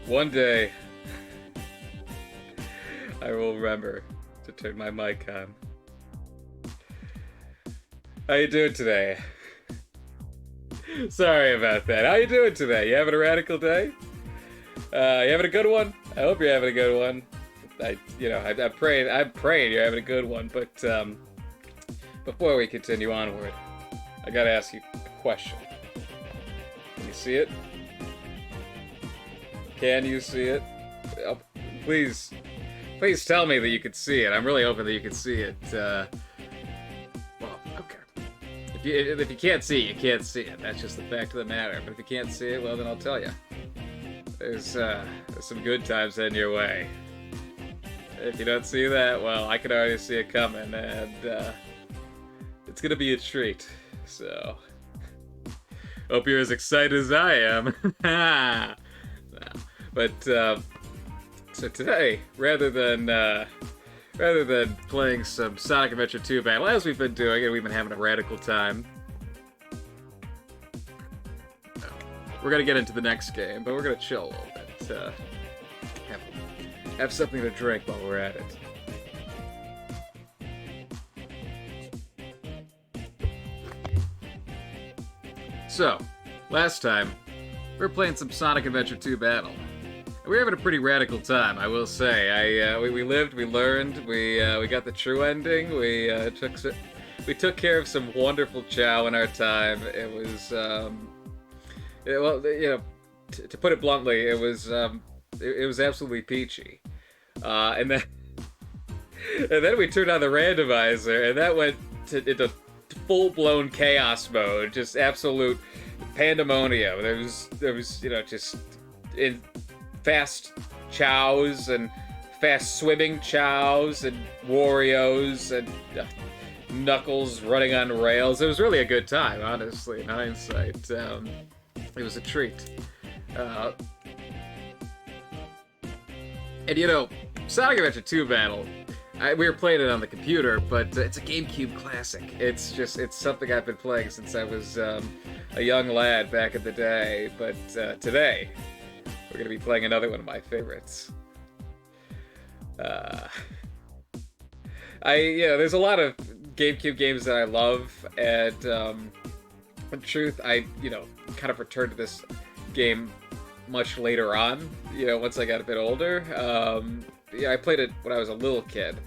One day, I will remember to turn my mic on. How you doing today? Sorry about that. How you doing today? You having a radical day? You having a good one? I hope you're having a good one. I'm praying you're having a good one. But before we continue onward, I gotta ask you a question. Can you see it? Can you see it? Oh, please tell me that you can see it. I'm really hoping that you can see it. Well, okay. If you can't see it, you can't see it. That's just the fact of the matter. But if you can't see it, well, then I'll tell you. There's some good times heading your way. If you don't see that, well, I can already see it coming, and it's gonna be a treat. So, hope you're as excited as I am. No. But so today, rather than playing some Sonic Adventure 2 Battle, as we've been doing, and we've been having a radical time, we're gonna get into the next game, but we're gonna chill a little bit. Have something to drink while we're at it. So, last time, we were playing some Sonic Adventure 2 Battle. We were having a pretty radical time, I will say. We lived, we learned, we got the true ending. We took care of some wonderful chow in our time. It was, to put it bluntly, it was absolutely peachy. And then we turned on the randomizer, and that went into full-blown chaos mode, just absolute pandemonium. There was just in fast chows and fast swimming chows and Wario's and Knuckles running on rails. It was really a good time, honestly, in hindsight. It was a treat. And Sonic Adventure 2 Battle, we were playing it on the computer, but it's a GameCube classic. It's something I've been playing since I was a young lad back in the day. But today, we're going to be playing another one of my favorites. There's a lot of GameCube games that I love, and in truth, I kind of returned to this game much later on, once I got a bit older. I played it when I was a little kid,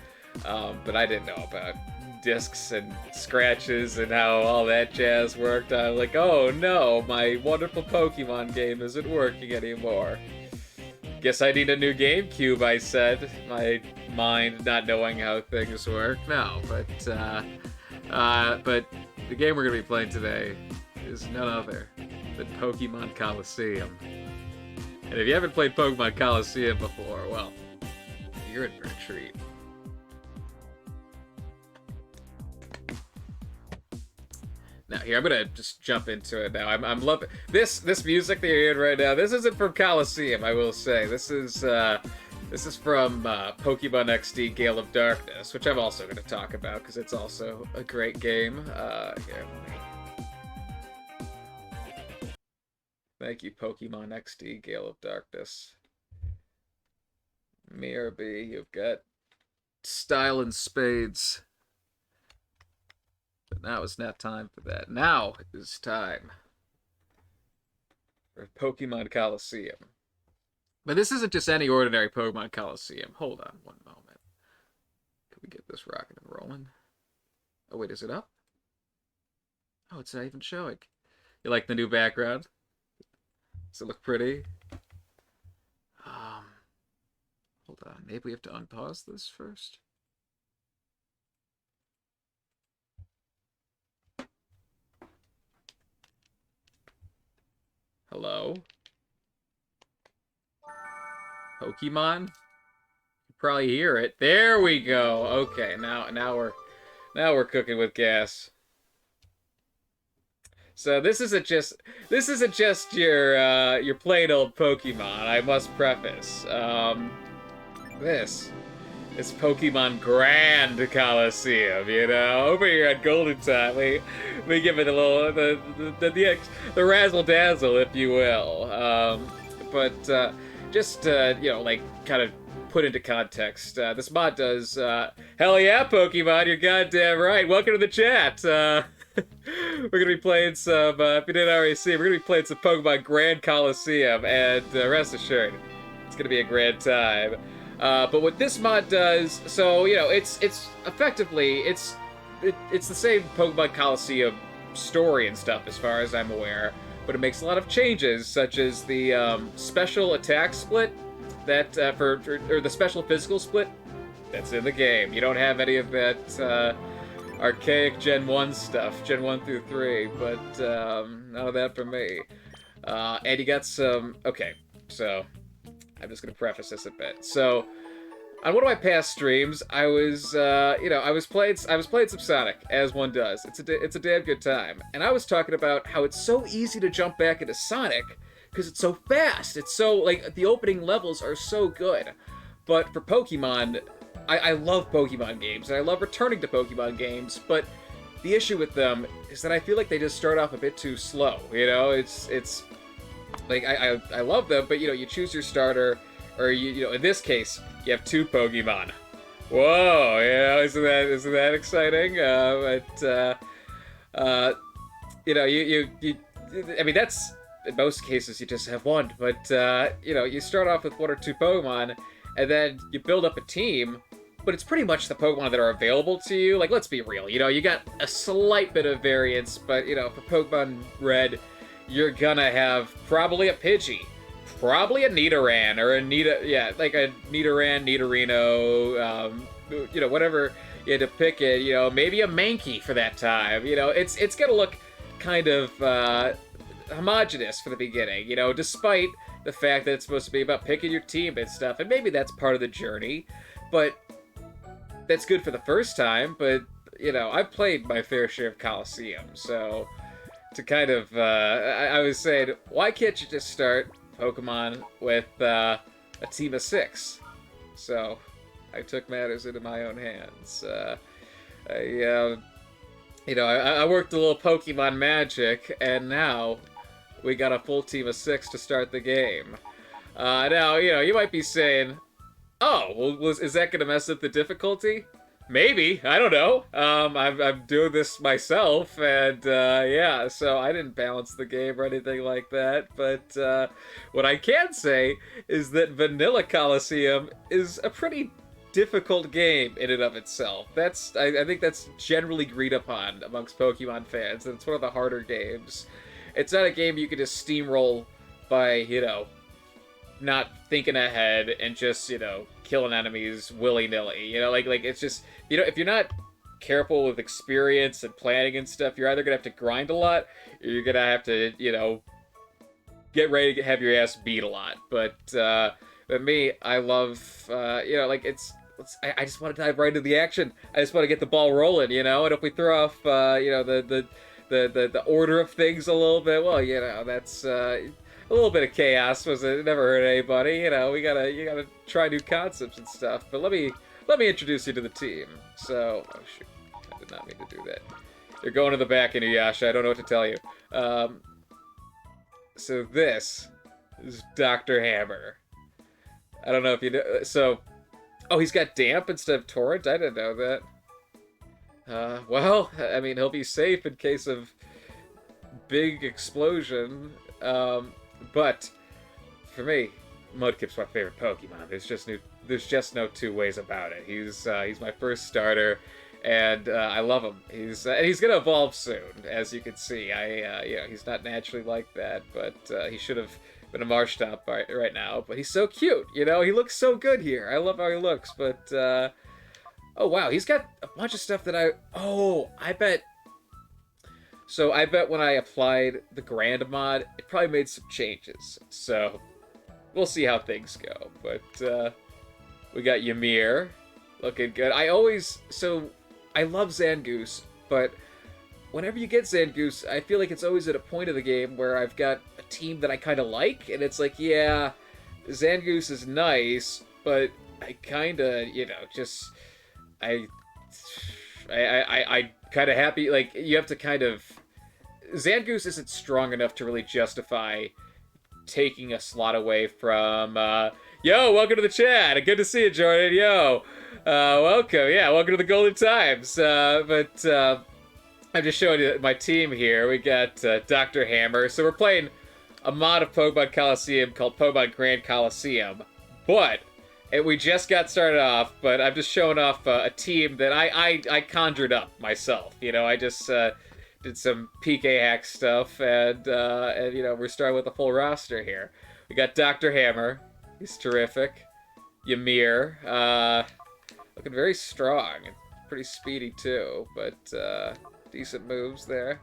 but I didn't know about discs and scratches and how all that jazz worked. I'm like, oh no, my wonderful Pokemon game isn't working anymore. Guess I need a new GameCube, I said, my mind not knowing how things work. No, but the game we're going to be playing today is none other than Pokemon Colosseum. And if you haven't played Pokemon Colosseum before, well, you're in for a treat. Now here, I'm gonna just jump into it now. I'm loving this music that you're hearing right now. This isn't from Colosseum, I will say. This is from Pokemon XD Gale of Darkness, which I'm also gonna talk about because it's also a great game. Here, thank you, Pokemon XD Gale of Darkness. Mirabee, you've got style and spades. But now it's not time for that. Now is time for Pokemon Colosseum. But this isn't just any ordinary Pokemon Colosseum. Hold on one moment. Can we get this rocking and rolling? Oh, wait, is it up? Oh, it's not even showing. You like the new background? Does it look pretty? Hold on. Maybe we have to unpause this first. Hello? Pokemon? You probably hear it. There we go. Okay, now we're cooking with gas. So this isn't just your plain old Pokemon, I must preface. This is Pokemon Grand Colosseum, over here at Golden Time, we give it a little the razzle dazzle, if you will. But just, you know, like, kind of put into context, this mod does, hell yeah, Pokemon, you're goddamn right. Welcome to the chat. We're gonna be playing some, if you didn't already see, we're gonna be playing some Pokemon Grand Colosseum, and rest assured, it's gonna be a grand time. But what this mod does, so, you know, it's effectively, it's the same Pokemon Colosseum story and stuff as far as I'm aware, but it makes a lot of changes, such as the special attack split that or the special physical split that's in the game. You don't have any of that archaic Gen 1 stuff, Gen 1 through 3, but none of that for me. And you got some... Okay, so I'm just going to preface this a bit. So, on one of my past streams, I was, you know, I was playing some Sonic, as one does. It's a damn good time. And I was talking about how it's so easy to jump back into Sonic, because it's so fast. It's so, like, the opening levels are so good. But for Pokemon, I love Pokemon games, and I love returning to Pokemon games, but the issue with them is that I feel like they just start off a bit too slow, you know? It's like, I love them, but, you know, you choose your starter, or, you know, in this case, you have 2 Pokemon. Whoa, you know, isn't that exciting? You know, you I mean, that's, in most cases, you just have 1, but, you know, you start off with 1 or 2 Pokemon, and then you build up a team, but it's pretty much the Pokemon that are available to you. Like, let's be real, you know, you got a slight bit of variance, but, you know, for Pokemon Red, you're gonna have probably a Pidgey, probably a Nidoran, or a like a Nidoran, Nidorino, you know, whatever you had to pick it, you know, maybe a Mankey for that time, you know, it's gonna look kind of, homogenous for the beginning, you know, despite the fact that it's supposed to be about picking your team and stuff, and maybe that's part of the journey, but that's good for the first time, but, you know, I've played my fair share of Colosseum, so to kind of, I was saying, why can't you just start Pokemon with a team of 6? So I took matters into my own hands. You know, I worked a little Pokemon magic, and now we got a full team of 6 to start the game. Now, you know, you might be saying, oh, well, is that going to mess up the difficulty? Maybe, I don't know. I'm doing this myself, and yeah, so I didn't balance the game or anything like that, but what I can say is that Vanilla Colosseum is a pretty difficult game in and of itself. I think that's generally agreed upon amongst Pokemon fans, and it's one of the harder games. It's not a game you can just steamroll by, you know, not thinking ahead and just, you know, killing enemies willy-nilly. You know, like it's just, you know, if you're not careful with experience and planning and stuff, you're either gonna have to grind a lot, or you're gonna have to, you know, get ready to have your ass beat a lot. But me, I love, you know, like I just want to dive right into the action. I just want to get the ball rolling, you know. And if we throw off, you know, the order of things a little bit, well, you know, that's a little bit of chaos. It never hurt anybody, you know. You gotta try new concepts and stuff. But let me introduce you to the team. So, oh shoot, I did not mean to do that. You're going to the back, Inuyasha. I don't know what to tell you. So this is Dr. Hammer. I don't know if you know. So, oh, he's got Damp instead of Torrent? I didn't know that. Well, I mean, he'll be safe in case of big explosion. But for me, Mudkip's my favorite Pokemon. There's just no two ways about it. He's my first starter, and I love him. And he's gonna evolve soon, as you can see. You know, he's not naturally like that, but he should have been a Marshtomp right now. But he's so cute, you know. He looks so good here. I love how he looks. But oh wow, he's got a bunch of stuff that I bet. So I bet when I applied the Grand mod, it probably made some changes. So we'll see how things go. But we got Ymir looking good. I love Zangoose, but whenever you get Zangoose, I feel like it's always at a point of the game where I've got a team that I kind of like, and it's like, yeah, Zangoose is nice, but I kind of, you know, just I kind of happy. Like, you have to kind of, Zangoose isn't strong enough to really justify taking a slot away from, yo, welcome to the chat. Good to see you, Jordan. Yo, welcome. Yeah, welcome to the Golden Times. I'm just showing you my team here. We got Dr. Hammer. So we're playing a mod of Pokemon Colosseum called Pokemon Grand Colosseum. But we just got started off, but I'm just showing off a team that I conjured up myself. You know, I just did some PK hack stuff, and you know, we're starting with a full roster here. We got Dr. Hammer. He's terrific. Ymir, looking very strong. Pretty speedy too, but decent moves there.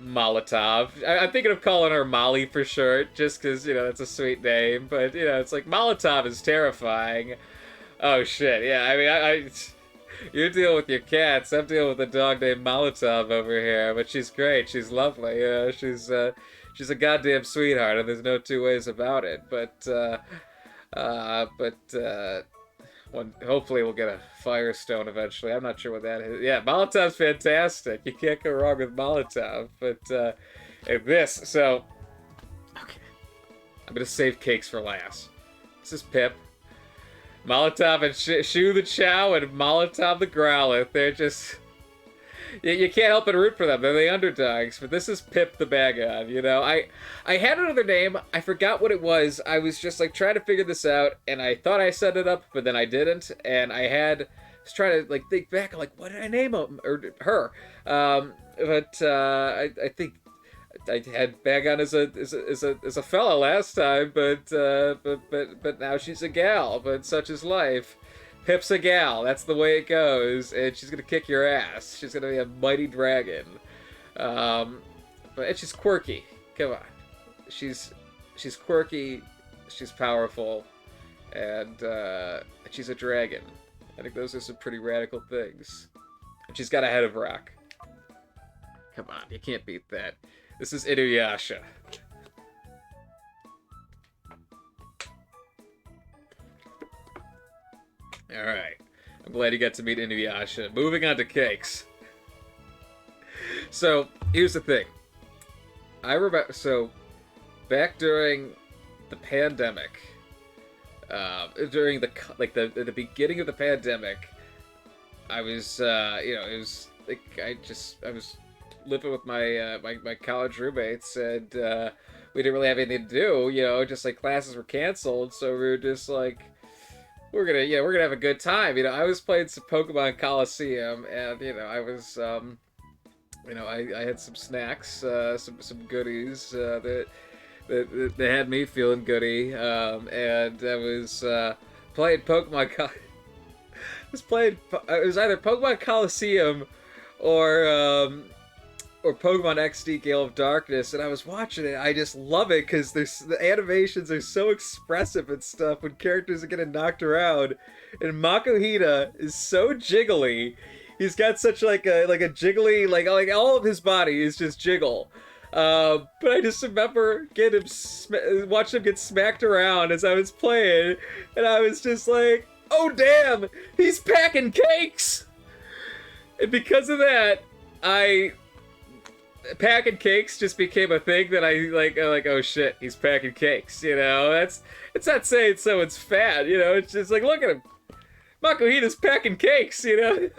Molotov. I'm thinking of calling her Molly for short, just because, you know, that's a sweet name. But, you know, it's like, Molotov is terrifying. Oh, shit. Yeah, I mean, you're dealing with your cats. I'm dealing with a dog named Molotov over here. But she's great. She's lovely. She's a goddamn sweetheart, and there's no two ways about it. But hopefully we'll get a Firestone eventually. I'm not sure what that is. Yeah, Molotov's fantastic. You can't go wrong with Molotov. But and this, so okay, I'm gonna save cakes for last. This is Pip, Molotov, and Shu the Chow, and Molotov the Growlithe. They're just, you can't help but root for them. They're the underdogs. But this is Pip the Bagon. You know, I had another name. I forgot what it was. I was just like trying to figure this out, and I thought I set it up, but then I didn't. And I was trying to like think back. I'm like, what did I name him or her? I think I had Bagon as a fella last time, but now she's a gal. But such is life. Pip's a gal. That's the way it goes, and she's gonna kick your ass. She's gonna be a mighty dragon. But she's quirky. Come on, she's quirky. She's powerful, and she's a dragon. I think those are some pretty radical things. And she's got a head of rock. Come on, you can't beat that. This is Inuyasha. Alright. I'm glad you got to meet Inuyasha. Moving on to cakes. So, here's the thing. I remember, so, back during the pandemic, during the beginning of the pandemic, I was, you know, it was, like, I was living with my, my college roommates, and, we didn't really have anything to do, you know, just, like, classes were canceled, so we were just, like, we're gonna have a good time. You know, I was playing some Pokemon Colosseum, and you know, I was, you know, I had some snacks, some goodies that had me feeling goody, and I was playing Pokemon. It was either Pokemon Colosseum or Pokemon XD Gale of Darkness, and I was watching it. I just love it because the animations are so expressive and stuff when characters are getting knocked around, and Makuhita is so jiggly. He's got such like a jiggly, like all of his body is just jiggle. But I just remember watching him get smacked around as I was playing, and I was just like, oh damn, he's packing cakes! And because of that, packing cakes just became a thing that I like, oh shit, he's packing cakes, you know? It's not saying someone's fat, you know? It's just like, look at him. Makuhita's packing cakes, you know?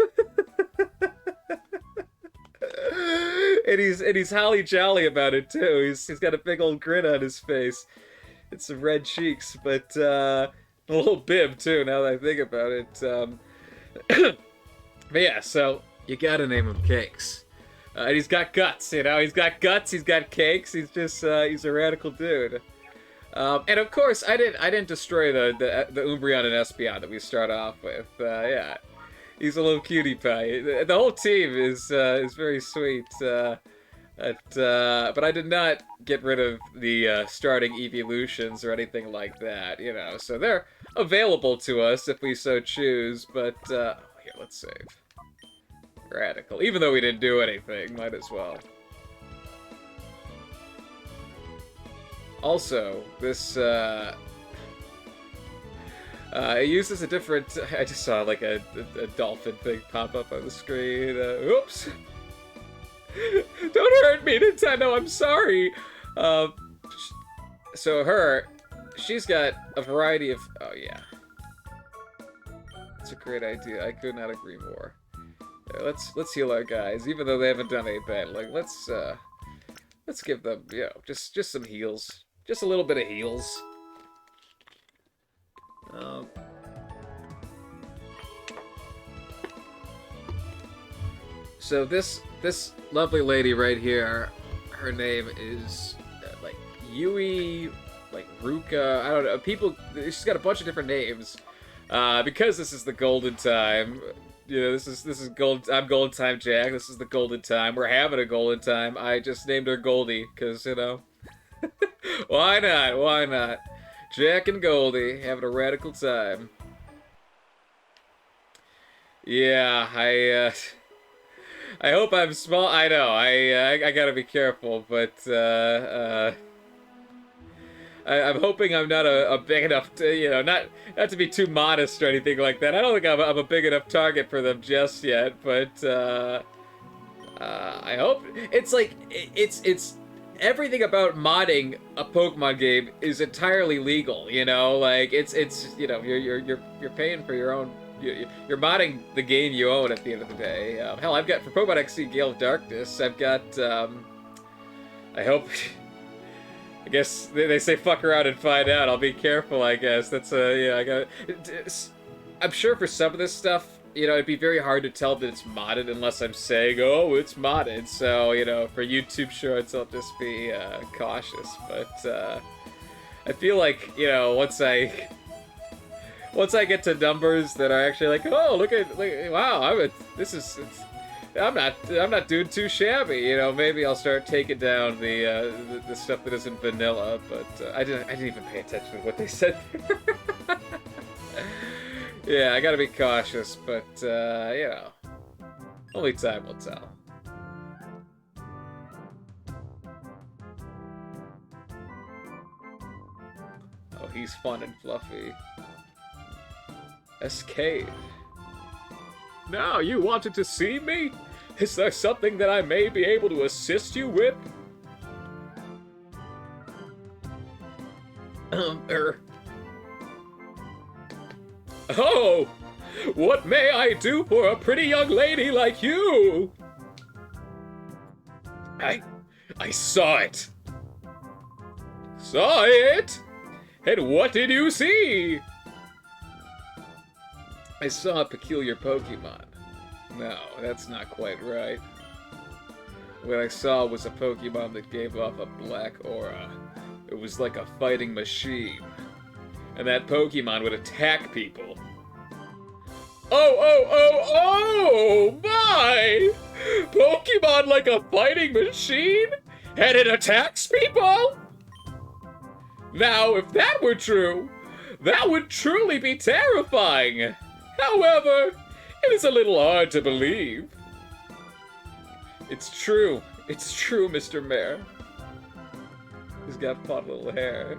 and he's holly jolly about it too. He's got a big old grin on his face. And some red cheeks, but a little bib too, now that I think about it. But yeah, so you gotta name him Cakes. And he's got guts, you know? He's got guts, he's got cakes, he's just, he's a radical dude. And of course, I didn't destroy the Umbreon and Espeon that we start off with. Yeah, he's a little cutie pie. The whole team is very sweet. But I did not get rid of the starting evolutions or anything like that, you know? So they're available to us if we so choose, but, here, let's save. Radical. Even though we didn't do anything, might as well. Also, this, it uses a different... I just saw, like, a dolphin thing pop up on the screen. Oops! Don't hurt me, Nintendo, I'm sorry! So she's got a variety of... Oh, yeah. That's a great idea. I could not agree more. Yeah, let's heal our guys, even though they haven't done any bad. Like, let's give them, just some heals. Just a little bit of heals. So this lovely lady right here, her name is like Yui, like Ruka. I don't know. She's got a bunch of different names. Because this is the golden time. This is gold. I'm Golden Time Jack. This is the golden time. We're having a golden time. I just named her Goldie because why not? Why not? Jack and Goldie having a radical time. Yeah, I hope I'm small. I know. I gotta be careful, but I'm hoping I'm not a big enough to, not to be too modest or anything like that. I don't think I'm a big enough target for them just yet, but I hope it's like it's everything about modding a Pokemon game is entirely legal. Like it's you're paying for your own. You're modding the game you own at the end of the day. Hell, I've got for Pokemon XC Gale of Darkness. I've got. I hope. I guess they say fuck around and find out. I'll be careful, I guess. That's I got. I'm sure for some of this stuff, it'd be very hard to tell that it's modded unless I'm saying, oh, it's modded. So, for YouTube shorts, I'll just be cautious. But I feel like, once I get to numbers that are actually like, oh, look, wow, I'm not doing too shabby. Maybe I'll start taking down the stuff that isn't vanilla. But I didn't even pay attention to what they said. Yeah, I gotta be cautious. But only time will tell. Oh, he's fun and fluffy. Escape. Now, you wanted to see me? Is there something that I may be able to assist you with? Oh! What may I do for a pretty young lady like you? I saw it. Saw it? And what did you see? I saw a peculiar Pokemon. No, that's not quite right. What I saw was a Pokemon that gave off a black aura. It was like a fighting machine. And that Pokemon would attack people. Oh, my! Pokemon like a fighting machine? And it attacks people? Now, if that were true, that would truly be terrifying. However, it is a little hard to believe. It's true. It's true, Mr. Mayor. He's got fun little hair.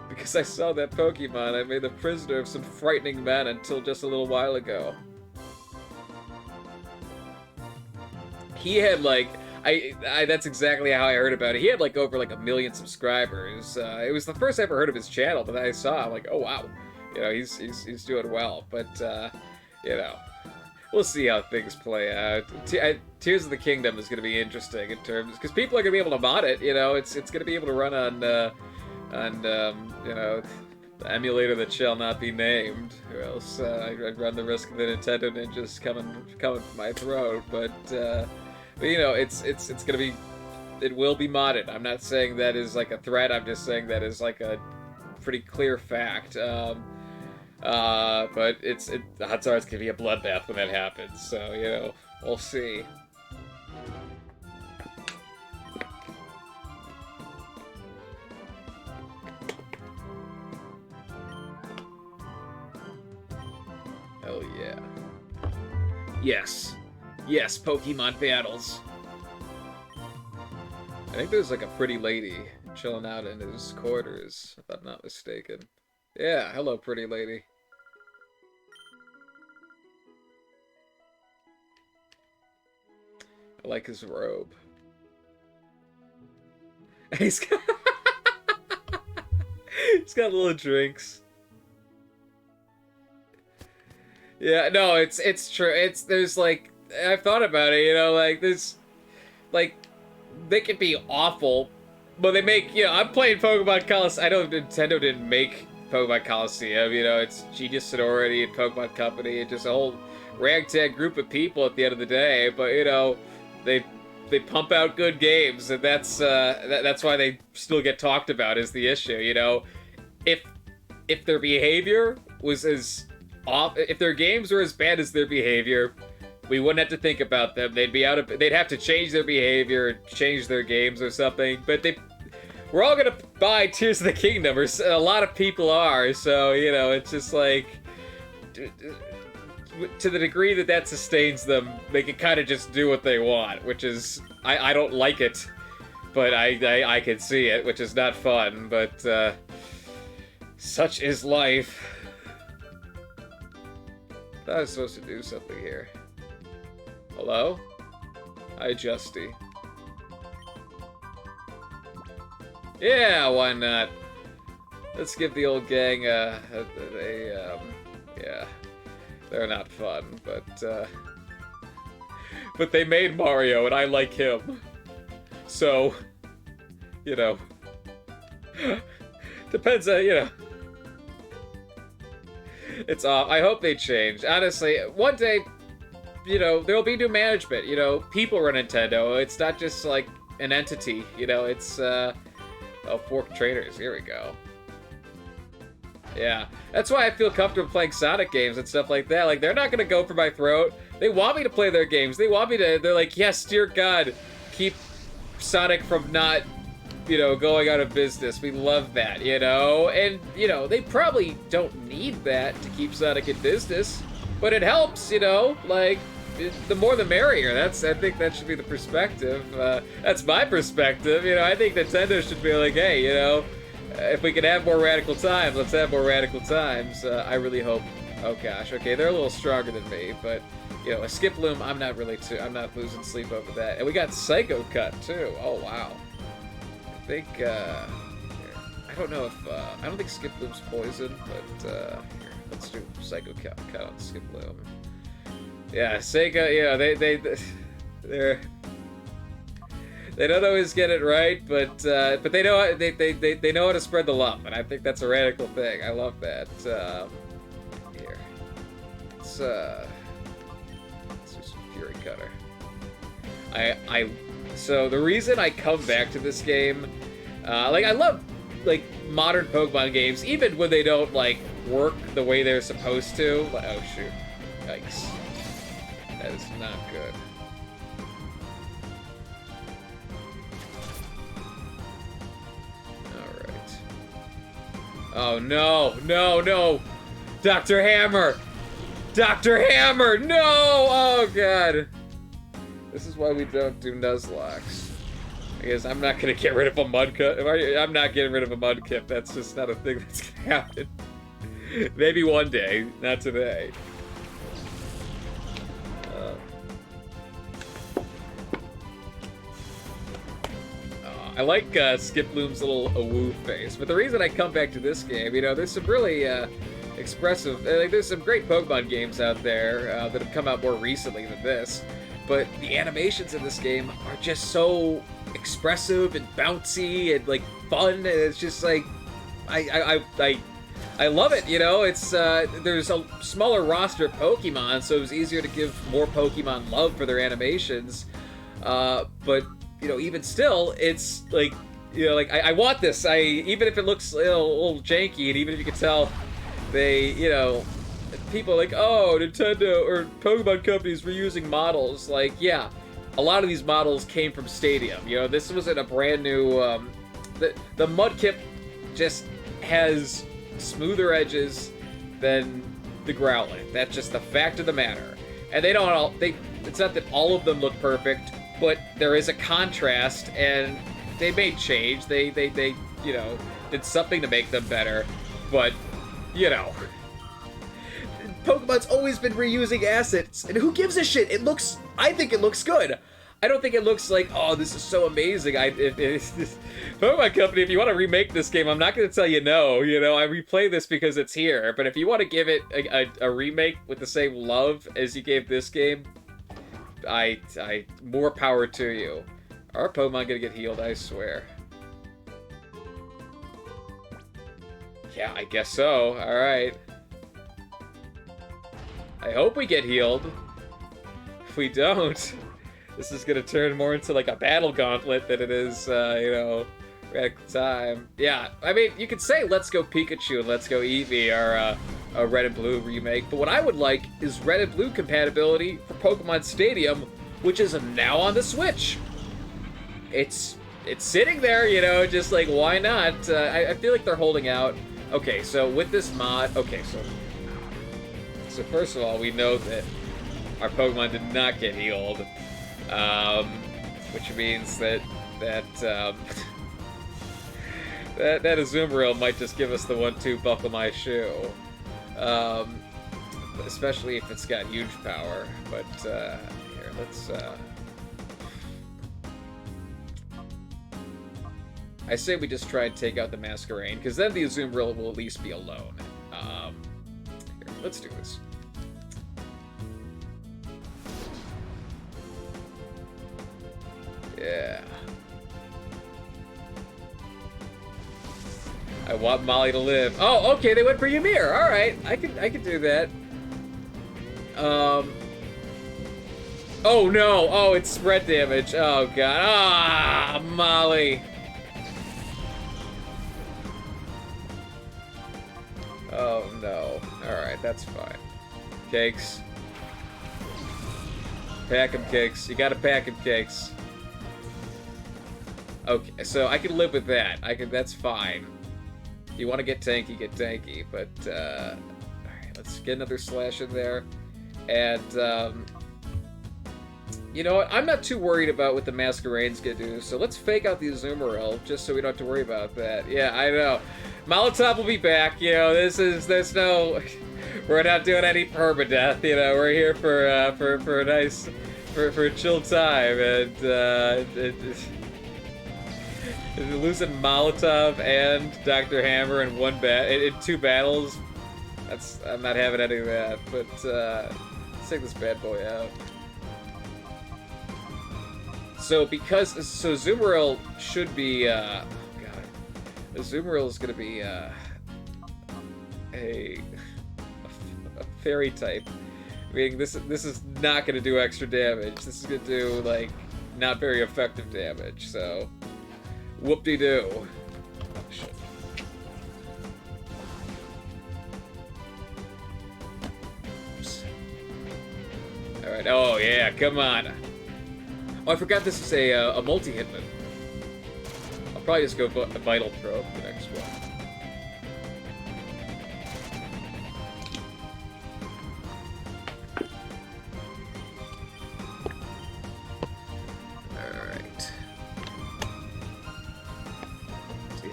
Because I saw that Pokemon, I made the prisoner of some frightening men until just a little while ago. He had that's exactly how I heard about it. He had over 1 million subscribers. It was the first I ever heard of his channel, but I saw, I'm like, oh wow. He's doing well, but, we'll see how things play out. Tears of the Kingdom is going to be interesting in terms, because people are going to be able to mod it, it's going to be able to run on the emulator that shall not be named, or else I'd run the risk of the Nintendo ninjas coming for my throat, but it's going to be, it will be modded. I'm not saying that is a threat, I'm just saying that is a pretty clear fact. But the odds are it's gonna be a bloodbath when that happens, so, we'll see. Hell yeah. Yes. Yes, Pokemon battles. I think there's a pretty lady chilling out in his quarters, if I'm not mistaken. Yeah, hello, pretty lady. I like his robe. He's got He's got little drinks. Yeah, no, it's true. There's like, I've thought about it, you know, like there's like they could be awful, but they make, you know, I'm playing Pokemon Colosseum. I know Nintendo didn't make Pokemon Colosseum, you know, it's Genius Sonority and Pokemon Company and just a whole ragtag group of people at the end of the day, but you know, they pump out good games, and that's why they still get talked about is the issue, you know. If their behavior was as off, if their games were as bad as their behavior, we wouldn't have to think about them. They'd have to change their behavior, change their games or something. But we're all gonna buy Tears of the Kingdom, or a lot of people are. So you know, it's just like, to the degree that sustains them, they can kind of just do what they want, which is I don't like it, but I can see it, which is not fun. But such is life. I thought I was supposed to do something here. Hello? Hi, Justy. Yeah, why not? Let's give the old gang yeah. They're not fun, but they made Mario, and I like him. So, you know, depends on, you know. It's off. I hope they change. Honestly, one day, you know, there'll be new management. You know, people run Nintendo. It's not just like an entity. You know, it's oh, fork traders. Here we go. Yeah, that's why I feel comfortable playing Sonic games and stuff like that. Like, they're not gonna go for my throat. They want me to play their games. They want me to. They're like, yes, dear God, keep Sonic from not, you know, going out of business. We love that, you know? And, you know, they probably don't need that to keep Sonic in business, but it helps, you know? Like, the more the merrier. I think that should be the perspective. That's my perspective, you know? I think Nintendo should be like, hey, you know, if we can have more radical times, let's have more radical times. I really hope. Oh gosh, okay, they're a little stronger than me, but, you know, a Skip Loom, I'm not losing sleep over that. And we got Psycho Cut, too. Oh, wow. I think, I don't know if, I don't think Skip Loom's poison, but, here, let's do Psycho Cut on Skip Loom. Yeah, Sega, yeah, they don't always get it right, but they know, they know how to spread the love, and I think that's a radical thing. I love that. Here. Let's do some Fury Cutter. So the reason I come back to this game, like, I love, like, modern Pokemon games, even when they don't, like, work the way they're supposed to. Like, oh shoot, yikes, that is not good. All right. Oh no, no, no, Dr. Hammer, Dr. Hammer, no! Oh god. This is why we don't do Nuzlocke. Because I'm not gonna get rid of a Mudkip. I'm not getting rid of a Mudkip. That's just not a thing that's gonna happen. Maybe one day, not today. I like Skip Loom's little awoo face, but the reason I come back to this game, you know, there's some really expressive, like, there's some great Pokemon games out there that have come out more recently than this. But the animations in this game are just so expressive and bouncy and, like, fun, and it's just like, I love it, you know? It's there's a smaller roster of Pokemon, so it was easier to give more Pokemon love for their animations. But, you know, even still, it's like, you know, like, I want this. Even if it looks a little janky, and even if you can tell they, you know, people are like, oh, Nintendo or Pokemon companies reusing models. Like, yeah, a lot of these models came from Stadium. You know, this wasn't a brand new, the Mudkip just has smoother edges than the Growlithe. That's just the fact of the matter. And they don't all, it's not that all of them look perfect, but there is a contrast, and they made change. They you know, did something to make them better, but, you know, Pokemon's always been reusing assets, and who gives a shit? I think it looks good. I don't think it looks like, oh, this is so amazing. Pokemon Company, if you want to remake this game, I'm not going to tell you no. You know, I replay this because it's here. But if you want to give it a remake with the same love as you gave this game, more power to you. Our Pokemon gonna get healed, I swear. Yeah, I guess so. Alright. I hope we get healed. If we don't, this is gonna turn more into like a battle gauntlet than it is, you know, Radical Time. Yeah, I mean, you could say Let's Go Pikachu and Let's Go Eevee are a Red and Blue remake, but what I would like is Red and Blue compatibility for Pokemon Stadium, which is now on the Switch. It's sitting there, you know, just like, why not? I feel like they're holding out. Okay, so with this mod, okay, so first of all, we know that our Pokemon did not get healed, which means that Azumarill might just give us the 1-2 buckle my shoe, especially if it's got huge power. But here, let's. I say we just try and take out the Masquerain, because then the Azumarill will at least be alone. Here, let's do this. Yeah. I want Molly to live. Oh, okay, they went for Ymir. All right, I could do that. Oh no! Oh, it's spread damage. Oh god! Ah, Molly. Oh no! All right, that's fine. Cakes. Pack 'em, Cakes. You gotta pack 'em, Cakes. Okay, so I can live with that. That's fine. You want to get tanky, but, alright, let's get another slash in there. And, you know what? I'm not too worried about what the Masquerain's gonna do, so let's fake out the Azumarill, just so we don't have to worry about that. Yeah, I know. Molotov will be back, you know, there's no... We're not doing any permadeath, you know, we're here for a nice... for a chill time, and, losing Molotov and Dr. Hammer in in 2 battles, I'm not having any of that, but let's take this bad boy out. So Azumarill should be, oh god, Azumarill is gonna be a fairy type. Meaning this is not gonna do extra damage. This is gonna do like not very effective damage, so whoop-de-doo. Oh, shit. Oops. Alright, oh yeah, come on. Oh, I forgot this is a multi-hitman. I'll probably just go Vital Throw for the next one.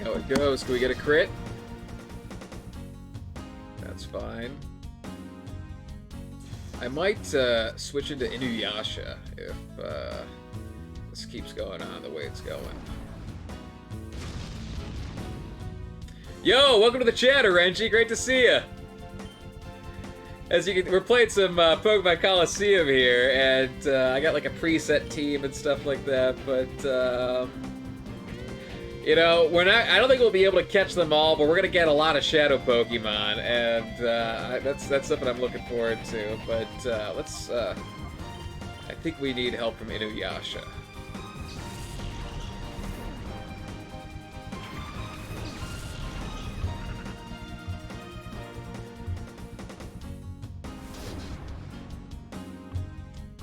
How it goes. Can we get a crit? That's fine. I might switch into Inuyasha if this keeps going on the way it's going. Yo, welcome to the chat, Renji. Great to see you. As you can, we're playing some Pokemon Colosseum here, and I got like a preset team and stuff like that, but you know, I don't think we'll be able to catch them all, but we're gonna get a lot of Shadow Pokemon, and that's something I'm looking forward to. But let's. I think we need help from Inuyasha.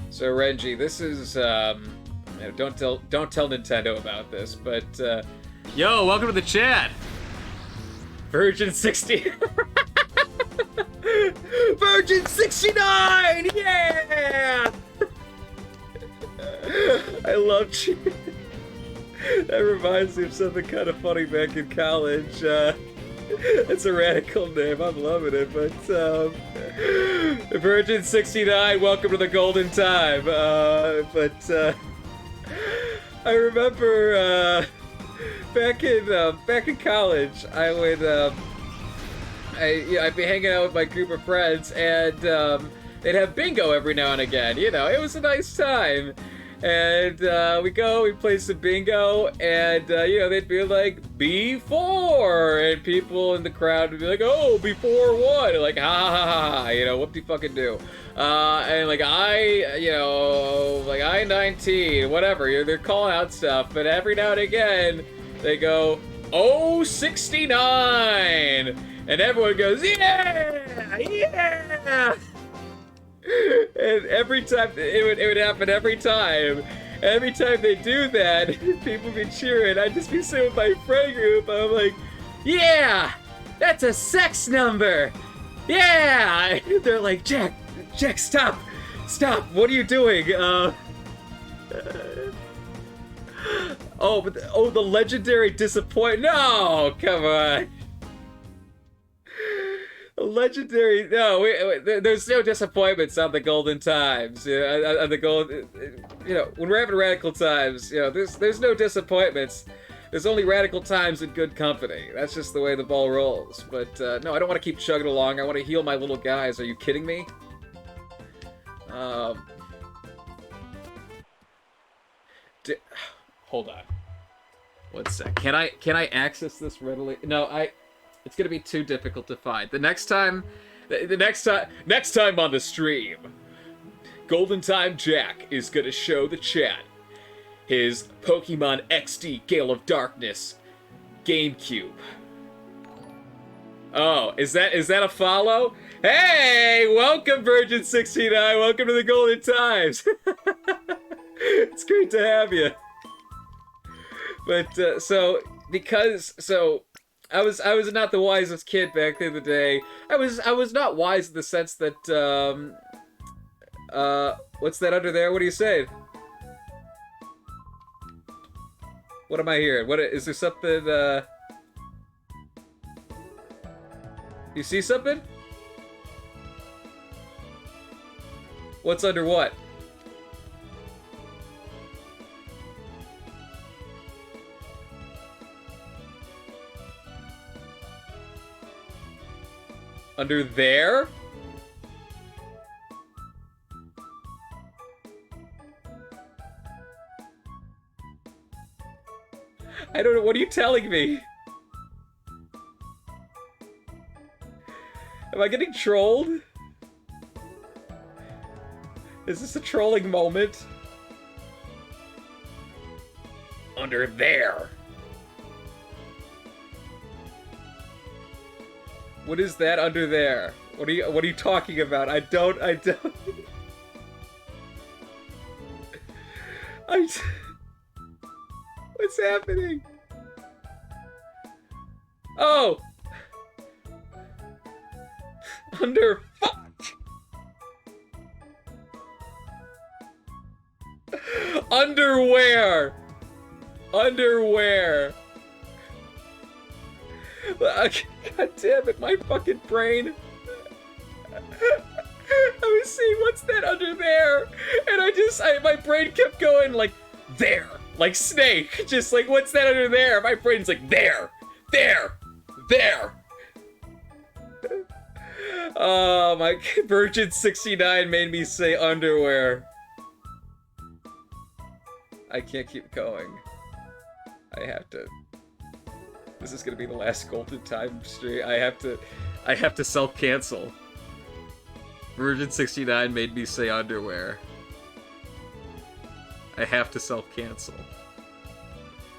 So Renji, this is don't tell Nintendo about this, but yo, welcome to the chat. Virgin 60. Virgin 69. Yeah. I love you. That reminds me of something kind of funny back in college. It's a radical name. I'm loving it, but Virgin 69. Welcome to the golden time. But I remember back in college, I would I'd be hanging out with my group of friends, and they'd have bingo every now and again. You know, it was a nice time. And we play some bingo, and you know, they'd be like, B4, and people in the crowd would be like, oh, before what? Like, ha ha ha ha, you know, whoop-de-fucking-do. And like, I-19, whatever, they're calling out stuff, but every now and again, they go, oh, 69! And everyone goes, yeah! Yeah! And every time, it would happen every time. Every time they do that, people be cheering. I'd just be sitting with my friend group, and I'm like, yeah! That's a sex number! Yeah! And they're like, Jack, stop! Stop! What are you doing? The legendary disappointment. No! Come on! Legendary. No, there's no disappointments on the golden times. On the golden, when we're having radical times, there's no disappointments. There's only radical times in good company. That's just the way the ball rolls. But no, I don't want to keep chugging along. I want to heal my little guys. Are you kidding me? Hold on. 1 sec. Can I access this readily? No, it's gonna be too difficult to find. Next time on the stream, Golden Time Jack is gonna show the chat his Pokemon XD Gale of Darkness GameCube. Oh, is that a follow? Hey, welcome Virgin69. Welcome to the Golden Times. It's great to have you. But I was not the wisest kid back in the day. I was not wise in the sense that what's that under there? What are you saying? What am I hearing? What is there something you see something? What's under what? Under there? I don't know, what are you telling me? Am I getting trolled? Is this a trolling moment? Under there. What is that under there? What are you talking about? I don't. What's happening? Oh! Under fuck! Underwear! Underwear! God damn it, my fucking brain. I was seeing what's that under there, and my brain kept going like, there, like Snake, just like, what's that under there? My brain's like, there. Oh, my Virgin69 made me say underwear. I can't keep going. I have to. This is gonna be the last Golden Time stream. I have to self-cancel. Virgin69 made me say underwear. I have to self-cancel.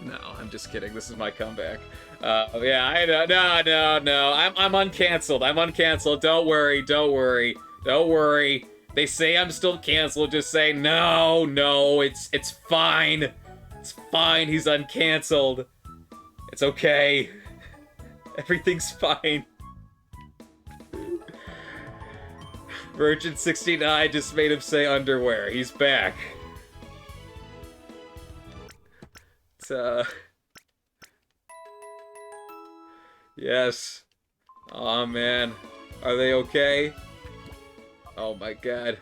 No, I'm just kidding. This is my comeback. Yeah, I know. No. I'm uncanceled. I'm uncanceled. Don't worry. They say I'm still canceled. Just say no. It's fine. It's fine. He's uncanceled. It's okay. Everything's fine. Virgin69 just made him say underwear. He's back. Yes. Aw, man. Are they okay? Oh my god.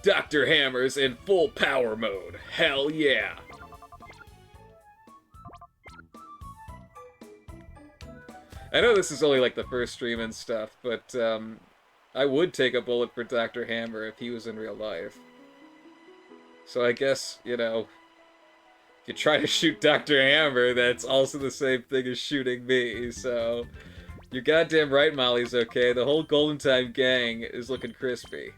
Dr. Hammer's in full power mode. Hell yeah. I know this is only like the first stream and stuff, but I would take a bullet for Dr. Hammer if he was in real life. So I guess, you know, if you try to shoot Dr. Hammer, that's also the same thing as shooting me, so... You're goddamn right Molly's okay. The whole Golden Time gang is looking crispy.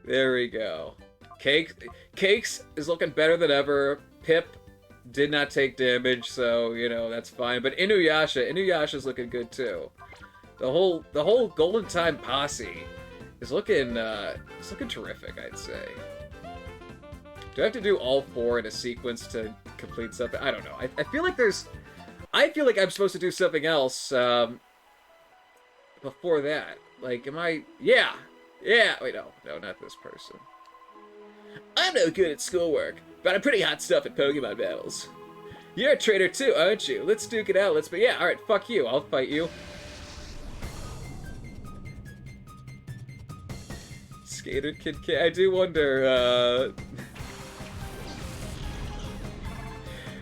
There we go. Cakes is looking better than ever. Pip did not take damage, so, you know, that's fine. But Inuyasha's looking good too. The whole Golden Time posse is looking, it's looking terrific, I'd say. Do I have to do all 4 in a sequence to complete something? I don't know. I feel like I'm supposed to do something else, before that. Like, am I... Yeah! Wait, no, not this person. I'm no good at schoolwork, but I'm pretty hot stuff at Pokemon battles. You're a traitor too, aren't you? Let's duke it out, yeah, alright, fuck you, I'll fight you. Skater Kid K, I do wonder,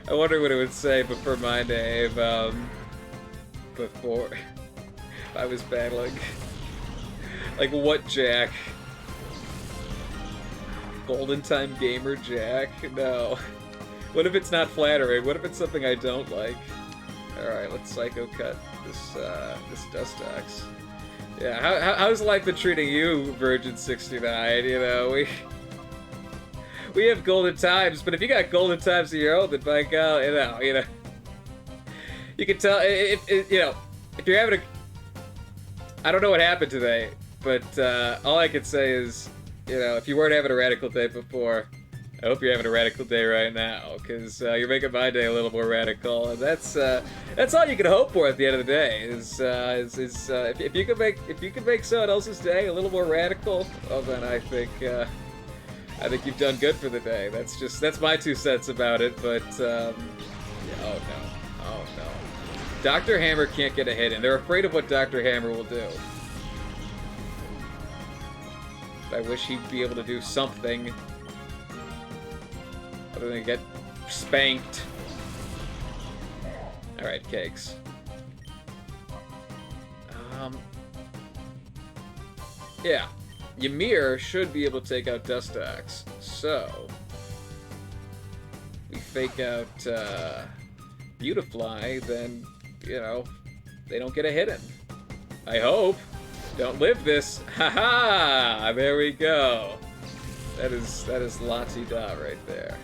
I wonder what it would say before my name, before I was battling. Like, what Jack? Golden Time Gamer Jack? No. What if it's not flattering? What if it's something I don't like? Alright, let's psycho cut this Dustox. Yeah, how's life been treating you, Virgin69? You know, we have golden times, but if you got golden times of your own, then by God, you know. You can tell, if you know, if you're having a... I don't know what happened today, but all I can say is, you know, if you weren't having a radical day before, I hope you're having a radical day right now, because you're making my day a little more radical, and that's all you can hope for at the end of the day. If you can make someone else's day a little more radical, well then I think you've done good for the day. That's my 2 cents about it. But yeah, oh no. Dr. Hammer can't get a hit in. They're afraid of what Dr. Hammer will do. I wish he'd be able to do something other than get spanked. Alright, Cakes. Yeah. Ymir should be able to take out Dustox. So we fake out Beautifly, then, you know, they don't get a hit in. I hope. Don't live this. Haha! There we go. That is la-ti-da right there.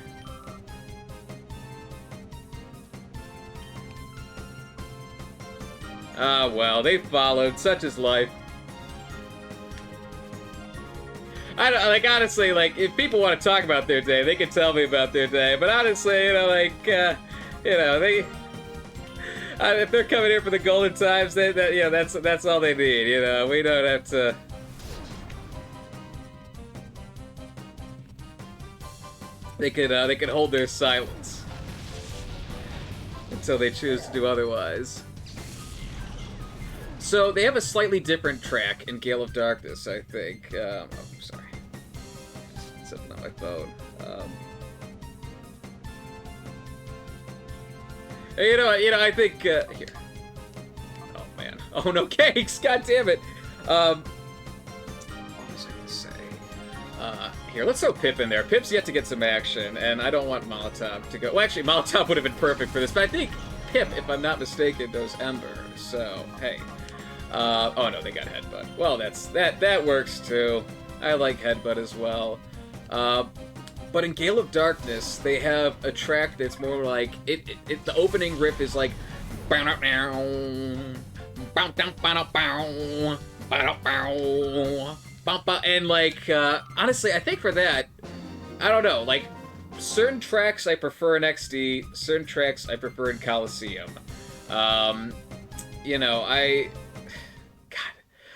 Ah, well, they followed. Such is life. I don't, like, honestly, like, if people want to talk about their day, they can tell me about their day. But honestly, you know, like, you know, they... if they're coming here for the golden times, you know, that's all they need, you know? We don't have to... They could hold their silence until they choose to do otherwise. So, they have a slightly different track in Gale of Darkness, I think. Oh, sorry. Just sitting on my phone. Hey, you know, I think, here. Oh, man. Oh, no, Cakes! God damn it! What was I gonna say? Here, let's throw Pip in there. Pip's yet to get some action, and I don't want Molotov to go... Well, actually, Molotov would have been perfect for this, but I think Pip, if I'm not mistaken, knows Ember, so, hey. Oh no, they got Headbutt. Well, that works too. I like Headbutt as well. But in Gale of Darkness, they have a track that's more like the opening riff is like and like honestly, I think for that, I don't know, like certain tracks I prefer in XD, certain tracks I prefer in Colosseum. You know,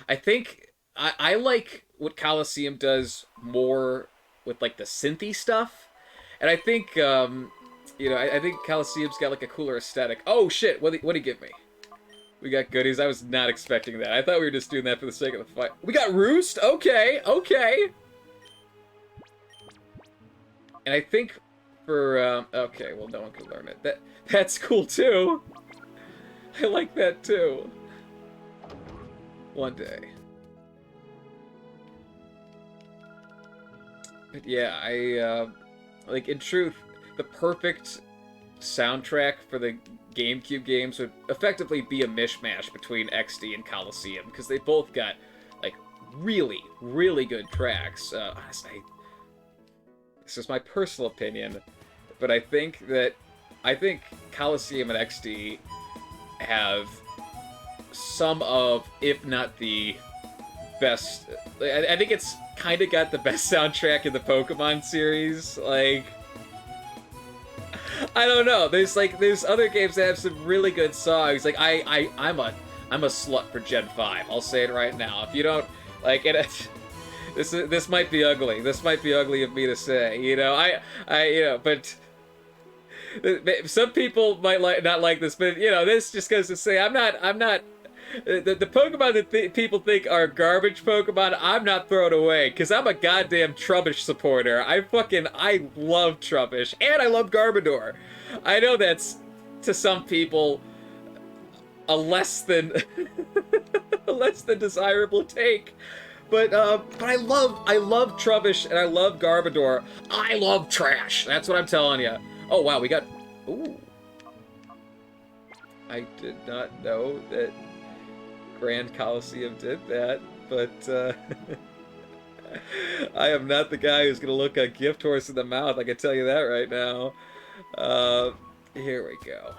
I think I like what Colosseum does more with like the synthy stuff, and I think you know, I think Colosseum's got like a cooler aesthetic. Oh shit! What'd he give me? We got goodies. I was not expecting that. I thought we were just doing that for the sake of the fight. We got Roost. Okay, okay. And I think for, okay, well, no one can learn it. That's cool, too. I like that, too. One day. But yeah, like, in truth, the perfect soundtrack for the GameCube games would effectively be a mishmash between XD and Colosseum, because they both got, like, really, really good tracks. Honestly, this is my personal opinion, but I think Colosseum and XD have some of, if not the best, I think it's kind of got the best soundtrack in the Pokemon series. Like, I don't know. There's other games that have some really good songs. Like, I'm a slut for Gen 5. I'll say it right now. If you don't like it, this might be ugly. This might be ugly of me to say. You know, but some people might not like this. But you know, this just goes to say I'm not. The Pokemon that people think are garbage Pokemon, I'm not throwing away, because I'm a goddamn Trubbish supporter. I love Trubbish, and I love Garbodor. I know that's, to some people, a less than a less than desirable take. But I love Trubbish, and I love Garbodor. I love trash. That's what I'm telling you. Oh, wow, we got... Ooh. I did not know that Grand Colosseum did that, but I am not the guy who's gonna look a gift horse in the mouth, I can tell you that right now. Here we go.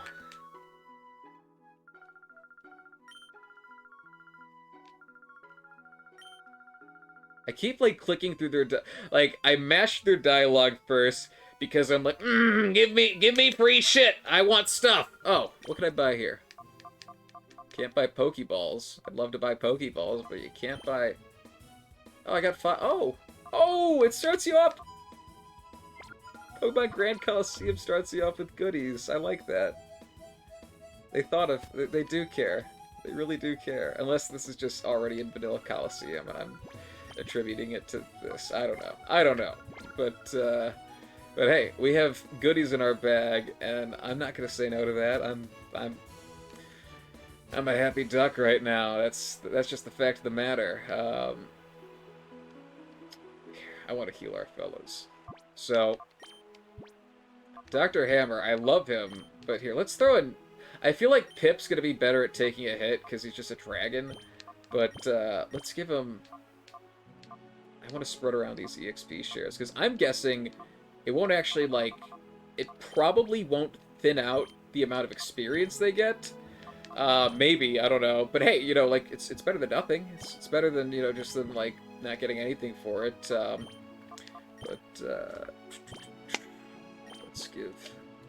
I keep, like, clicking through their... Like, I mashed their dialogue first, because I'm like, give me free shit! I want stuff! Oh, what can I buy here? Can't buy Pokeballs. I'd love to buy Pokeballs, but you can't buy... Oh, I got 5... Oh, it starts you off... Pokemon Grand Colosseum starts you off with goodies. I like that. They thought of... They do care. They really do care. Unless this is just already in Vanilla Colosseum, and I'm attributing it to this. I don't know. But hey, we have goodies in our bag, and I'm not gonna say no to that. I'm a happy duck right now. That's just the fact of the matter. I want to heal our fellows. So, Dr. Hammer, I love him, but here, let's throw in... I feel like Pip's gonna be better at taking a hit, because he's just a dragon, but let's give him... I want to spread around these EXP shares, because I'm guessing it won't actually, like... It probably won't thin out the amount of experience they get. Maybe, I don't know. But hey, you know, like, it's better than nothing. It's better than, you know, just them, like, not getting anything for it. Let's give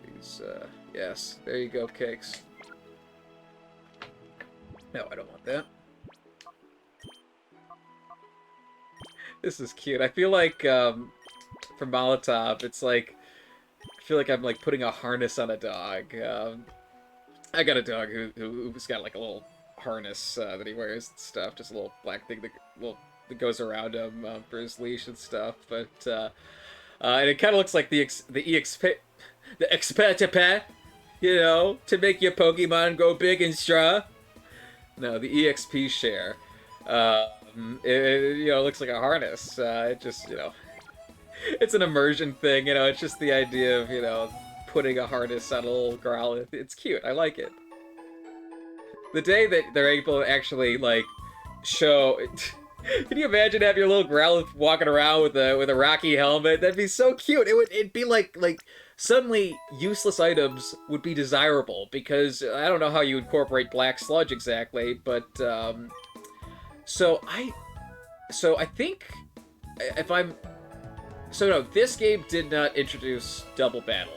these, yes, there you go, cakes. No, I don't want that. This is cute. I feel like, for Molotov, it's like, I feel like I'm, like, putting a harness on a dog. I got a dog who's got, like, a little harness that he wears and stuff. Just a little black thing that goes around him for his leash and stuff. But, and it kind of looks like the XP, you know, to make your Pokemon go big and strong. No, the EXP share. It you know, looks like a harness. It just, you know, it's an immersion thing, you know, it's just the idea of, you know, putting a harness on a little Growlithe. It's cute. I like it. The day that they're able to actually, like, show... Can you imagine having your little Growlithe walking around with a Rocky helmet? That'd be so cute. It'd be like suddenly useless items would be desirable, because I don't know how you incorporate Black Sludge exactly, but so I think if I'm... So no, this game did not introduce Double Battle.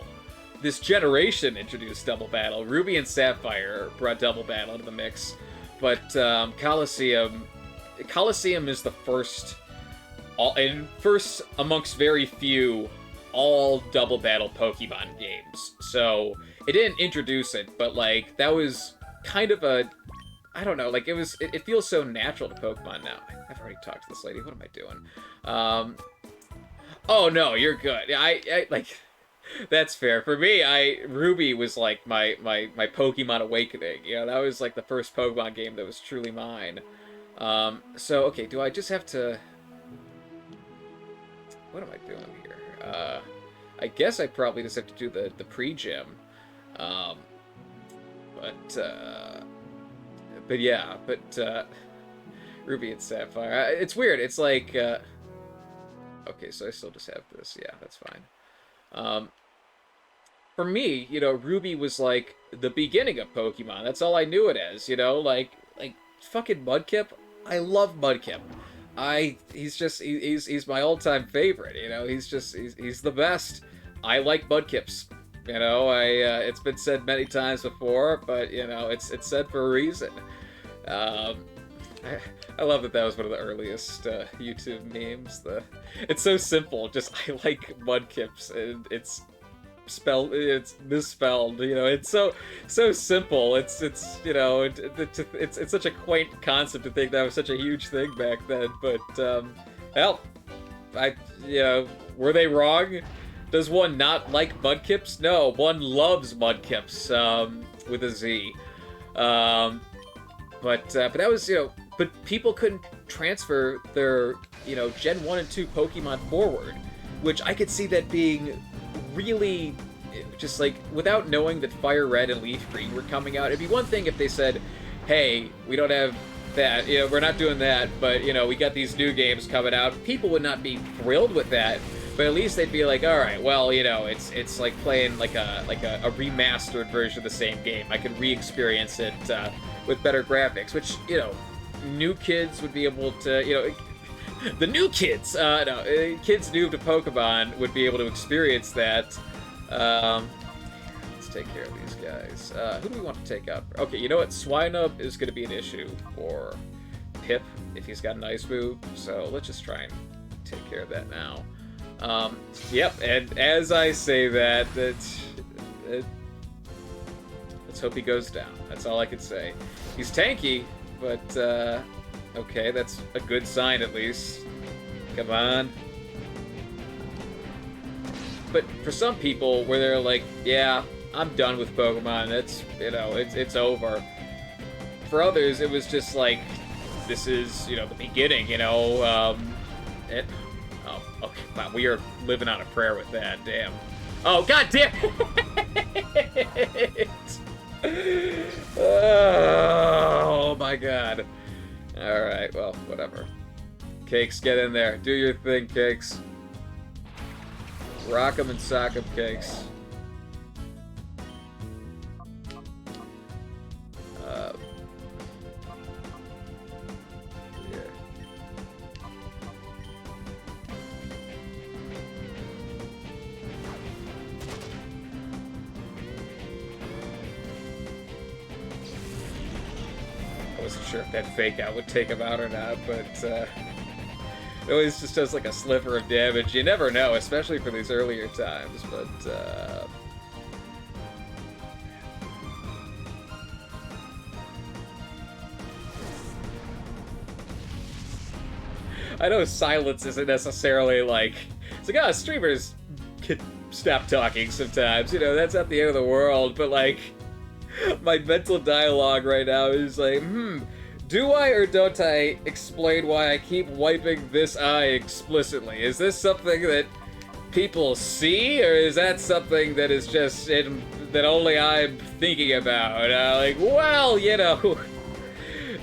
This generation introduced Double Battle. Ruby and Sapphire brought Double Battle into the mix. But Colosseum is the first amongst very few all Double Battle Pokemon games. So it didn't introduce it, but like that was kind of a... I don't know, like it feels so natural to Pokemon now. I've already talked to this lady. What am I doing? Oh no, you're good. I like that's fair. For me, I Ruby was like my Pokemon Awakening. You know, that was like the first Pokemon game that was truly mine. So okay, do I just have to? What am I doing here? I guess I probably just have to do the pre-gym. Um, but yeah, Ruby and Sapphire. It's weird. It's like okay, so I still just have this. Yeah, that's fine. Um, for me, you know, Ruby was like the beginning of Pokemon. That's all I knew it as. You know, like fucking Mudkip. I love Mudkip. He's my all-time favorite. You know, he's the best. I like Mudkips. You know, it's been said many times before, but you know, it's said for a reason. Um, I love that was one of the earliest YouTube memes. It's so simple. Just I like Mudkips, and it's misspelled. You know, it's so simple. It's you know, it's such a quaint concept to think that was such a huge thing back then. But hell, you know, were they wrong? Does one not like Mudkips? No, one loves Mudkips with a Z. But that was, you know, but people couldn't transfer their, you know, Gen 1 and 2 Pokemon forward, which I could see that being really just like, without knowing that Fire Red and Leaf Green were coming out. It'd be one thing if they said, hey, we don't have that, you know, we're not doing that, but, you know, we got these new games coming out. People would not be thrilled with that, but at least they'd be like, all right, well, you know, it's like playing like a remastered version of the same game. I could re-experience it with better graphics, which, you know, new kids would be able to, you know, the new kids, kids new to Pokemon would be able to experience that. Let's take care of these guys. Who do we want to take out? Okay, you know what? Swinub is going to be an issue for Pip if he's got an ice move, so let's just try and take care of that now. Yep, and as I say that, let's hope he goes down. That's all I can say. He's tanky, but, okay, that's a good sign at least. Come on. But for some people, where they're like, yeah, I'm done with Pokemon, it's, you know, it's over. For others, it was just like, this is, you know, the beginning, you know, oh, okay, wow, we are living on a prayer with that, damn. Oh, god damn it! Oh my god. Alright, well, whatever. Cakes, get in there. Do your thing, Cakes. Rock 'em and sock 'em, Cakes. Yeah. I wasn't sure if that fake out would take him out or not, but it always just does like a sliver of damage. You never know, especially for these earlier times, but I know silence isn't necessarily like, it's like, oh, streamers can stop talking sometimes, you know, that's not the end of the world, but like, my mental dialogue right now is like, do I or don't I explain why I keep wiping this eye explicitly? Is this something that people see, or is that something that is just that only I'm thinking about? Like, well, you know,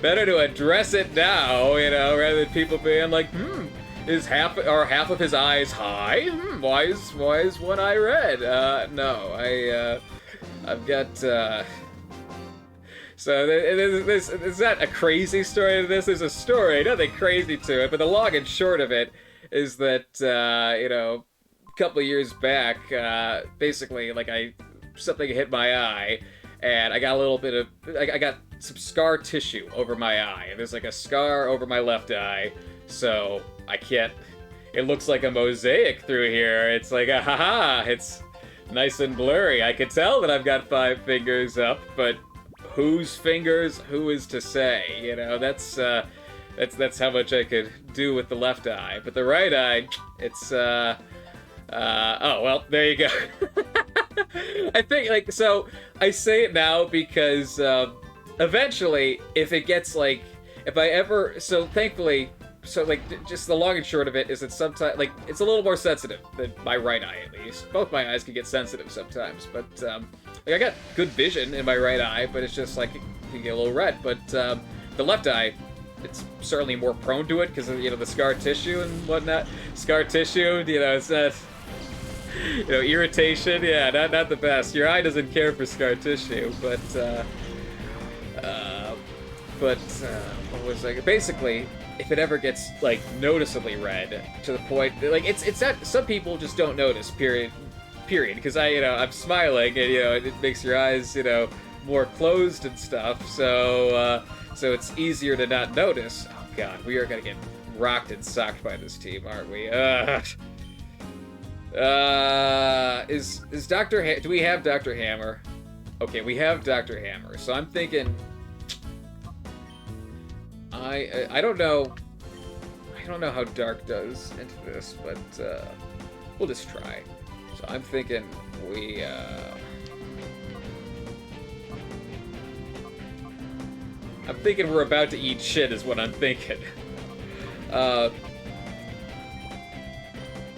better to address it now, you know, rather than people being like, is half of his eyes high? Why is one eye red? No, I've got, so there's not a crazy story to this. There's a story, nothing crazy to it, but the long and short of it is that, you know, a couple of years back, basically, like, something hit my eye, and I got a little bit of, I got some scar tissue over my eye, and there's like a scar over my left eye, so I can't, it looks like a mosaic through here. It's like, haha, it's nice and blurry. I can tell that I've got 5 fingers up, but whose fingers, who is to say? You know, that's That's how much I could do with the left eye. But the right eye, it's oh well, there you go. I think like so. I say it now because eventually, if it gets like, if I ever, so thankfully. So, like, just the long and short of it is that sometimes, like, it's a little more sensitive than my right eye, at least. Both my eyes can get sensitive sometimes, but, like, I got good vision in my right eye, but it's just, like, it can get a little red. But, the left eye, it's certainly more prone to it because of, you know, the scar tissue and whatnot. Scar tissue, you know, it's not, you know, irritation, yeah, not the best. Your eye doesn't care for scar tissue, but, what was I, basically, if it ever gets, like, noticeably red, to the point, like, it's not, some people just don't notice, period, because I'm smiling, and, you know, it makes your eyes, you know, more closed and stuff, so it's easier to not notice. Oh, God, we are gonna get rocked and socked by this team, aren't we? Is Dr. Do we have Dr. Hammer? Okay, we have Dr. Hammer, so I'm thinking... I don't know. I don't know how Dark does into this, but we'll just try. So I'm thinking I'm thinking we're about to eat shit is what I'm thinking.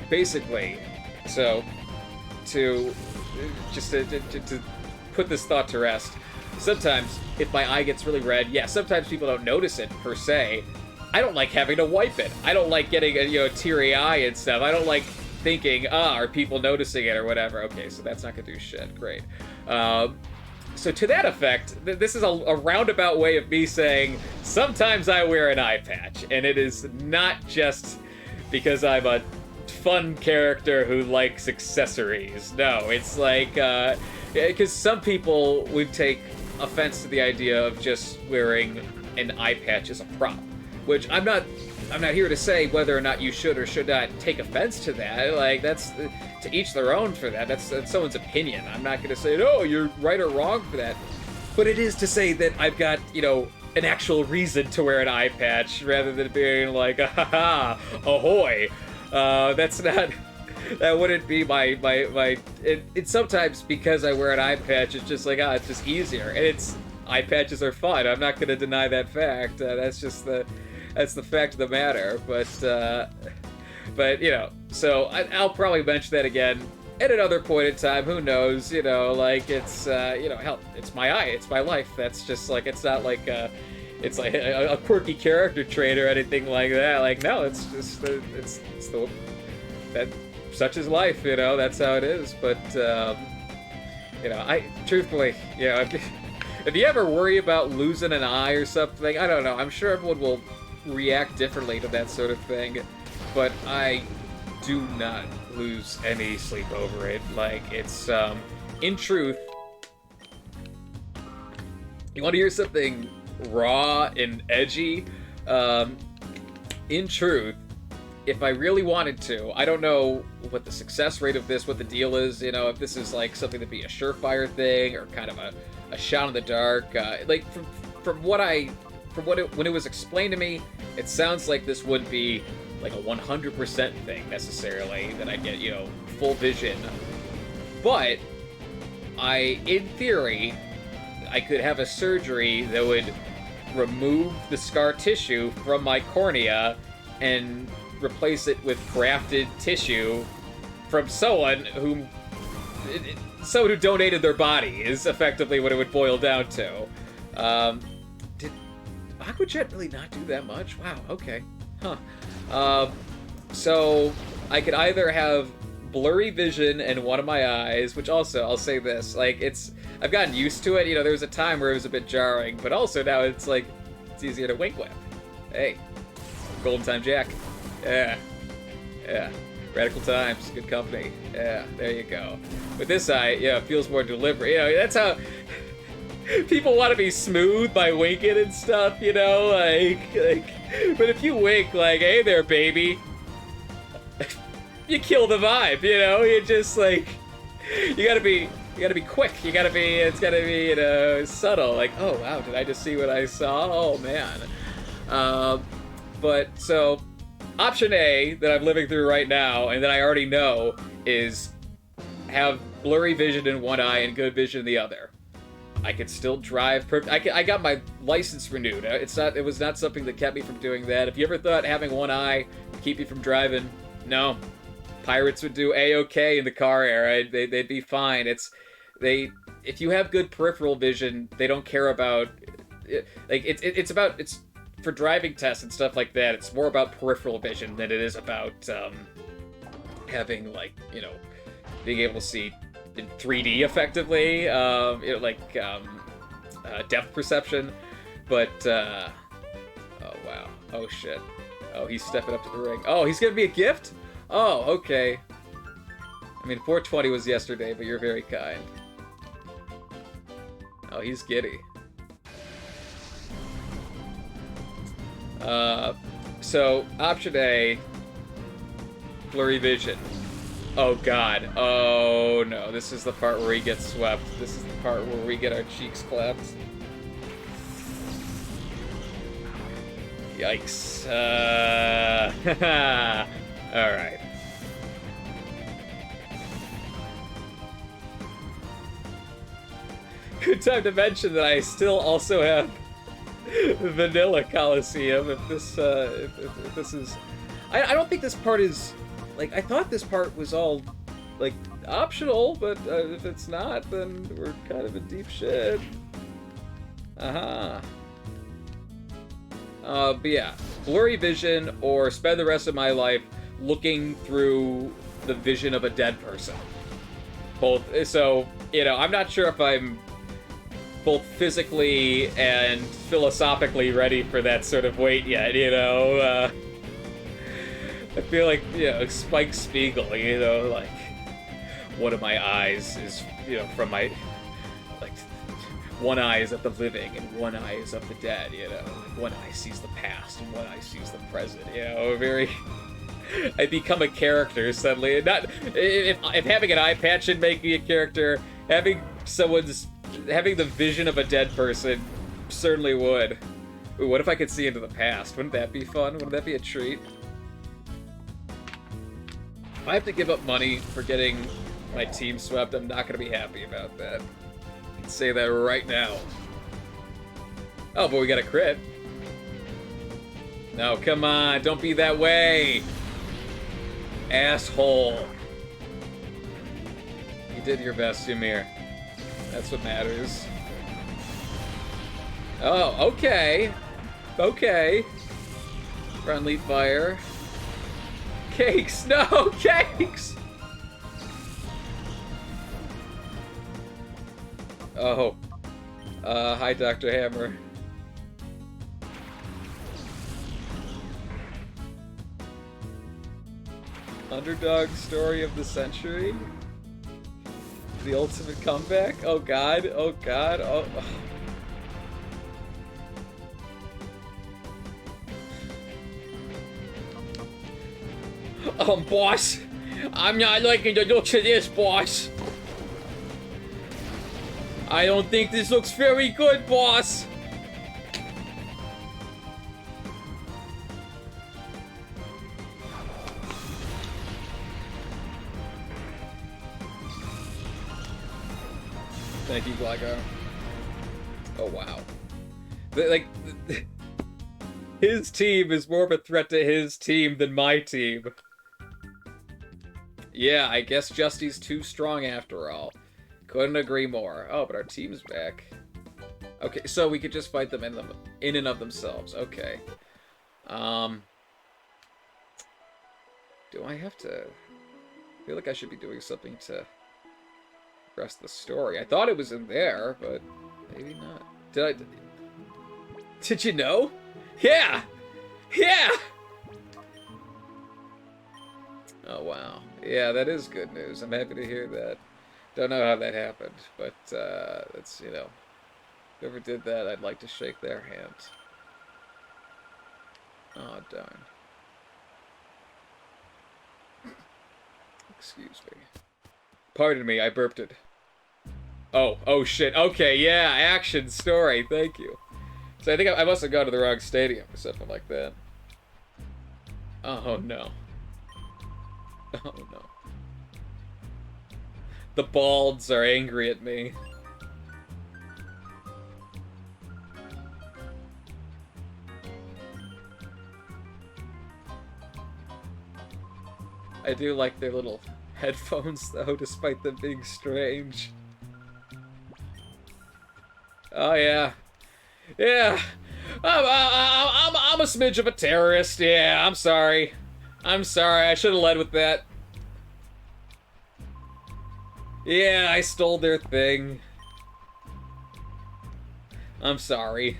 Basically, so to put this thought to rest. Sometimes, if my eye gets really red, yeah, sometimes people don't notice it, per se. I don't like having to wipe it. I don't like getting a teary eye and stuff. I don't like thinking, are people noticing it or whatever. Okay, so that's not gonna do shit. Great. So to that effect, this is a roundabout way of me saying, sometimes I wear an eye patch, and it is not just because I'm a fun character who likes accessories. No, it's like, because some people would take offense to the idea of just wearing an eye patch as a prop, which I'm not here to say whether or not you should or should not take offense to that. Like, that's to each their own for that. That's someone's opinion. I'm not going to say, no, you're right or wrong for that. But it is to say that I've got, you know, an actual reason to wear an eye patch rather than being like, ha ahoy. That's not... That wouldn't be my it's sometimes because I wear an eye patch, it's just like, it's just easier. And eye patches are fun. I'm not going to deny that fact. That's the fact of the matter. But you know, so I'll probably mention that again at another point in time. Who knows? You know, like it's, you know, hell, it's my eye. It's my life. That's just like, it's not like, it's like a quirky character trait or anything like that. Like, no, it's just, it's the, that, such is life, you know, that's how it is. But, you know, truthfully, you know, if you ever worry about losing an eye or something, I don't know, I'm sure everyone will react differently to that sort of thing, but I do not lose any sleep over it. Like, it's, in truth, you want to hear something raw and edgy? In truth, if I really wanted to, I don't know what the success rate of this, what the deal is, you know, if this is like something to be a surefire thing or kind of a shot in the dark. Like when it was explained to me, it sounds like this wouldn't be like a 100% thing necessarily, that I get, you know, full vision. But in theory, I could have a surgery that would remove the scar tissue from my cornea and replace it with grafted tissue from someone who donated their body, is effectively what it would boil down to. Did Aquajet really not do that much? Wow, okay. Huh. So I could either have blurry vision in one of my eyes, which also, I'll say this, like, I've gotten used to it. You know, there was a time where it was a bit jarring, but also now it's like, it's easier to wink with. Hey, Golden Time Jack. Yeah. Radical Times, good company. Yeah, there you go. With this eye, yeah, it feels more deliberate. You know, that's how people want to be smooth by winking and stuff, you know, like, but if you wink like, hey there, baby, you kill the vibe, you know, you just, like, you gotta be quick, it's gotta be, you know, subtle, like, oh, wow, did I just see what I saw? Oh, man. But, so, option A that I'm living through right now, and that I already know, is have blurry vision in one eye and good vision in the other. I could still drive. I got my license renewed. It was not something that kept me from doing that. If you ever thought having one eye would keep you from driving, no. Pirates would do a-okay in the car era. They'd be fine. If you have good peripheral vision, they don't care about it's for driving tests and stuff like that. It's more about peripheral vision than it is about having being able to see in 3D effectively, depth perception. But oh wow, oh shit, oh he's stepping up to the ring. Oh, he's gonna be a gift. Oh, okay. I mean, 420 was yesterday, but you're very kind. Oh, he's giddy. So, option A, blurry vision. Oh god. Oh no, this is the part where he gets swept. This is the part where we get our cheeks clapped. Yikes. Alright. Good time to mention that I still also have vanilla Colosseum. If this is, I don't think this part is I thought this part was all optional, but if it's not, then we're kind of in deep shit. But yeah, blurry vision or spend the rest of my life looking through the vision of a dead person. Both. So I'm not sure if I'm both physically and philosophically ready for that sort of weight yet, I feel like, Spike Spiegel, one of my eyes is, from my, one eye is of the living and one eye is of the dead, One eye sees the past and one eye sees the present, I become a character suddenly. Not if having an eye patch should make me a character, having the vision of a dead person certainly would. Ooh, what if I could see into the past? Wouldn't that be fun? Wouldn't that be a treat? If I have to give up money for getting my team swept, I'm not going to be happy about that. I can say that right now. Oh, but we got a crit. No, come on, don't be that way. Asshole. You did your best, Ymir. That's what matters. Oh, okay. Okay. Friendly fire. Cakes! No! Cakes! Oh. Hi, Dr. Hammer. Underdog story of the century? The ultimate comeback? Oh god, oh god, oh... Boss! I'm not liking the looks of this, boss! I don't think this looks very good, boss! Thank you, Glago. Oh, wow. His team is more of a threat to his team than my team. Yeah, I guess Justy's too strong after all. Couldn't agree more. Oh, but our team's back. Okay, so we could just fight them in and of themselves. Okay. Do I have to... I feel like I should be doing something to progress the story. I thought it was in there, but maybe not. Did you know? Yeah! Yeah! Oh, wow. Yeah, that is good news. I'm happy to hear that. Don't know how that happened, but, that's, whoever did that, I'd like to shake their hand. Oh, darn. Excuse me. Pardon me, I burped it. Oh shit. Okay, yeah, action story. Thank you. So I think I must have gone to the wrong stadium or something like that. Oh no. Oh no. The balds are angry at me. I do like their little headphones, though, despite them being strange. Oh, yeah. Yeah. I'm a smidge of a terrorist. Yeah, I'm sorry. I'm sorry. I should have led with that. Yeah, I stole their thing. I'm sorry.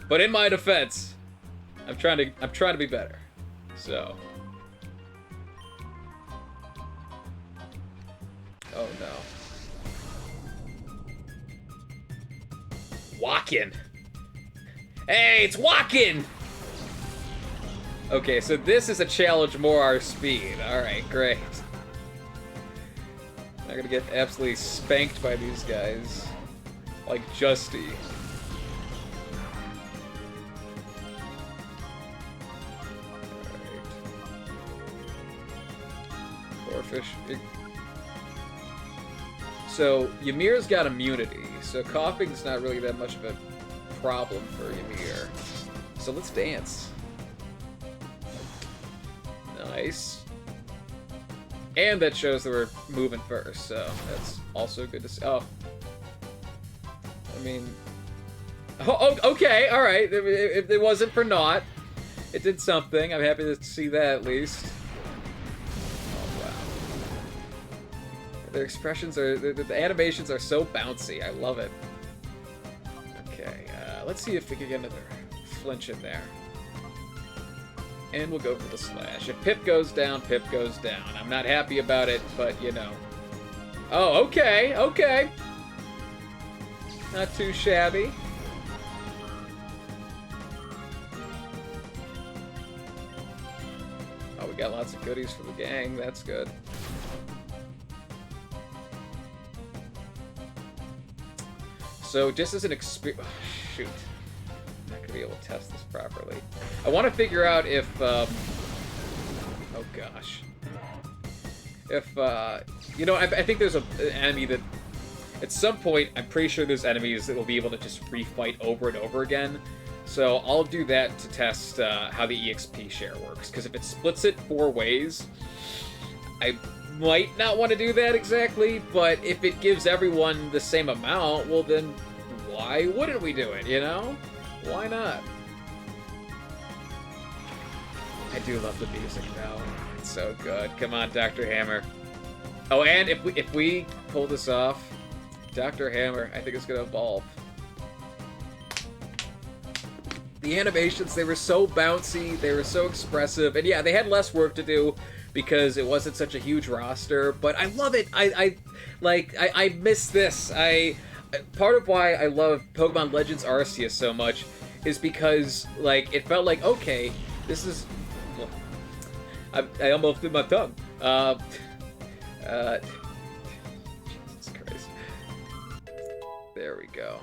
But in my defense, I'm trying to be better. So. Oh no. Walking. Hey, it's walking! Okay, so this is a challenge more our speed. Alright, great. I'm gonna get absolutely spanked by these guys. Like Justy. Alright. Fish. So, Ymir's got immunity, so coughing's not really that much of a problem for Ymir. So let's dance. Nice. And that shows that we're moving first, so that's also good to see. Oh. I mean... Oh, okay, alright. If it wasn't for naught, it did something. I'm happy to see that at least. Oh, wow. Their expressions are... The animations are so bouncy. I love it. Okay, let's see if we can get another flinch in there. And we'll go for the slash. If Pip goes down, Pip goes down. I'm not happy about it, but, you know. Oh, okay, okay. Not too shabby. Oh, we got lots of goodies for the gang. That's good. So, just as an experience... Oh, shoot. I'm not going to be able to test this properly. I want to figure out if... oh, gosh. If, you know, I think there's an enemy that... At some point, I'm pretty sure there's enemies that will be able to just refight over and over again. So, I'll do that to test how the EXP share works. Because if it splits it 4 ways, I might not want to do that exactly, but if it gives everyone the same amount, well then, why wouldn't we do it, you know? Why not? I do love the music, though. It's so good. Come on, Dr. Hammer. Oh, and if we pull this off, Dr. Hammer, I think it's gonna evolve. The animations, they were so bouncy, they were so expressive, and yeah, they had less work to do because it wasn't such a huge roster, but I love it. I miss this. Part of why I love Pokemon Legends Arceus so much is because, like, it felt like, okay, this is... I almost threw my tongue. Jesus Christ. There we go.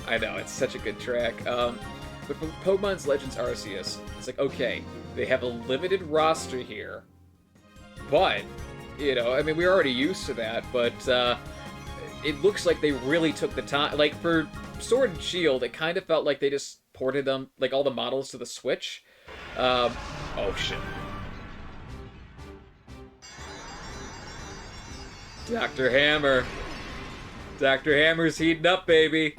I know, it's such a good track. But for Pokemon's Legends Arceus, it's like, okay, they have a limited roster here, but, you know, I mean, we're already used to that, but it looks like they really took the time. Like, for Sword and Shield, it kind of felt like they just ported them, like, all the models to the Switch. Oh, shit. Dr. Hammer. Dr. Hammer's heating up, baby.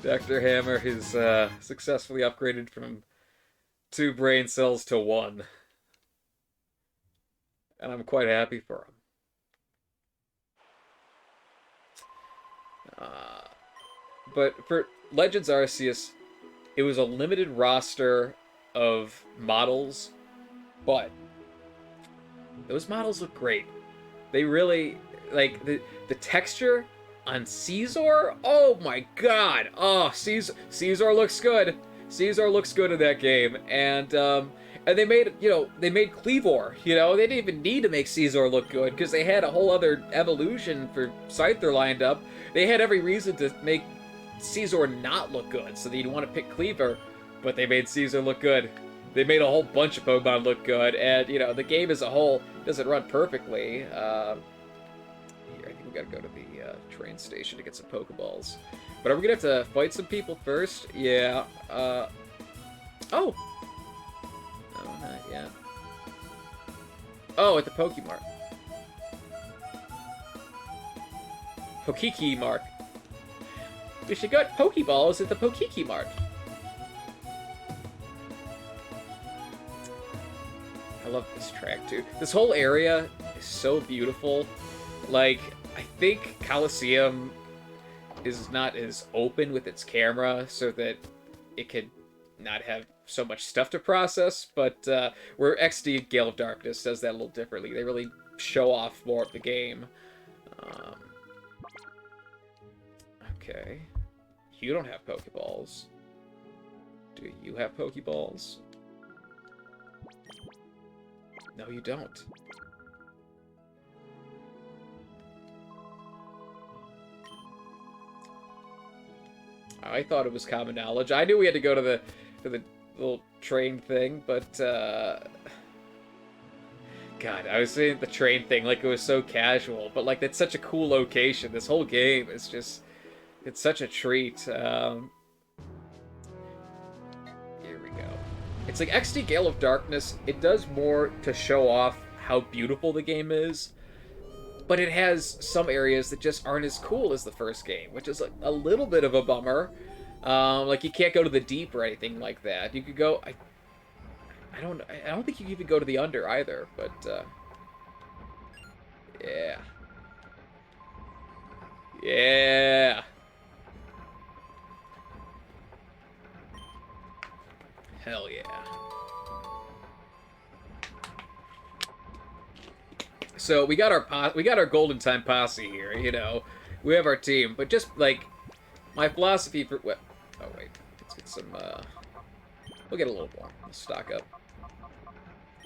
Dr. Hammer is successfully upgraded from 2 brain cells to 1. And I'm quite happy for him. But for Legends Arceus, it was a limited roster of models, but those models look great. They really, like, the texture on Caesar, oh my god! Oh, Caesar looks good. Caesar looks good in that game, and And they made, they made Cleavor, they didn't even need to make Caesar look good, because they had a whole other evolution for Scyther lined up. They had every reason to make Caesar not look good, so that you'd want to pick Cleavor, but they made Caesar look good. They made a whole bunch of Pokemon look good, and, the game as a whole doesn't run perfectly. Here, I think we gotta go to the train station to get some Pokeballs. But are we gonna have to fight some people first? Yeah, oh! No, not yet. Oh, at the Pokemart. Pokiki Mart. We should get Pokeballs at the Pokiki Mart. I love this track, too. This whole area is so beautiful. Like, I think Colosseum is not as open with its camera so that it could not have so much stuff to process, but where XD Gale of Darkness does that a little differently. They really show off more of the game. Okay. You don't have Pokeballs. Do you have Pokeballs? No, you don't. I thought it was common knowledge. I knew we had to go to the little train thing, but God, I was saying the train thing like it was so casual, but like that's such a cool location. This whole game is just, it's such a treat. Here we go. It's like XD Gale of Darkness. It does more to show off how beautiful the game is, but it has some areas that just aren't as cool as the first game, which is like a little bit of a bummer. Like you can't go to the deep or anything like that. You could go. I don't think you can even go to the under either. But yeah, yeah. Hell yeah. So we got our Golden Time posse here, We have our team, but just like my philosophy for what? Oh wait, let's get some. We'll get a little more. Let's stock up.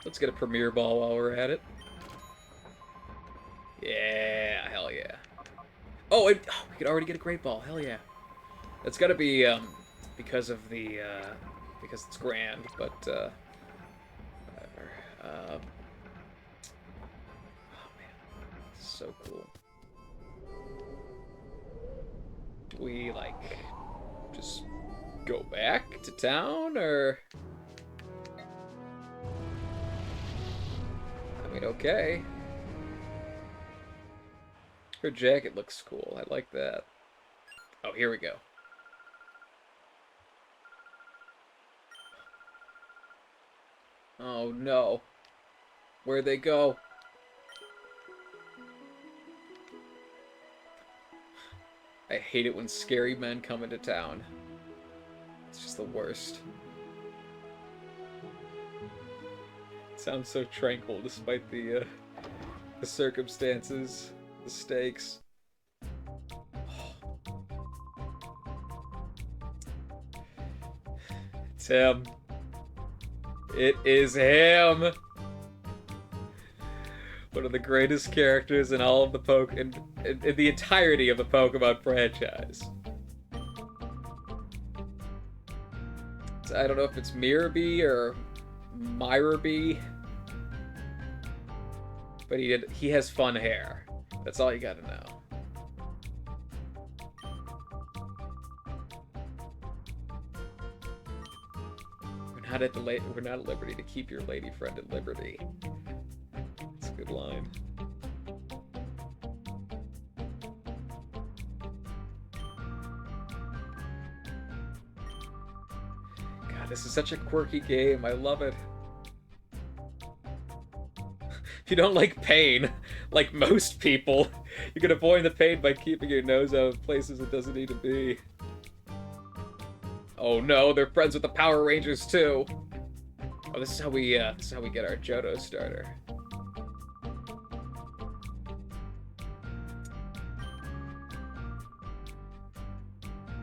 Let's get a Premier Ball while we're at it. Yeah, hell yeah. Oh, we could already get a Great Ball. Hell yeah. That's got to be because of the because it's grand, but whatever. Oh man, so cool. Do we like just go back to town, or? I mean, okay. Her jacket looks cool. I like that. Oh, here we go. Oh no. Where'd they go? I hate it when scary men come into town. It's just the worst. It sounds so tranquil despite the circumstances, the stakes. It's him. It is him! One of the greatest characters in all of the in the entirety of the Pokemon franchise. I don't know if it's Mirabee or Myrabee, but he has fun hair. That's all you gotta know. We're not at liberty to keep your lady friend at liberty. That's a good line. God, this is such a quirky game. I love it. If you don't like pain, like most people, you can avoid the pain by keeping your nose out of places it doesn't need to be. Oh no, they're friends with the Power Rangers too. Oh, this is how we get our Johto starter.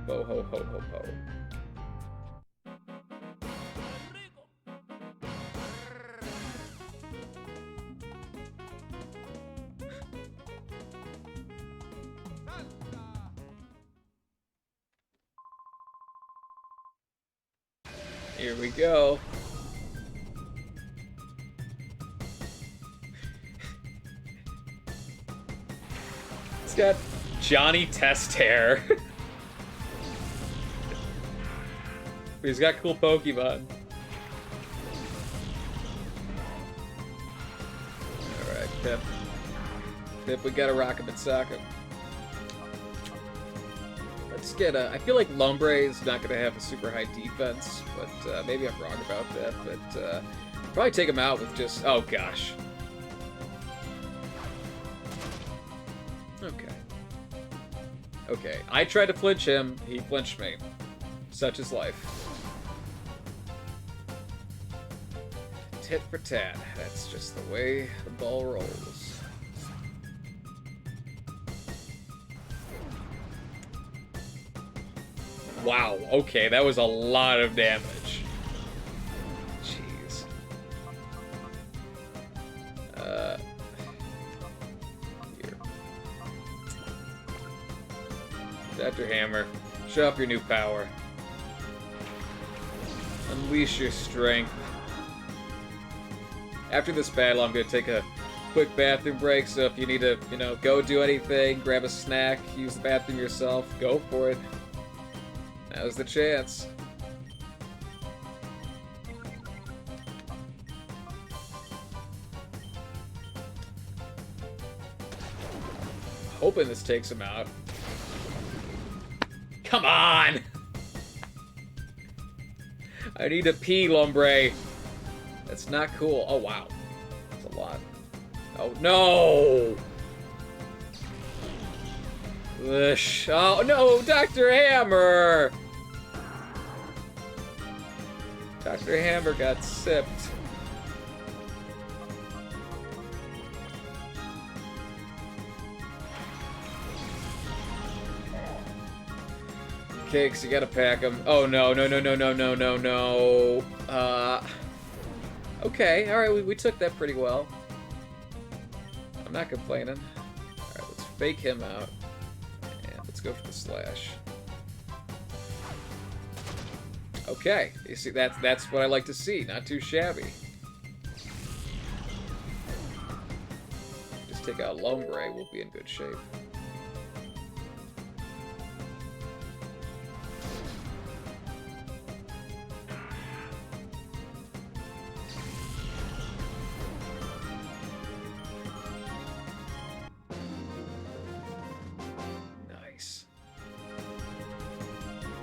Bo ho ho ho ho. Here we go. It's got Johnny Test hair. He's got cool Pokemon. Alright, Pip. Pip, we gotta rock him and sock him. Let's get a... I feel like Lombre is not gonna have a super high defense, but maybe I'm wrong about that, but probably take him out with just... Oh, gosh. Okay. Okay, I tried to flinch him, he flinched me. Such is life. Tit for tat. That's just the way the ball rolls. Wow, okay, that was a lot of damage. Jeez. Here. Dr. Hammer, show off your new power. Unleash your strength. After this battle, I'm going to take a quick bathroom break, so if you need to, you know, go do anything, grab a snack, use the bathroom yourself, go for it. Now's the chance. Hoping this takes him out. Come on! I need to pee, Lombre. That's not cool. Oh, wow. That's a lot. Oh, no! Wish. Oh, no! Dr. Hammer! Dr. Hammer got sipped. Cakes, you gotta pack them. Oh, no, no, no, no, no, no, no, no. Okay, alright, we took that pretty well. I'm not complaining. Alright, let's fake him out. And let's go for the slash. Okay, you see, that's what I like to see. Not too shabby. Just take out Lombre, we'll be in good shape.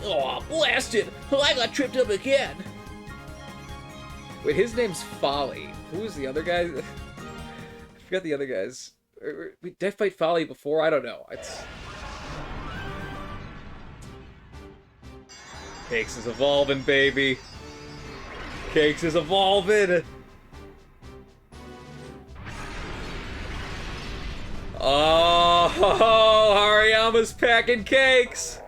Oh, blasted! I got tripped up again! Wait, his name's Folly. Who was the other guy? I forgot the other guys. Did I fight Folly before? I don't know. It's... Cakes is evolving, baby. Cakes is evolving! Oh, Hariyama's packing cakes!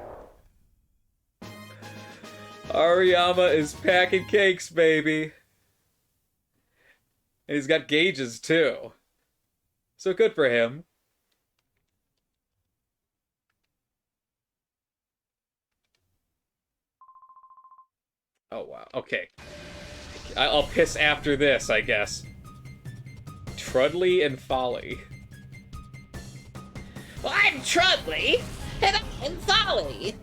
Hariyama is packing cakes, baby. And he's got gauges, too. So good for him. Oh, wow. Okay. I'll piss after this, I guess. Trudley and Folly. Well, I'm Trudley, and I'm Folly.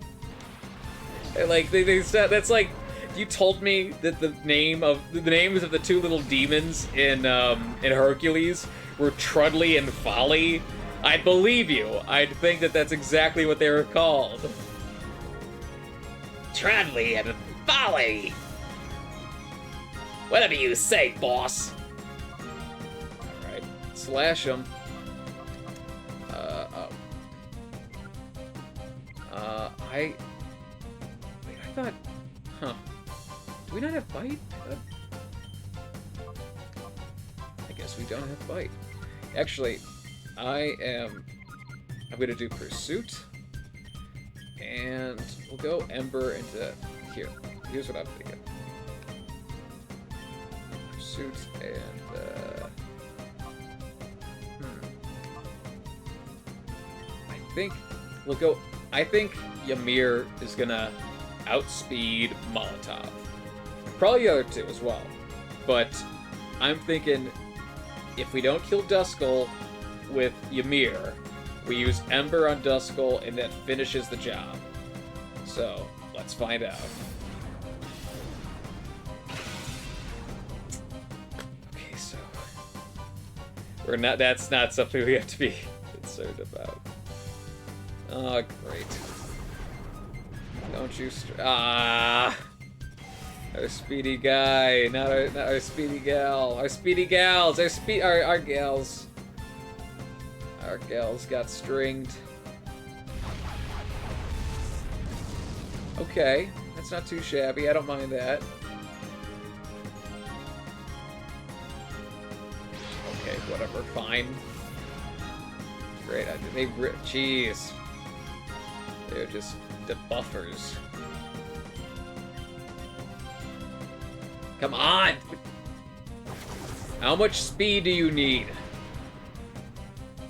Like they said, that's like you told me that the names of the two little demons in Hercules were Trudley and Folly. I'd believe you. I'd think that that's exactly what they were called. Trudley and Folly. Whatever you say, boss. All right, slash them. I thought, huh? Do we not have bite? I guess we don't have bite. Actually, I'm gonna do pursuit, and we'll go Ember into here. Here's what I'm thinking. Pursuit and I think we'll go. I think Ymir is gonna outspeed Molotov. probably the other two as well. But I'm thinking if we don't kill Duskull with Ymir, we use Ember on Duskull and that finishes the job. So, let's find out. Okay, so that's not something we have to be concerned about. Oh, great. Don't you our speedy guy, not our speedy gal. Our speedy gals, our gals. Our gals got stringed. Okay, that's not too shabby. I don't mind that. Okay, whatever, fine. Great, jeez. They're just debuffers. Come on! How much speed do you need?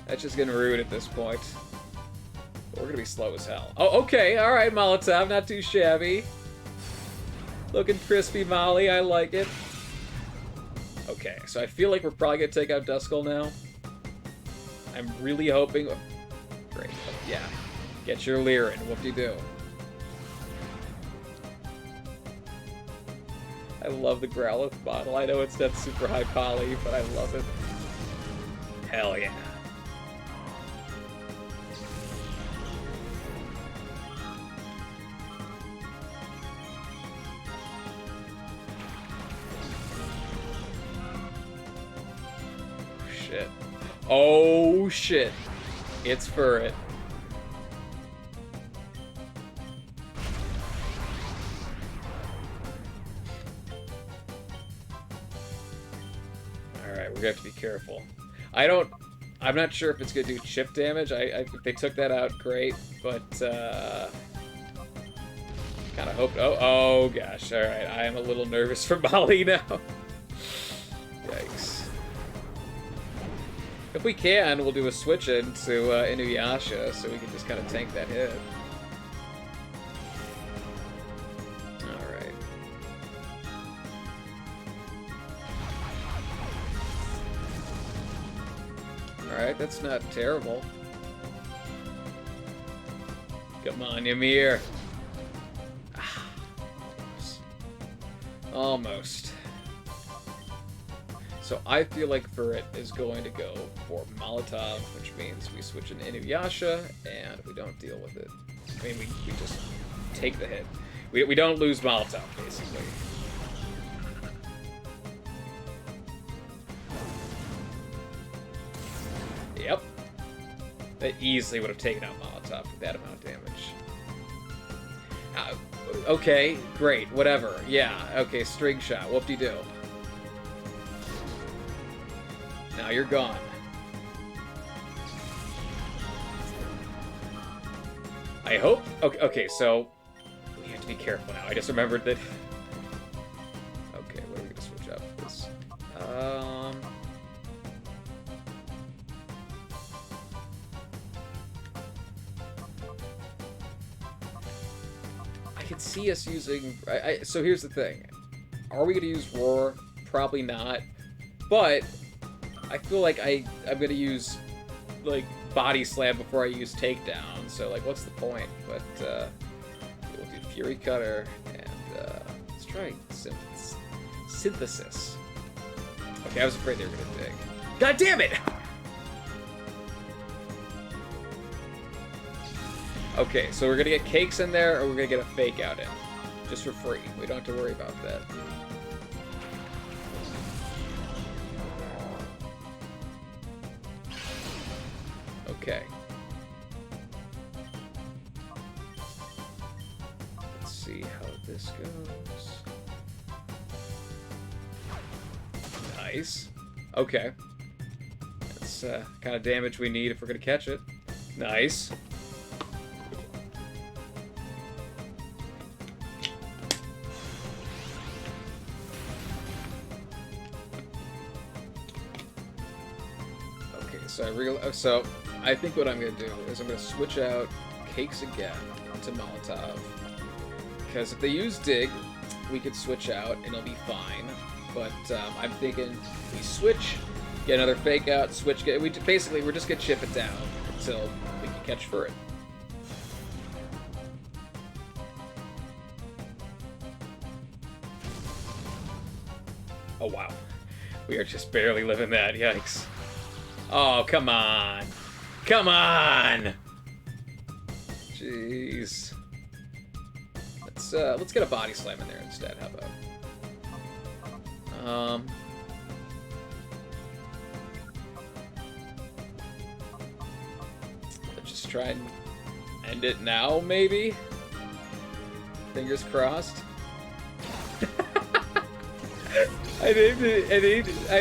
That's just gonna ruin at this point. But we're gonna be slow as hell. Oh, okay, alright, Molotov, not too shabby. Looking crispy, Molly, I like it. Okay, so I feel like we're probably gonna take out Duskull now. I'm really hoping... Oh, great, yeah. Get your Lyran, whoop-de-doo. I love the Growlithe model. I know it's not super high poly, but I love it. Hell yeah. Shit. Oh shit. It's Furret. Alright, we have to be careful. I'm not sure if it's gonna do chip damage. If they took that out, great, but kinda hope. Oh gosh, alright. I am a little nervous for Molly now. Yikes. If we can, we'll do a switch into Inuyasha, so we can just kind of tank that hit. Alright. Alright, that's not terrible. Come on, Ymir. Almost. So I feel like Furret is going to go for Molotov, which means we switch into Inuyasha, and we don't deal with it. I mean, we just take the hit. We don't lose Molotov, basically. Yep. That easily would have taken out Molotov with that amount of damage. Okay, great, whatever. Yeah, okay, string shot, whoop-de-doo. Now you're gone. I hope... Okay, so... we have to be careful now. I just remembered that... Okay, what are we going to switch up this? I could see us using... So here's the thing. Are we going to use Roar? Probably not. But... I feel like I'm gonna use, like, Body Slam before I use Takedown, so, like, what's the point? But, we'll do Fury Cutter, and, let's try Synthesis. Okay, I was afraid they were gonna dig. God damn it! Okay, so we're gonna get cakes in there, or we're gonna get a fake out in. Just for free. We don't have to worry about that. Okay. Let's see how this goes. Nice. Okay. That's kind of damage we need if we're going to catch it. Nice. Okay, so I think what I'm going to do is I'm going to switch out Cakes again to Molotov. Because if they use Dig, we could switch out and it'll be fine. But I'm thinking we switch, get another fake out, switch, we're just gonna chip it down until we can catch for it. Oh wow, we are just barely living that. Yikes! Oh come on, come on! Jeez. Let's get a body slam in there instead. How about? Let's just try and end it now, maybe. Fingers crossed. I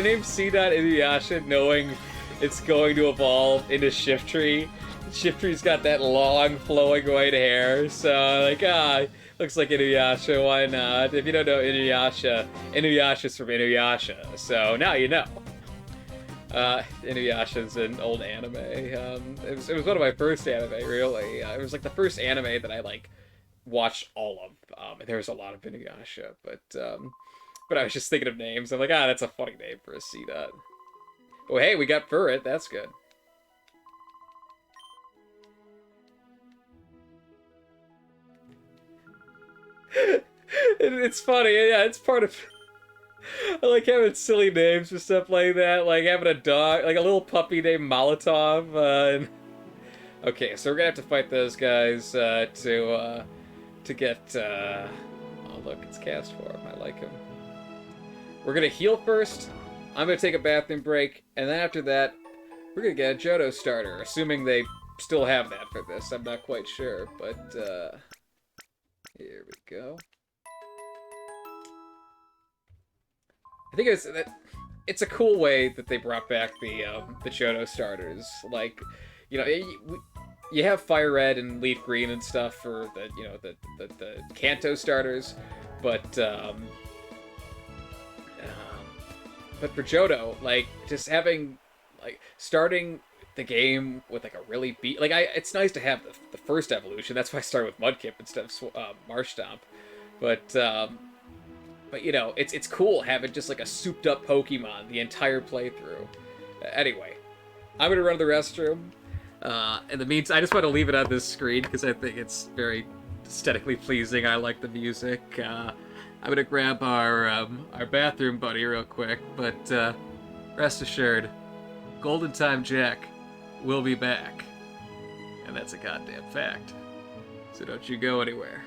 named C-Dot Inuyasha knowing it's going to evolve into Shiftry. Shiftry's got that long, flowing white hair, so looks like Inuyasha, why not? If you don't know Inuyasha, Inuyasha's from Inuyasha, so now you know. Inuyasha's an old anime. It was one of my first anime, really. It was like the first anime that I watched all of. And there was a lot of Inuyasha, but I was just thinking of names. I'm like, that's a funny name for a C-Dot. Oh, hey, we got Furret. That's good. It's funny. Yeah, it's part of... I like having silly names and stuff like that. Like having a dog, like a little puppy named Molotov. Okay, so we're gonna have to fight those guys to get... Oh, look, it's cast form. I like him. We're gonna heal first. I'm gonna take a bathroom break, and then after that, we're gonna get a Johto starter, assuming they still have that for this. I'm not quite sure, but here we go. I think it's a cool way that they brought back the Johto starters. Like, you have Fire Red and Leaf Green and stuff for the Kanto starters, but for Johto, just having starting the game with a really it's nice to have the first evolution. That's why I started with Mudkip instead of Marshtomp. But it's cool having just a souped up Pokemon the entire playthrough. Anyway, I'm gonna run to the restroom. In the meantime, I just want to leave it on this screen because I think it's very aesthetically pleasing. I like the music. I'm gonna grab our bathroom buddy real quick, but rest assured, Golden Time Jack will be back, and that's a goddamn fact. So don't you go anywhere.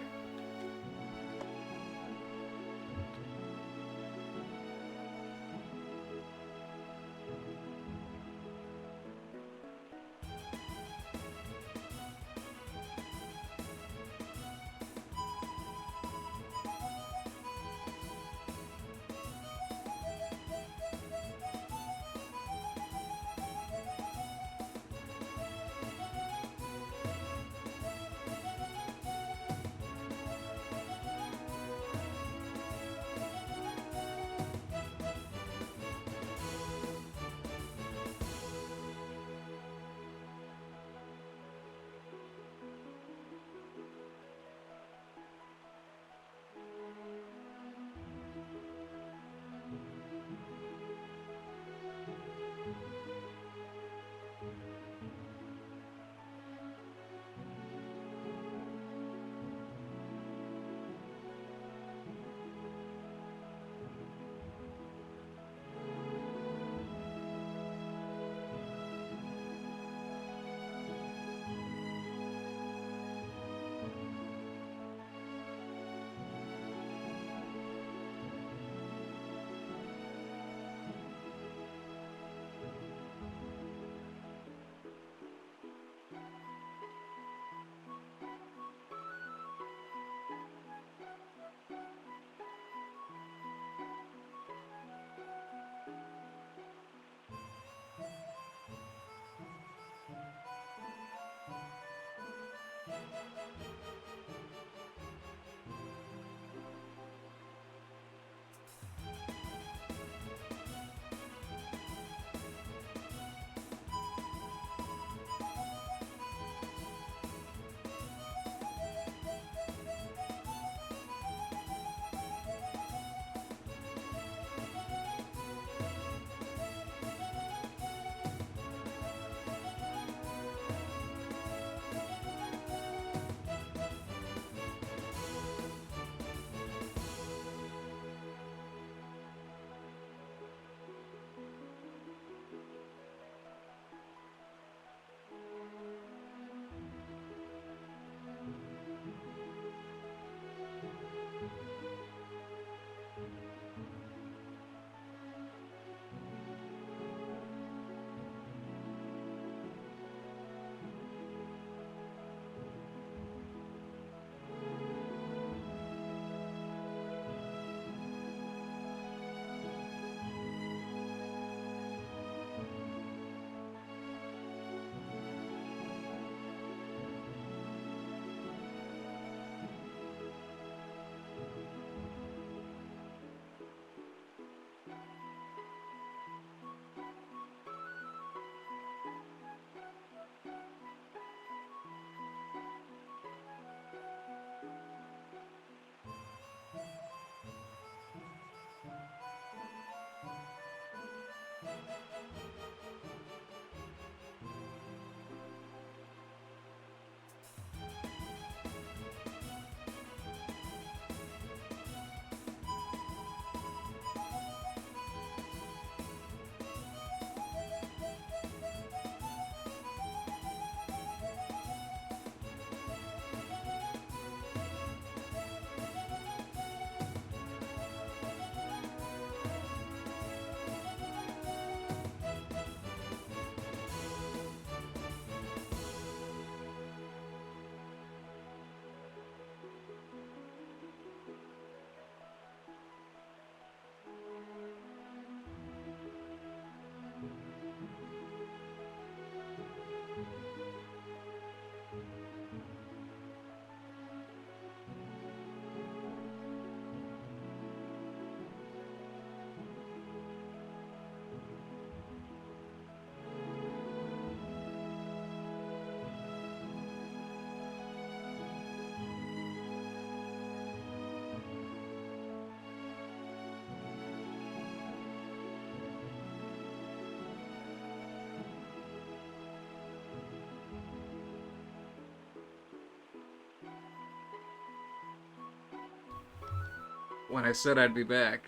when I said I'd be back.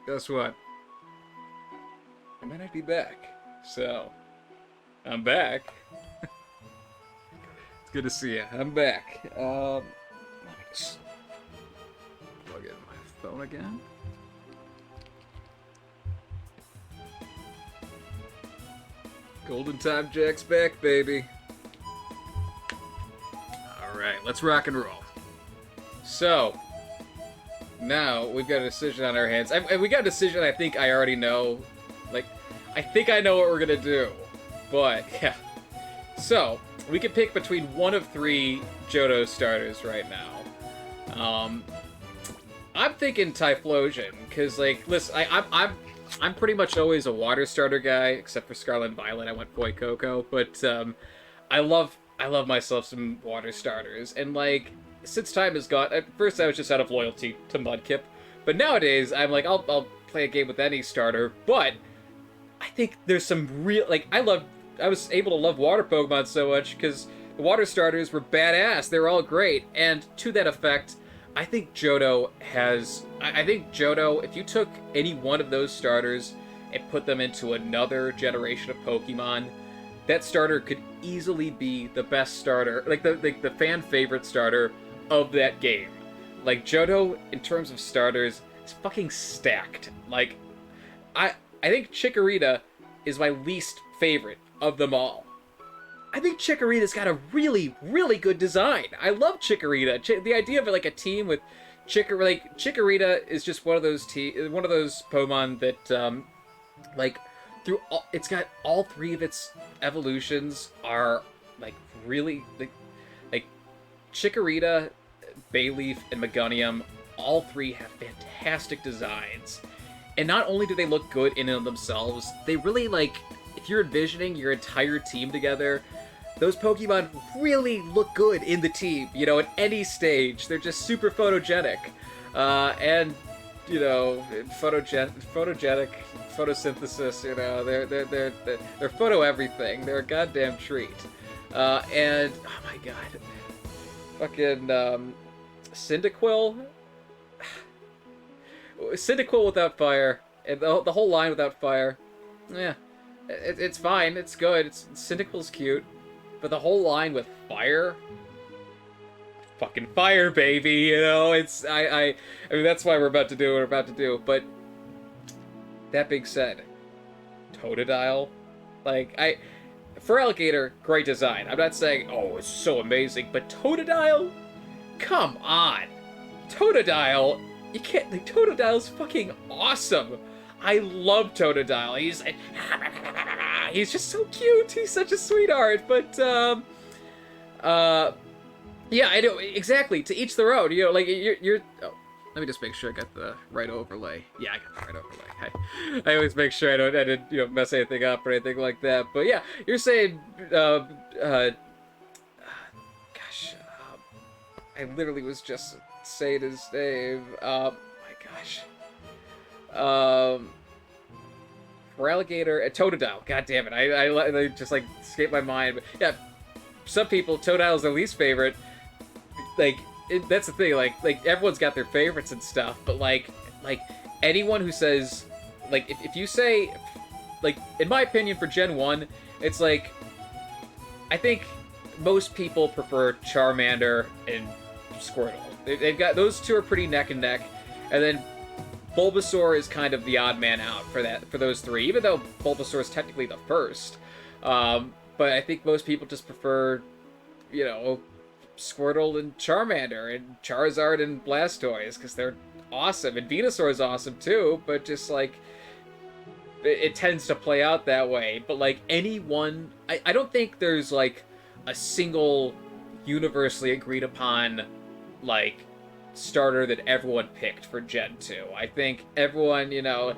Guess what? I meant I'd be back. So, I'm back. It's good to see you. I'm back. Let me just plug in my phone again. Golden Time Jack's back, baby. Alright, let's rock and roll. So, now we've got a decision on our hands. We got a decision I think I already know. Like, I think I know what we're gonna do. But, yeah. So, we can pick between one of three Johto starters right now. I'm thinking Typhlosion, because, like, listen, I'm pretty much always a water starter guy, except for Scarlet and Violet. I went Boy Coco, but I love myself some water starters. And like, since time has gone, at first I was just out of loyalty to Mudkip, but nowadays I'm like, I'll play a game with any starter. But I think there's some real, like, I was able to love water Pokemon so much because the water starters were badass. They were all great, and to that effect, I think Johto has... I think Johto, if you took any one of those starters and put them into another generation of Pokemon, that starter could easily be the best starter, like the fan favorite starter of that game. Like, Johto, in terms of starters, is fucking stacked. Like, I think Chikorita is my least favorite of them all. I think Chikorita's got a really, really good design. I love Chikorita. The idea of like a team with Chikorita is just one of those Pokemon that like through all, it's got all three of its evolutions are like really like Chikorita, Bayleaf, and Meganium. All three have fantastic designs, and not only do they look good in and of themselves, they really like. If you're envisioning your entire team together, those Pokemon really look good in the team, you know, at any stage. They're just super photogenic. And, you know, photogenic, photosynthesis, you know, they're photo everything. They're a goddamn treat. And, oh my god. Fucking, Cyndaquil? Cyndaquil without fire. And the whole line without fire. Yeah. It's fine. It's good. Cyndaquil's cute. But the whole line with fire, fucking fire, baby. You know, I mean, that's why we're about to do what we're about to do. But that being said, Totodile, like for Alligator, great design. I'm not saying oh it's so amazing, but Totodile, come on, Totodile, you can't. Like, Totodile's fucking awesome. I love Totodile. He's just so cute. He's such a sweetheart. But yeah, I know exactly. To each their own. You know, like you're. Oh, let me just make sure I got the right overlay. Yeah, I got the right overlay. I always make sure I didn't mess anything up or anything like that. But yeah, you're saying gosh, I literally was just saying his name. My gosh. For Alligator, Totodile. God damn it, I just like escaped my mind. But yeah, some people Totodile's their least favorite. Like that's the thing. Like everyone's got their favorites and stuff. But like anyone who says like if you say like in my opinion for Gen 1, it's like I think most people prefer Charmander and Squirtle. They've got those two are pretty neck and neck, and then Bulbasaur is kind of the odd man out for those three, even though Bulbasaur is technically the first. But I think most people just prefer, you know, Squirtle and Charmander and Charizard and Blastoise because they're awesome. And Venusaur is awesome too, but just like it tends to play out that way. But like anyone, I don't think there's like a single universally agreed upon like starter that everyone picked for Gen 2. I think everyone, you know,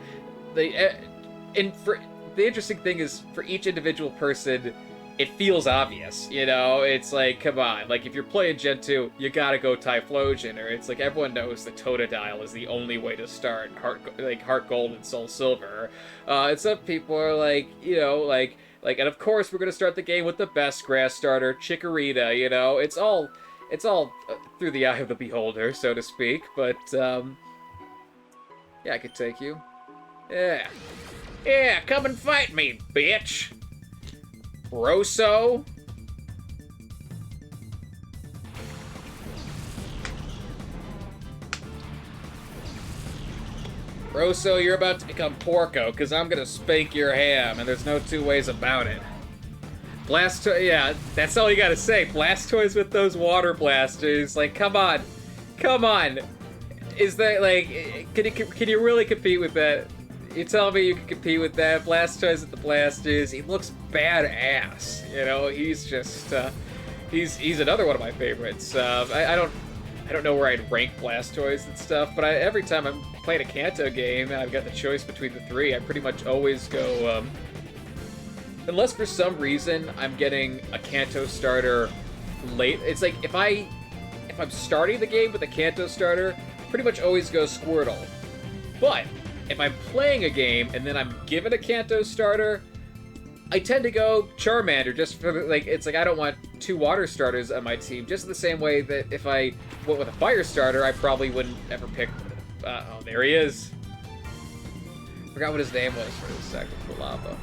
and for the interesting thing is for each individual person, it feels obvious, you know? It's like, come on, like if you're playing Gen 2, you gotta go Typhlosion, or it's like everyone knows that Totodile is the only way to start Heart Gold and Soul Silver. And some people are like, you know, like, and of course we're gonna start the game with the best grass starter, Chikorita, you know? It's all through the eye of the beholder, so to speak. But Yeah, I could take you. Yeah. Yeah, come and fight me, bitch. Rosso. Rosso, you're about to become Porco, because I'm going to spank your ham, and there's no two ways about it. Blastoise, yeah, that's all you gotta say. Blastoise with those water blasters. Like, come on. Come on. Is that, like, can you really compete with that? You tell me you can compete with that. Blastoise with the blasters. He looks badass. You know, he's just, he's another one of my favorites. I don't know where I'd rank Blastoise and stuff, but every time I'm playing a Kanto game and I've got the choice between the three, I pretty much always go, unless for some reason I'm getting a Kanto starter late. It's like if I'm starting the game with a Kanto starter, pretty much always go Squirtle. But if I'm playing a game and then I'm given a Kanto starter, I tend to go Charmander just for like, it's like I don't want two water starters on my team. Just the same way that if I went with a fire starter, I probably wouldn't ever pick. Oh, there he is. Forgot what his name was for a second. Quilava.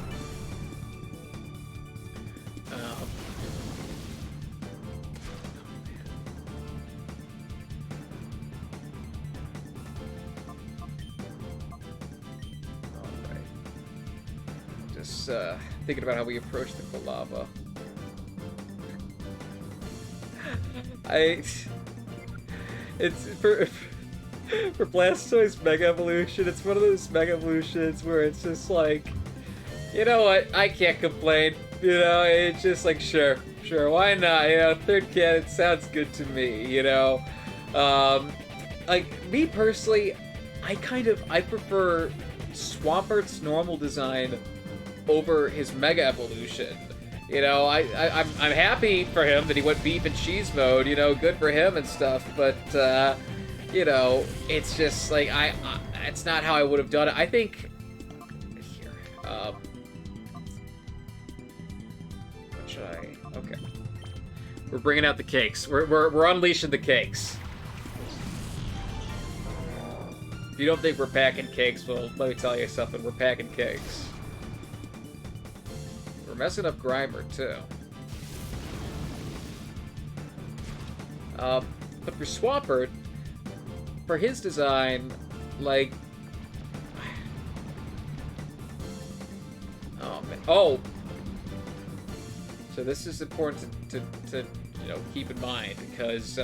Thinking about how we approach the Quilava. It's for Blastoise Mega Evolution. It's one of those Mega Evolutions where it's just like, you know what? I can't complain. You know, it's just like sure, why not? You know, third cannon sounds good to me. You know, like me personally, I prefer Swampert's normal design over his Mega Evolution. You know, I'm happy for him that he went beef and cheese mode, you know, good for him and stuff, but, you know, it's just, like, it's not how I would have done it. I think, here, what should I, okay. We're bringing out the cakes. We're unleashing the cakes. If you don't think we're packing cakes, well, let me tell you something, we're packing cakes. Messing up Grimer, too. But for Swampert, for his design, like... Oh, man. Oh! So this is important to you know, keep in mind, because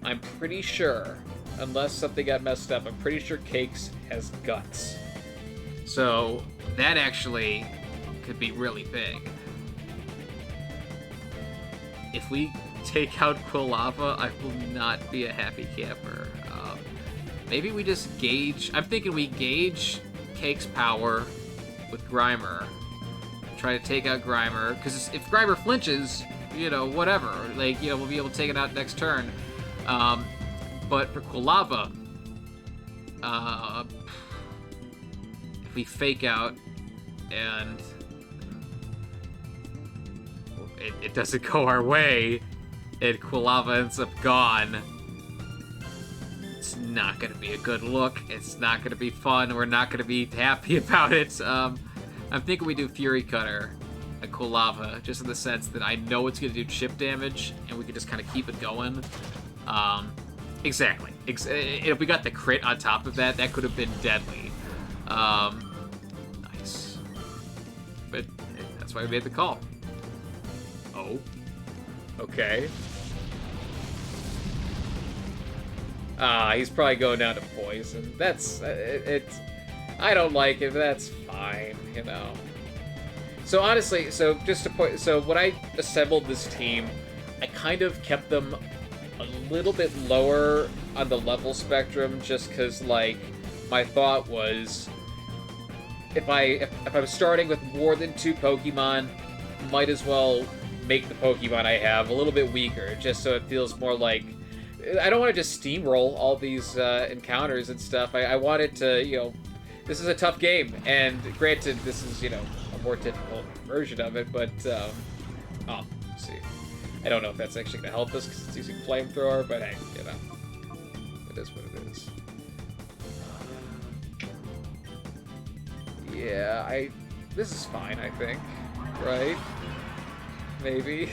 I'm pretty sure, unless something got messed up, I'm pretty sure Cakes has guts. So, that actually could be really big. If we take out Quilava, I will not be a happy camper. Maybe we just gauge... I'm thinking we gauge Cake's power with Grimer. Try to take out Grimer, because if Grimer flinches, you know, whatever. Like, you know, we'll be able to take it out next turn. But for Quilava, if we fake out and it doesn't go our way, and Quilava ends up gone, it's not going to be a good look. It's not going to be fun. We're not going to be happy about it. I'm thinking we do Fury Cutter at Quilava, just in the sense that I know it's going to do chip damage, and we can just kind of keep it going. Exactly. If we got the crit on top of that, that could have been deadly. Nice. But that's why we made the call. Oh. Okay. He's probably going down to poison. That's... it's... I don't like it, but that's fine, you know. So honestly, so just to point... So when I assembled this team, I kind of kept them a little bit lower on the level spectrum, just because, like, my thought was... If I'm starting with more than 2 Pokemon, might as well make the Pokemon I have a little bit weaker, just so it feels more like... I don't want to just steamroll all these encounters and stuff. I want it to, you know... This is a tough game, and granted, this is, you know, a more difficult version of it, but, oh, let's see. I don't know if that's actually going to help us, because it's using Flamethrower, but hey, you know, it is what it is. Yeah, this is fine, I think. Right? Maybe.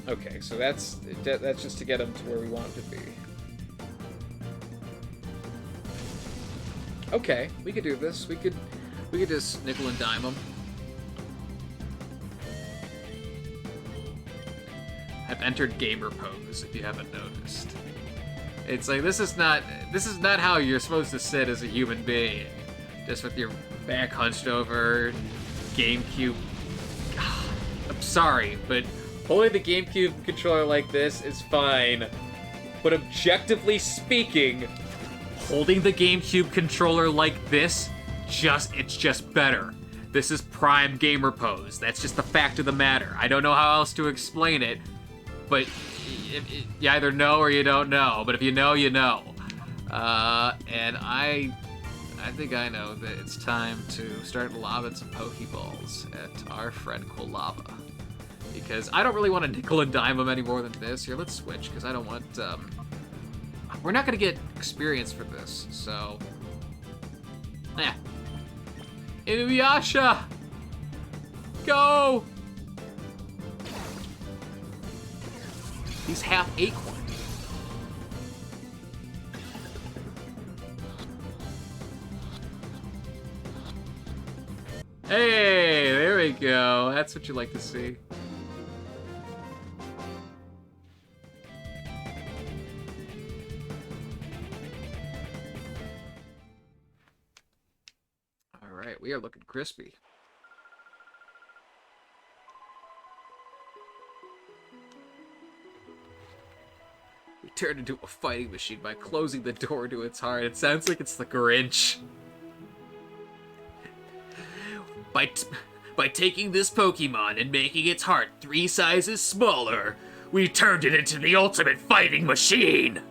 Okay, so that's just to get him to where we want him to be. Okay, we could do this. We could just nickel and dime him. I've entered gamer pose, if you haven't noticed. It's like, this is not how you're supposed to sit as a human being. Just with your back hunched over, GameCube. God, I'm sorry, but holding the GameCube controller like this is fine. But objectively speaking, holding the GameCube controller like this, it's just better. This is prime gamer pose. That's just the fact of the matter. I don't know how else to explain it, but you either know or you don't know. But if you know, you know. And I think I know that it's time to start lobbing some Pokeballs at our friend Kolava. Because I don't really want to nickel and dime him any more than this. Here, let's switch, because I don't want... we're not going to get experience for this, so... Inuyasha! Go! He's half acorn. Hey, there we go. That's what you like to see. All right, we are looking crispy. We turned into a fighting machine by closing the door to its heart. It sounds like it's the Grinch. By taking this Pokemon and making its heart 3 sizes smaller, we turned it into the ultimate fighting machine!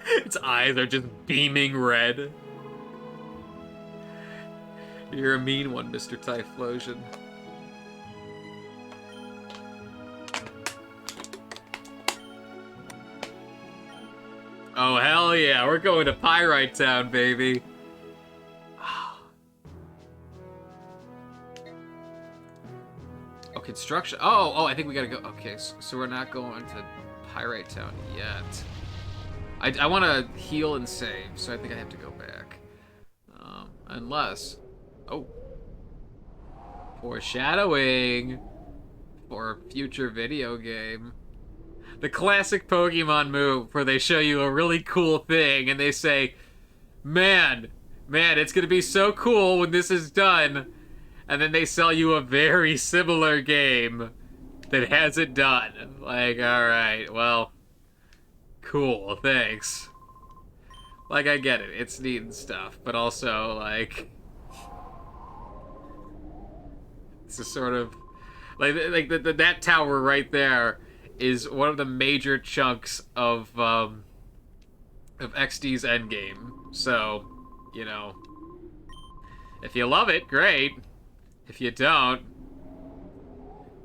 Its eyes are just beaming red. You're a mean one, Mr. Typhlosion. Oh, hell yeah, we're going to Pyrite Town, baby. Oh, construction. Oh, I think we gotta go. Okay, so we're not going to Pyrite Town yet. I want to heal and save, so I think I have to go back. Unless... Oh. Foreshadowing for a future video game. The classic Pokemon move where they show you a really cool thing and they say, man, it's gonna be so cool when this is done. And then they sell you a very similar game that has it done. Like, alright, well, cool, thanks. Like, I get it, it's neat and stuff, but also, like... It's a sort of... Like that tower right there is one of the major chunks of XD's endgame. So, you know... If you love it, great. If you don't,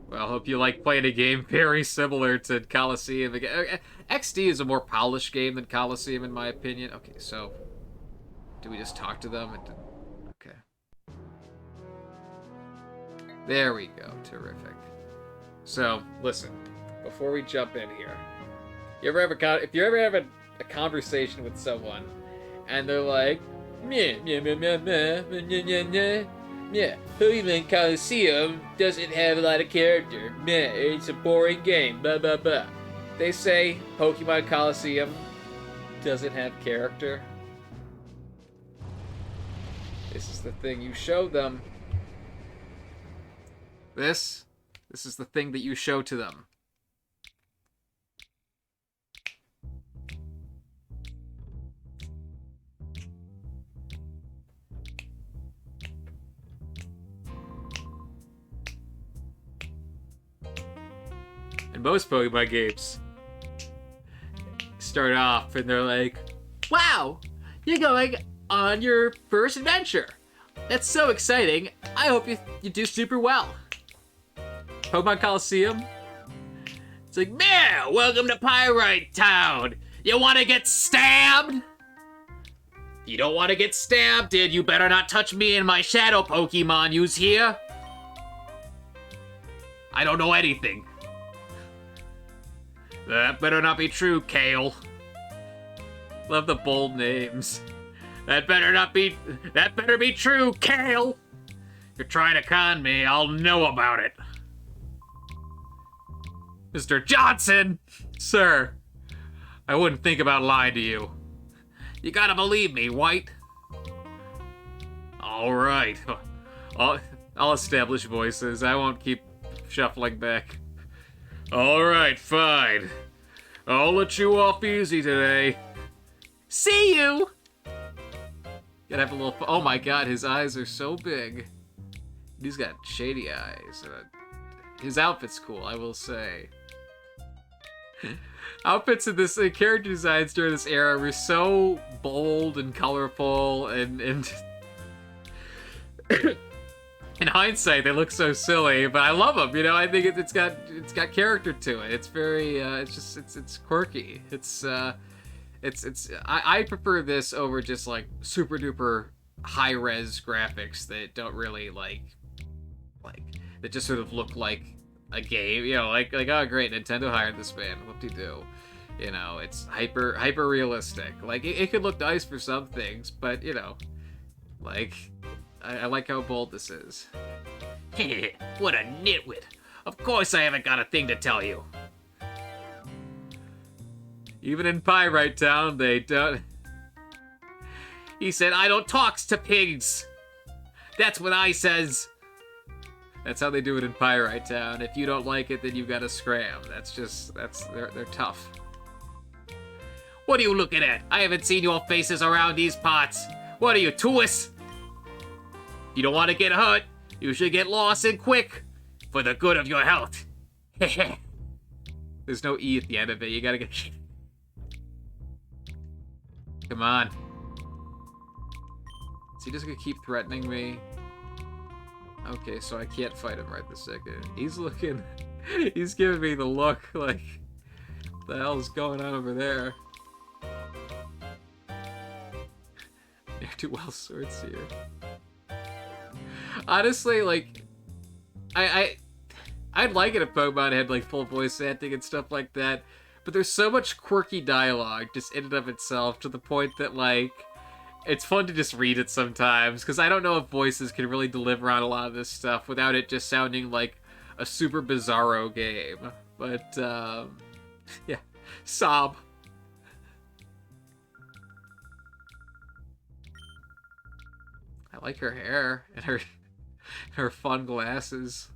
well, hope you like playing a game very similar to Colosseum. XD is a more polished game than Colosseum, in my opinion. Okay, so do we just talk to them? Okay. There we go. Terrific. So, listen, before we jump in here, if you ever have a conversation with someone, and they're like, meh, meh, meh, meh, meh, meh, meh, meh, meh. Yeah, Pokemon Colosseum doesn't have a lot of character. Meh, it's a boring game, blah blah blah. They say Pokemon Colosseum doesn't have character. This is the thing you show them. This is the thing that you show to them. And most Pokemon games start off and they're like, wow, you're going on your first adventure. That's so exciting. I hope you do super well. Pokemon Colosseum, It's like, man, welcome to Pyrite Town. You want to get stabbed? You don't want to get stabbed, dude. You better not touch me and my shadow Pokemon use here. I don't know anything. That better not be true, Kale. Love the bold names. That better be true, Kale. You're trying to con me, I'll know about it. Mr. Johnson! Sir, I wouldn't think about lying to you. You gotta believe me, White. Alright. I'll establish voices. I won't keep shuffling back. Alright, fine. I'll let you off easy today. See you! Gotta have a little... Oh my god, his eyes are so big. He's got shady eyes. His outfit's cool, I will say. Outfits in this... character designs during this era were so bold and colorful and in hindsight, they look so silly, but I love them. You know, I think it's got character to it. It's very it's quirky. I prefer this over just like super duper high res graphics that don't really like that just sort of look like a game. You know, like oh great, Nintendo hired this band. Whoop-de-doo. You know, it's hyper realistic. Like it could look nice for some things, but you know, like. I like how bold this is. What a nitwit. Of course I haven't got a thing to tell you. Even in Pyrite Town, they don't... He said, I don't talks to pigs. That's what I says. That's how they do it in Pyrite Town. If you don't like it, then you gotta scram. They're tough. What are you looking at? I haven't seen your faces around these parts. What are you, tourists? You don't want to get hurt, you should get lost and quick, for the good of your health. There's no E at the end of it, you gotta get... Come on. Is he just gonna keep threatening me? Okay, so I can't fight him right this second. He's looking... He's giving me the look, like... What the hell's going on over there? Ne'er-do-well swords here. Honestly, like, I'd like it if Pokemon had, like, full voice acting and stuff like that, but there's so much quirky dialogue just in and of itself to the point that, like, it's fun to just read it sometimes, because I don't know if voices can really deliver on a lot of this stuff without it just sounding like a super bizarro game. But, yeah. Sob. I like her hair and her fun glasses.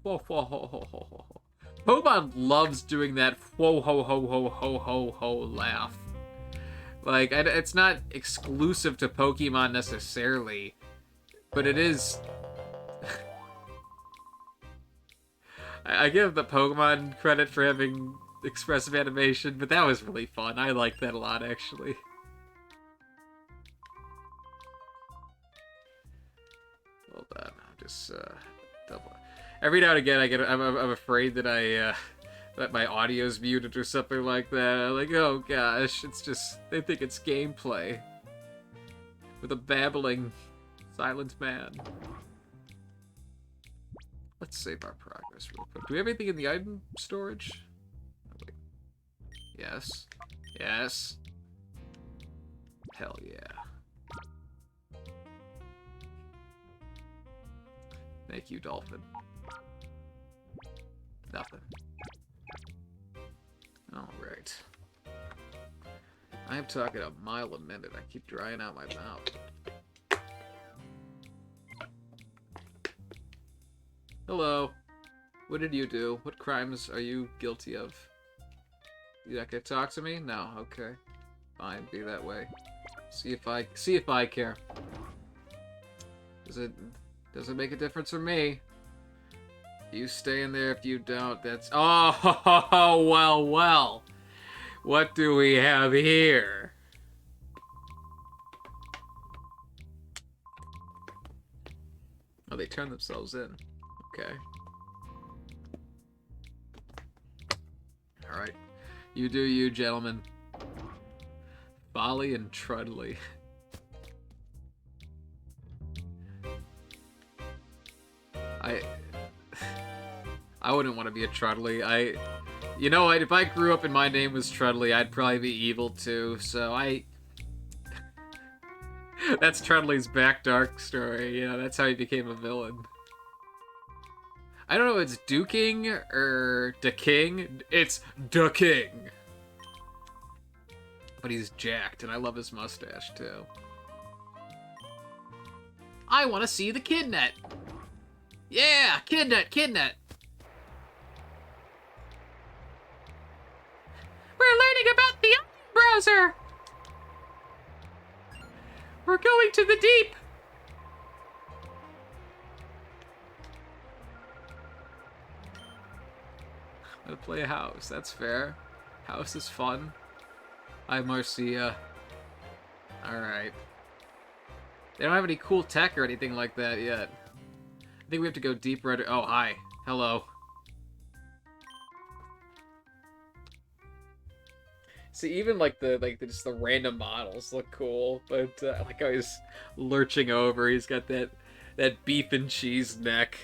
Whoa, whoa, ho, ho, ho, ho. Pokemon loves doing that whoa, ho, ho, ho, ho, ho, ho laugh. Like, it's not exclusive to Pokemon necessarily, but it is... I give the Pokemon credit for having expressive animation, but that was really fun. I liked that a lot, actually. Hold on, I'm just double. Every now and again, I'm afraid that that my audio's muted or something like that. I'm like, oh gosh, it's just they think it's gameplay with a babbling silent man. Let's save our progress real quick. Do we have anything in the item storage? Oh, wait. Yes. Yes. Hell yeah. Thank you, Dolphin. Nothing. Alright. I am talking a mile a minute. I keep drying out my mouth. Hello. What did you do? What crimes are you guilty of? You not gonna talk to me? No, okay. Fine, be that way. See if I care. Does it make a difference for me? You stay in there if you don't, that's... Oh, well. What do we have here? Oh, they turn themselves in. Okay. You do you, gentlemen. Folly and Trudley. I wouldn't want to be a Trudley. You know what? If I grew up and my name was Trudley, I'd probably be evil too. So that's Trudley's back dark story. You know, that's how he became a villain. I don't know if it's Duking or the King. It's the King. But he's jacked, and I love his mustache too. I want to see the Kidnet. Yeah, Kidnet, Kidnet. We're learning about the browser. We're going to the deep. I'm gonna play a house. That's fair. House is fun. Hi, Marcia. Alright. They don't have any cool tech or anything like that yet. I think we have to go deeper. Oh, hi. Hello. See, even like just the random models look cool, but like how he's lurching over. He's got that beef and cheese neck.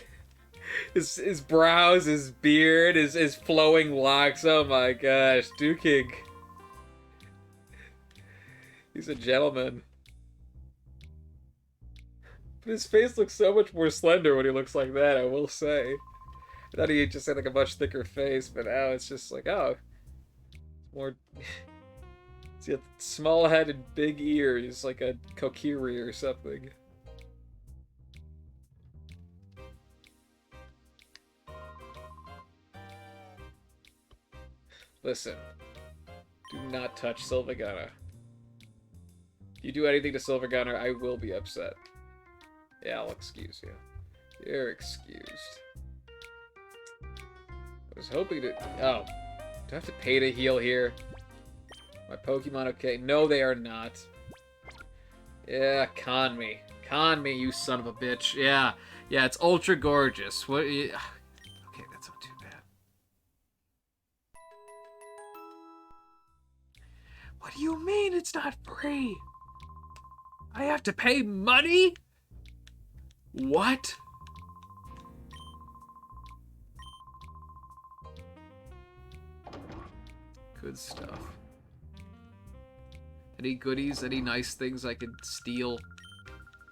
His brows, his beard, his flowing locks. Oh my gosh, Duking. He's a gentleman. But his face looks so much more slender when he looks like that, I will say. I thought he just had like a much thicker face, but now it's just like, oh. It's more... He's got small head and big ears, like a kokiri or something. Listen. Do not touch Sylvagana. If you do anything to Sylvagana, I will be upset. Yeah, I'll excuse you. You're excused. I was hoping to... Oh. Do I have to pay to heal here? My Pokemon okay? No, they are not. Yeah, con me. Con me, you son of a bitch. Yeah. Yeah, it's ultra gorgeous. What... Okay, that's not too bad. What do you mean it's not free? I have to pay money? What? Good stuff. Any goodies? Any nice things I could steal?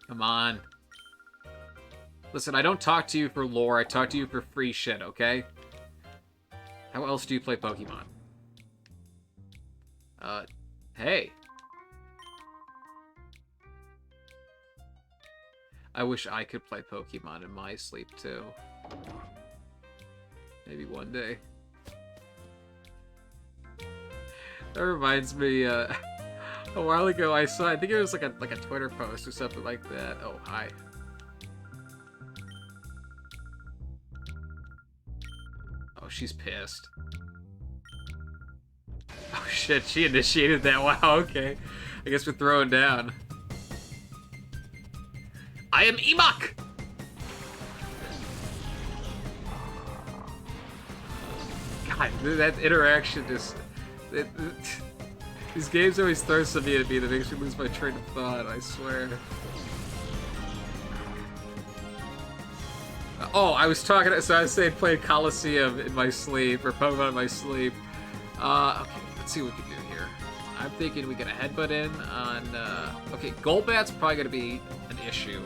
Come on. Listen, I don't talk to you for lore. I talk to you for free shit, okay? How else do you play Pokemon? Hey. I wish I could play Pokemon in my sleep, too. Maybe one day. That reminds me, a while ago I saw, I think it was like a Twitter post or something like that. Oh, hi. Oh, she's pissed. Oh shit, she initiated that. Wow, okay. I guess we're throwing down. I am Emok! God, that interaction just... These games always throw something at me that makes me lose my train of thought, I swear. Oh, I was talking... So I was saying playing Colosseum in my sleep, or Pokemon in my sleep. Okay, let's see what we can do here. I'm thinking we get a headbutt in on... Okay, Golbat's probably going to be an issue.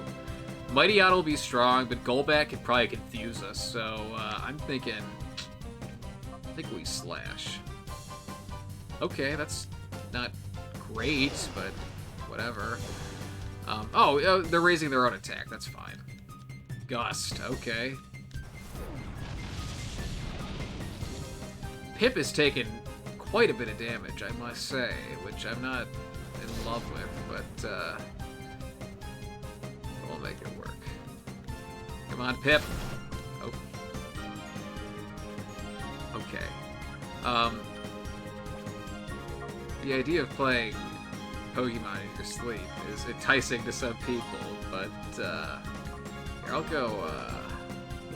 Mighty Otter will be strong, but Golbat could probably confuse us, so I'm thinking... I think we slash. Okay, that's not great, but whatever. They're raising their own attack, that's fine. Gust, okay. Pip has taken quite a bit of damage, I must say, which I'm not in love with, but we'll make it work. Come on, Pip. Oh. Okay. The idea of playing Pokemon in your sleep is enticing to some people, but here, I'll go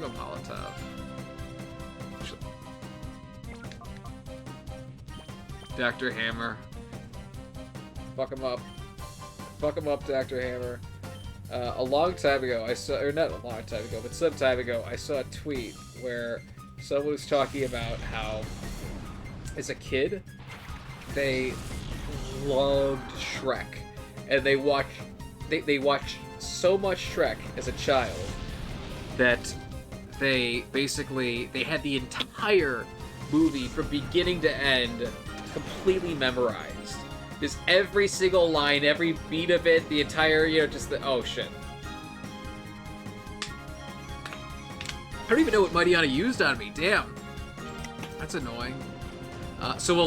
Molotov. Dr. Hammer. Fuck him up. Fuck him up, Dr. Hammer. A long time ago, I saw, or not a long time ago, but some time ago, I saw a tweet where someone was talking about how, as a kid, they loved Shrek, and they watched so much Shrek as a child that they had the entire movie from beginning to end completely memorized. Just every single line, every beat of it, the entire, just the... Oh, shit. I don't even know what Mightyana used on me. Damn. That's annoying. So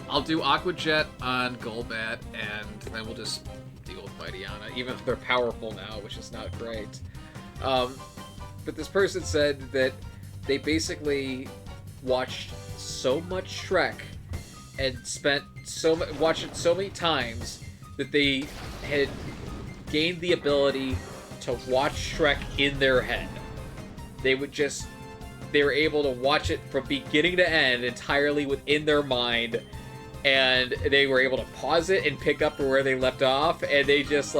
I'll do Aqua Jet on Golbat, and then we'll just deal with Mightyana, even if they're powerful now, which is not great. But this person said that they basically watched so much Shrek and watched it so many times that they had gained the ability to watch Shrek in their head. They were able to watch it from beginning to end entirely within their mind, and they were able to pause it and pick up where they left off, and they just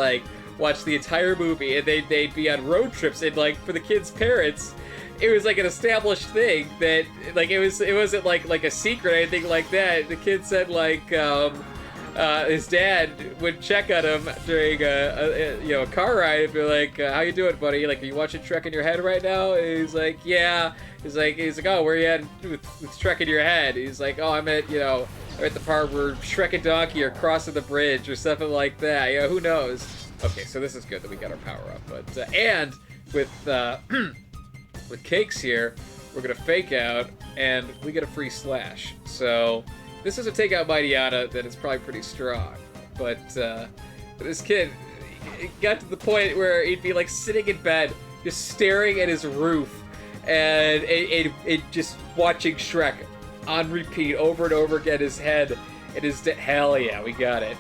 watch the entire movie, and they'd be on road trips, and for the kids' parents, it was an established thing that it wasn't like a secret or anything like that. The kid said his dad would check on him during a car ride and be like, how you doing, buddy? Are you watching Shrek in your head right now? And he's like, yeah. He's like, oh, where are you at with Shrek in your head? He's like, oh, I'm at the part where Shrek and Donkey are crossing the bridge or something like that. Who knows? Okay, so this is good that we got our power up, but and with with Cakes here, we're gonna fake out and we get a free slash. So this is a takeout Mightyana that is probably pretty strong, but this kid, it got to the point where he'd be sitting in bed, just staring at his roof, and it just watching Shrek on repeat over and over again. His head, and hell yeah, we got it.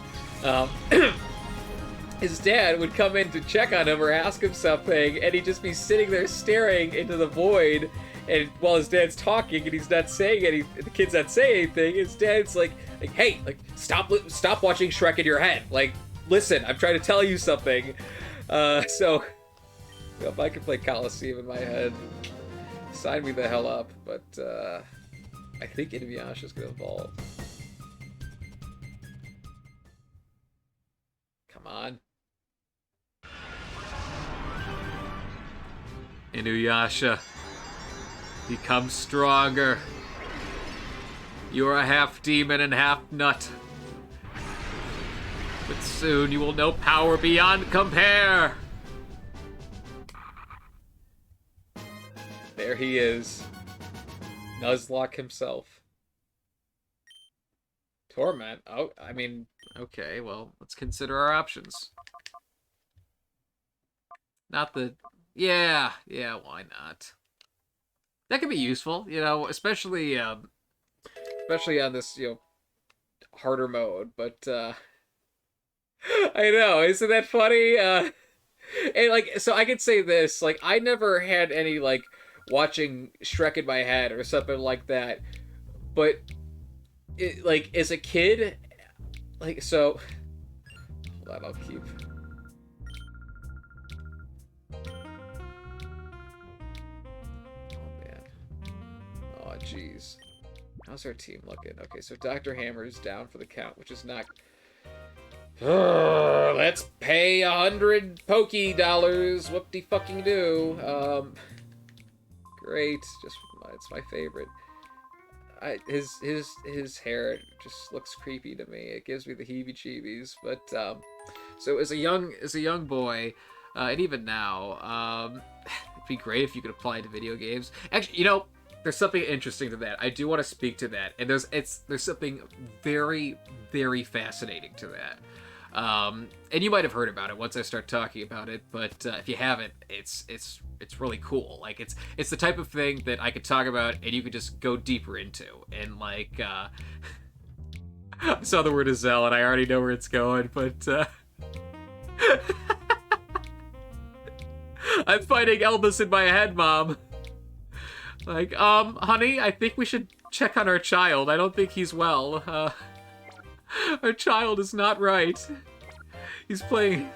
His dad would come in to check on him or ask him something, and he'd just be sitting there staring into the void. And while his dad's talking and he's not saying anything, the kid's not saying anything, his dad's like, hey, stop watching Shrek in your head. Listen, I'm trying to tell you something. So if I could play Colosseum in my head, sign me the hell up. But I think Inuyasha's gonna evolve. Come on. Inuyasha, become stronger. You are half demon and half nut. But soon you will know power beyond compare. There he is. Nuzlocke himself. Torment? Oh, I mean, okay, well, let's consider our options. Not the... Yeah, why not? That could be useful, especially on this, harder mode, but, I know, isn't that funny? And, so I could say this, I never had any, watching Shrek in my head or something like that, but, as a kid, so, hold on, I'll keep... Jeez. How's our team looking? Okay, so Dr. Hammer is down for the count, which is not... let's pay 100 Pokey dollars. Whoop-de-fucking-do. Great. It's my favorite. His hair just looks creepy to me. It gives me the heebie-jeebies. But, so as a young boy, and even now, it'd be great if you could apply it to video games. Actually, there's something interesting to that. I do want to speak to that, and there's something very, very fascinating to that. And you might have heard about it once I start talking about it, but if you haven't, it's really cool. It's the type of thing that I could talk about, and you could just go deeper into. And I saw the word Azel, and I already know where it's going, but I'm fighting Elvis in my head, Mom. Honey, I think we should check on our child. I don't think he's well. Our child is not right. He's playing...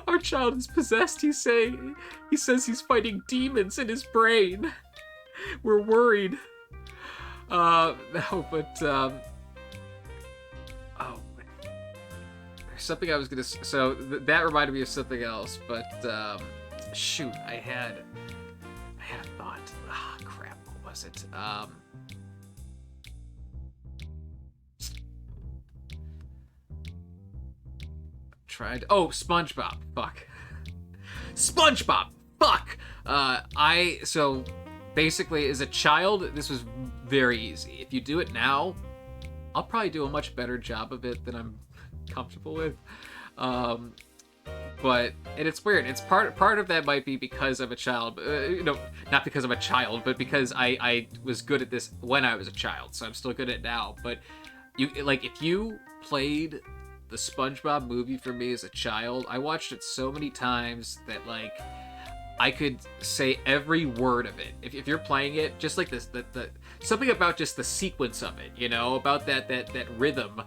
Our child is possessed, he says he's fighting demons in his brain. We're worried. No, but, oh, there's something I was gonna... So, that reminded me of something else, but, shoot, I had a thought. Ah, crap, what was it? Oh, SpongeBob. Fuck. SpongeBob. Fuck. So basically, as a child, this was very easy. If you do it now, I'll probably do a much better job of it than I'm comfortable with. But, and it's weird. It's part of that might be because I'm a child. Not because I'm a child, but because I was good at this when I was a child. So I'm still good at it now. But if you played the SpongeBob movie for me as a child, I watched it so many times that, like, I could say every word of it. If you're playing it, just like this, the something about just the sequence of it, about that rhythm.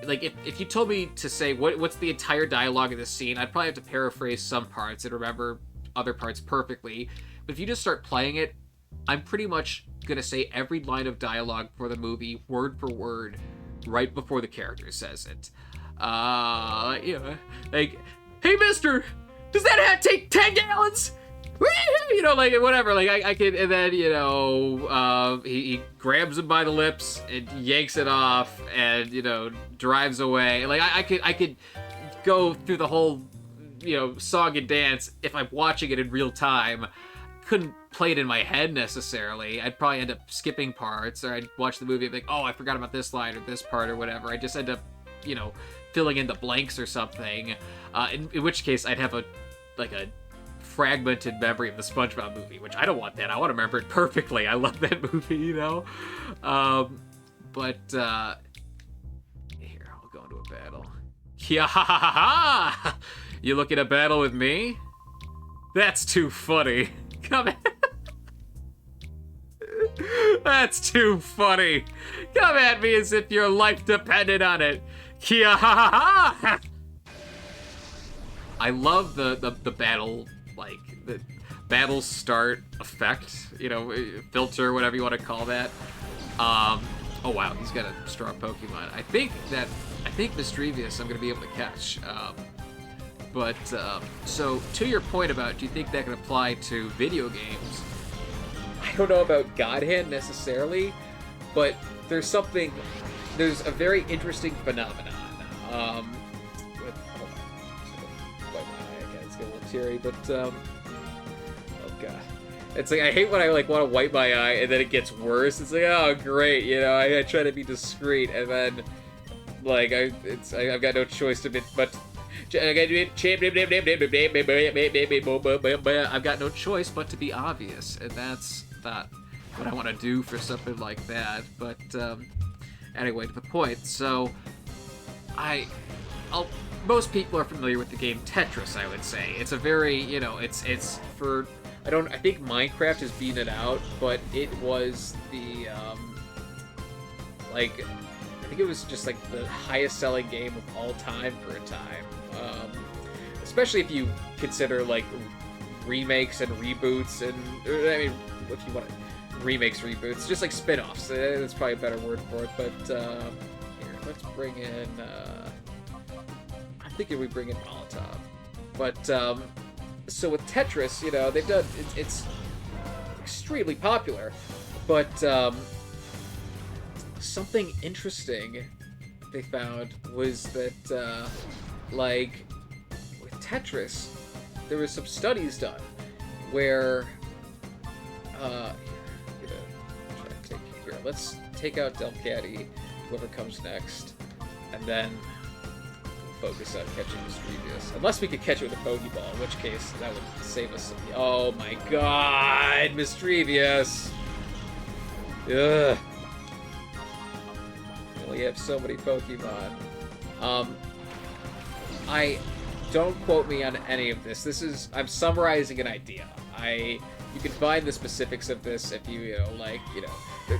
Like, if you told me to say what's the entire dialogue of this scene, I'd probably have to paraphrase some parts and remember other parts perfectly. But if you just start playing it, I'm pretty much gonna say every line of dialogue for the movie, word for word, right before the character says it. Like, hey, mister, does that hat take 10 gallons? Like, whatever, like, I could, and then, he grabs him by the lips and yanks it off and, drives away. Like, I could go through the whole, song and dance if I'm watching it in real time. Couldn't play it in my head necessarily. I'd probably end up skipping parts, or I'd watch the movie and be like, oh, I forgot about this line or this part or whatever. I just end up, filling in the blanks or something, in which case I'd have a fragmented memory of the SpongeBob movie, which I don't want that. I want to remember it perfectly. I love that movie, but here, I'll go into a battle. Yeah, ha ha ha ha! You looking to battle with me? That's too funny. Come at That's too funny. Come at me as if your life depended on it. Yeah, ha ha ha! I love the battle, like, the battle start effect, filter, whatever you want to call that. Oh wow, he's got a strong Pokemon. I think Mischievous I'm going to be able to catch. So to your point about, do you think that can apply to video games? I don't know about God Hand necessarily, but there's a very interesting phenomenon. It's a little teary, but oh god, it's like I hate when I want to wipe my eye and then it gets worse. It's like, oh great, I try to be discreet and then I've got no choice but I've got no choice but to be obvious, and that's not what I want to do for something like that. But anyway, to the point. So most people are familiar with the game Tetris, I would say. It's a very, it's for, I think Minecraft has beaten it out, but it was the, I think it was just the highest selling game of all time for a time. Especially if you consider remakes and reboots and, if you want remakes, reboots, just spin-offs. That's probably a better word for it, but, here, let's bring in, I think we bring in Molotov. But, so with Tetris, they've done, it's extremely popular, but, something interesting they found was that, with Tetris, there was some studies done where, let's take out Delcatty, whoever comes next, and then focus on catching Mischievous. Unless we could catch it with a Pokeball, in which case that would save us some... Oh my god, Mischievous! Ugh. We only have so many Pokemon. Don't quote me on any of this. I'm summarizing an idea. You can find the specifics of this if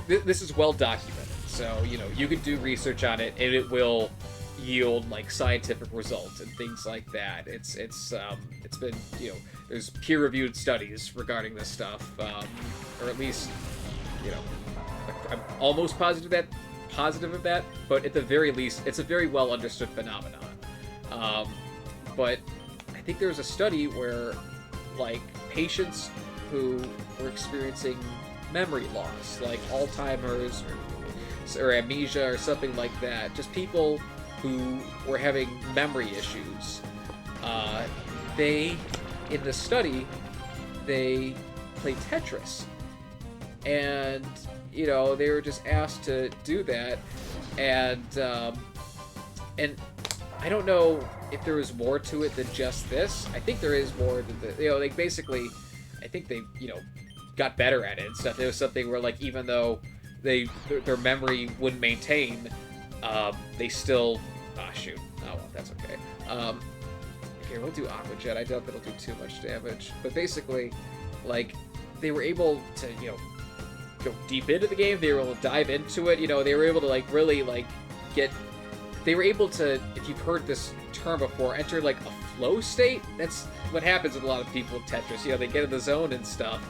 this is well documented. So, you know, you can do research on it, and it will yield like scientific results and things like that. It's been, you know, there's peer-reviewed studies regarding this stuff, or at least, you know, I'm almost positive of that, but at the very least, it's a very well understood phenomenon. But I think there was a study where, like, patients who were experiencing memory loss, like Alzheimer's or amnesia or something like that, just people who were having memory issues, in the study, they played Tetris. And, you know, they were just asked to do that, and I don't know if there was more to it than just this. I think there is more than the, you know, like, basically, I think they, you know, got better at it and stuff. There was something where, like, even though their memory wouldn't maintain, they still, shoot, oh well, that's okay. Okay, we'll do Aqua Jet. I doubt that'll do too much damage, but basically, like, they were able to, you know, go deep into the game. They were able to dive into it. You know, they were able to, like, really, like, they were able to, if you've heard this term before, enter, like, a flow state. That's what happens with a lot of people in Tetris. You know, they get in the zone and stuff.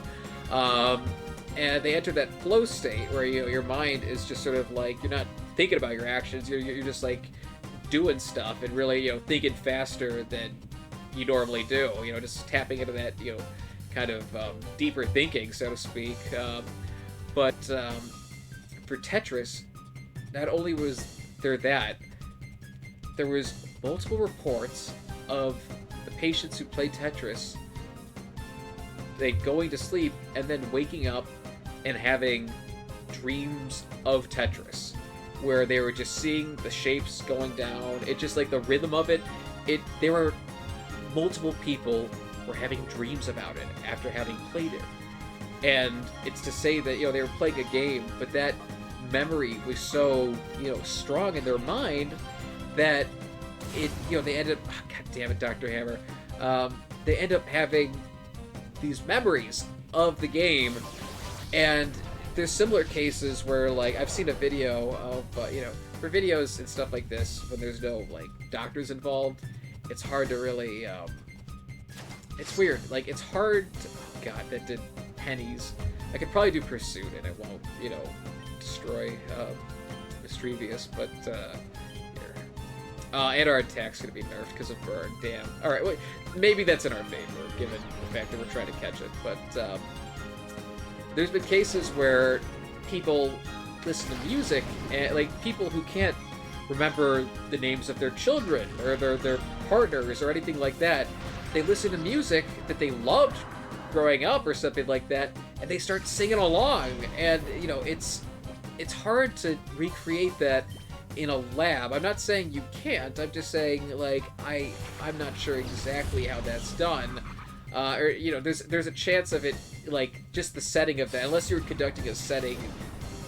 And they enter that flow state where, you know, your mind is just sort of like, you're not thinking about your actions. You're just, like, doing stuff and really, you know, thinking faster than you normally do. You know, just tapping into that, you know, kind of deeper thinking, so to speak. But for Tetris, not only was there that, there was multiple reports of the patients who played Tetris, they going to sleep and then waking up and having dreams of Tetris, where they were just seeing the shapes going down. It just, like, the rhythm of it. There were multiple people were having dreams about it after having played it. And it's to say that, you know, they were playing a game, but that memory was so, you know, strong in their mind that it, you know, they ended up, God damn it, Dr. Hammer, they end up having these memories of the game. And there's similar cases where, like, I've seen a video of, you know, for videos and stuff like this, when there's no, like, doctors involved, it's hard to really, it's weird. Like, it's hard to, oh god, that did pennies. I could probably do Pursuit and it won't, you know, destroy Mischievous, but here. And our attack's gonna be nerfed because of burn. Damn. Alright, wait. Maybe that's in our favor, given the fact that we're trying to catch it. But there's been cases where people listen to music, and, like, people who can't remember the names of their children or their partners or anything like that, they listen to music that they loved growing up or something like that, and they start singing along. And, you know, it's hard to recreate that in a lab. I'm not saying you can't. I'm just saying, like, I'm not sure exactly how that's done. Or, you know, there's a chance of it, like, just the setting of that, unless you're conducting a setting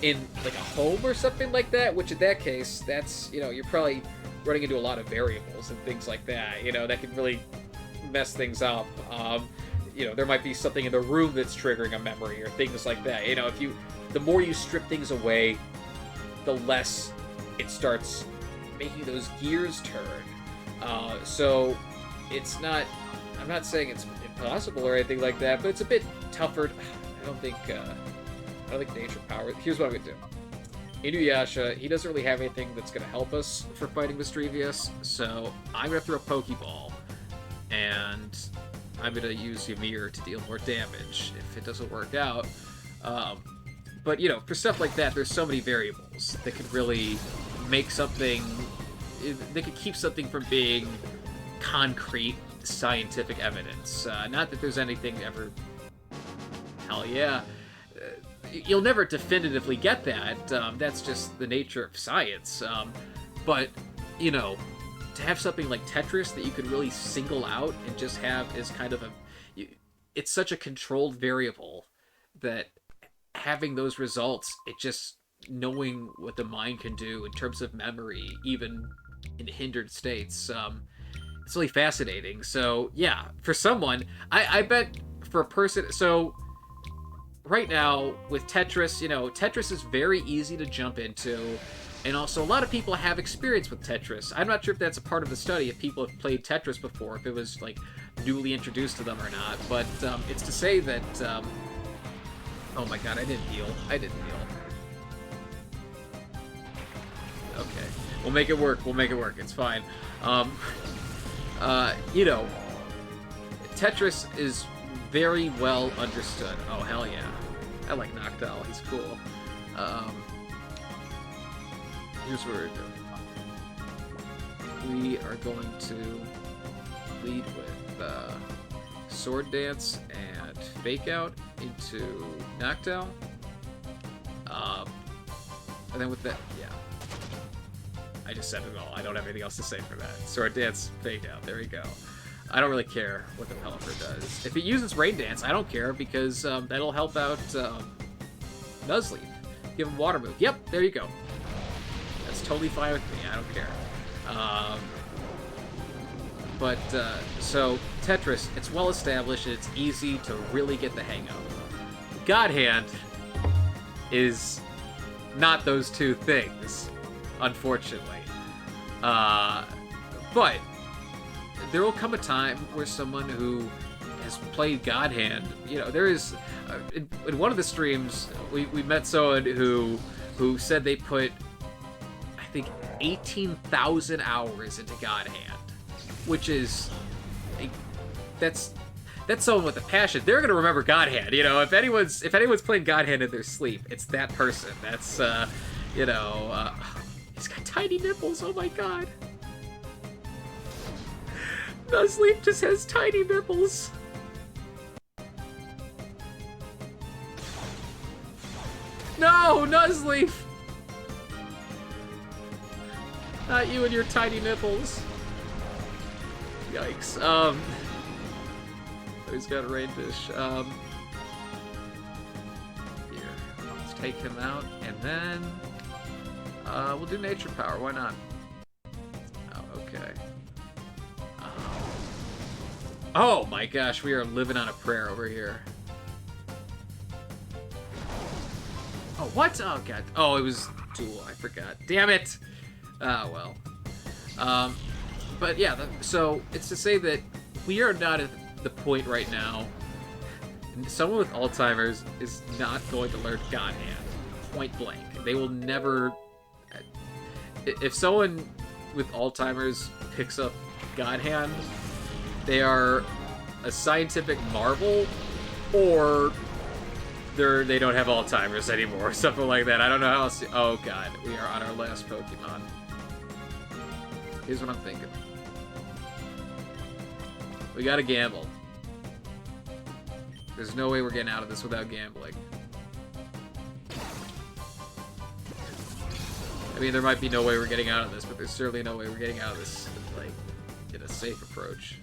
in, like, a home or something like that, which in that case, that's, you know, you're probably running into a lot of variables and things like that, you know, that can really mess things up. You know, there might be something in the room that's triggering a memory or things like that. You know, the more you strip things away, the less it starts making those gears turn. So it's not, I'm not saying it's impossible or anything like that, but it's a bit tougher. I don't think nature power. Here's what I'm gonna do. Inuyasha, he doesn't really have anything that's gonna help us for fighting Mischievous, so I'm gonna throw a Pokeball, and I'm gonna use Ymir to deal more damage if it doesn't work out. But, you know, for stuff like that, there's so many variables that could really make something, they could keep something from being concrete scientific evidence. Not that there's anything ever, hell yeah, you'll never definitively get that. That's just the nature of science. But, you know, to have something like Tetris that you could really single out and just have as kind of it's such a controlled variable that having those results, it just, knowing what the mind can do in terms of memory, even in hindered states, it's really fascinating. So, yeah, for someone, I bet for a person, so right now with Tetris, you know, Tetris is very easy to jump into, and also a lot of people have experience with Tetris. I'm not sure if that's a part of the study, if people have played Tetris before, if it was like newly introduced to them or not. But it's to say that oh my god, I didn't heal. Okay, we'll make it work. It's fine. You know, Tetris is very well understood. Oh, hell yeah. I like Noctowl. He's cool. Here's what we're doing. We are going to lead with Sword Dance and Fake Out into Noctowl. And then with that, yeah. I just said it all. I don't have anything else to say for that. Sword Dance, Fake Out. There we go. I don't really care what the Pelipper does. If it uses Rain Dance, I don't care, because that'll help out Nuzleaf. Give him Water Move. Yep, there you go. That's totally fine with me. I don't care. So, Tetris, it's well established, and it's easy to really get the hang of. God Hand is not those two things, unfortunately. But there will come a time where someone who has played God Hand, you know, there is in one of the streams we met someone who said they put, I think, 18,000 hours into God Hand, which is that's someone with a passion. They're gonna remember God Hand. You know, if anyone's playing God Hand in their sleep, it's that person. That's you know, he's got tiny nipples. Oh my god. Nuzleaf just has tiny nipples. No, Nuzleaf! Not you and your tiny nipples. Yikes. He's got a Rain Dish. Here, let's take him out, and then we'll do Nature Power. Why not? Oh, okay. Oh my gosh, we are living on a prayer over here. Oh, what? Oh, God. Oh, it was Duel. I forgot. Damn it! Ah, well. But yeah, so it's to say that we are not at the point right now. Someone with Alzheimer's is not going to learn God Hand. Point blank. They will never... If someone with Alzheimer's picks up God Hand, they are a scientific marvel, or they don't have Alzheimer's anymore, or something like that. I don't know how else to... Oh god, we are on our last Pokemon. Here's what I'm thinking. We gotta gamble. There's no way we're getting out of this without gambling. I mean, there might be no way we're getting out of this, but there's certainly no way we're getting out of this, like, in a safe approach.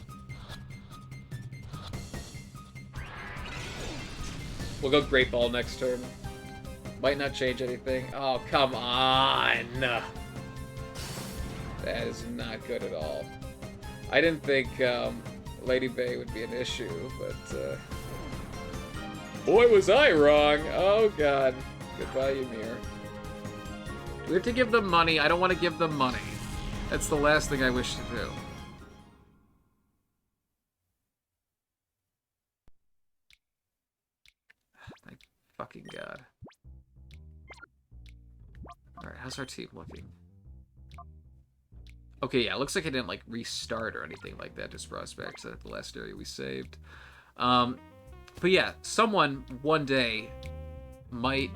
We'll go Great Ball next turn. Might not change anything. Oh, come on! That is not good at all. I didn't think Lady Bay would be an issue, but boy, was I wrong! Oh god. Goodbye, Ymir. Do we have to give them money? I don't want to give them money. That's the last thing I wish to do. Thank fucking god. Alright, how's our team looking? Okay, yeah, it looks like it didn't, like, restart or anything like that, just brought us back to the last area we saved. But yeah, someone one day might,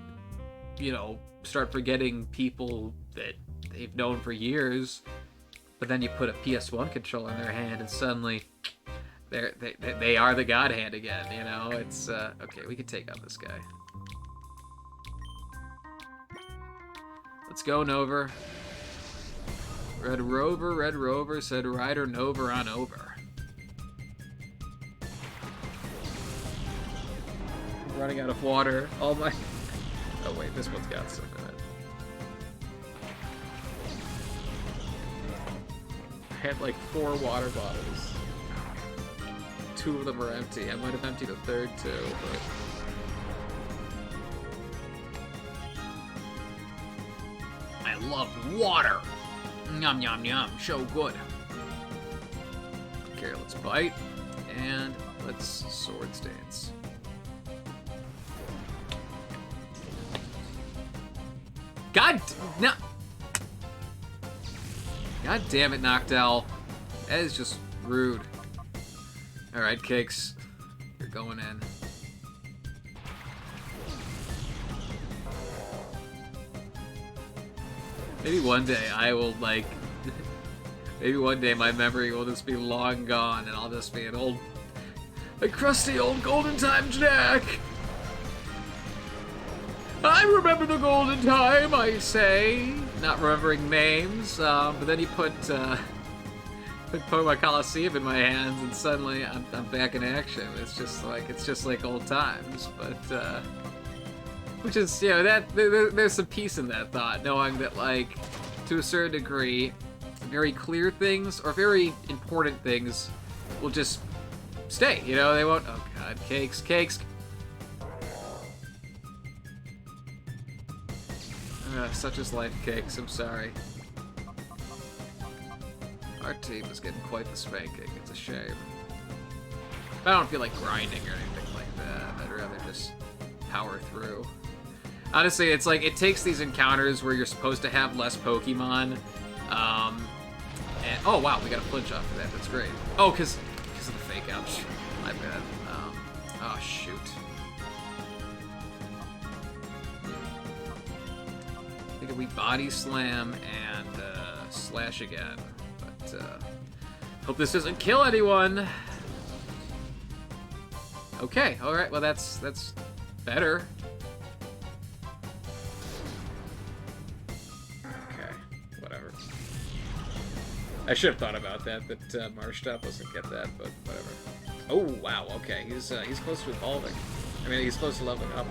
you know, start forgetting people that they've known for years, but then you put a PS1 controller in their hand and suddenly they are the God Hand again, you know? It's, okay, we can take out this guy. Let's go, Nova. Red Rover said Rider Nova on over. I'm running out of water. All my... Oh wait, this one's got some in it. I had like 4 water bottles. 2 of them are empty. I might have emptied a third too, but... love water. Yum, yum, yum. So good. Okay, let's bite. And let's sword stance. God damn it, Noctowl. That is just rude. Alright, Cakes. You're going in. Maybe one day I will, like... maybe one day my memory will just be long gone and I'll just be an old... a crusty old golden time Jack! I remember the golden time, I say. Not remembering names, but then you put Pokemon Colosseum in my hands, and suddenly I'm back in action. It's just like old times, but which is, you know, that there's some peace in that thought, knowing that, like, to a certain degree, very clear things or very important things will just stay. You know, they won't. Oh God, Cakes. Such is life, Cakes. I'm sorry. Our team is getting quite the spanking. It's a shame. But I don't feel like grinding or anything like that. I'd rather just power through. Honestly, it's like, it takes these encounters where you're supposed to have less Pokemon. And, oh, wow, we got a flinch off of that. That's great. Oh, because of the fake ouch. My bad. Oh, shoot. I think we body slam and slash again. But hope this doesn't kill anyone. Okay, alright, well that's better. Okay, whatever. I should have thought about that Marshtop doesn't get that, but whatever. Oh, wow, okay, he's close to evolving. I mean, he's close to leveling up.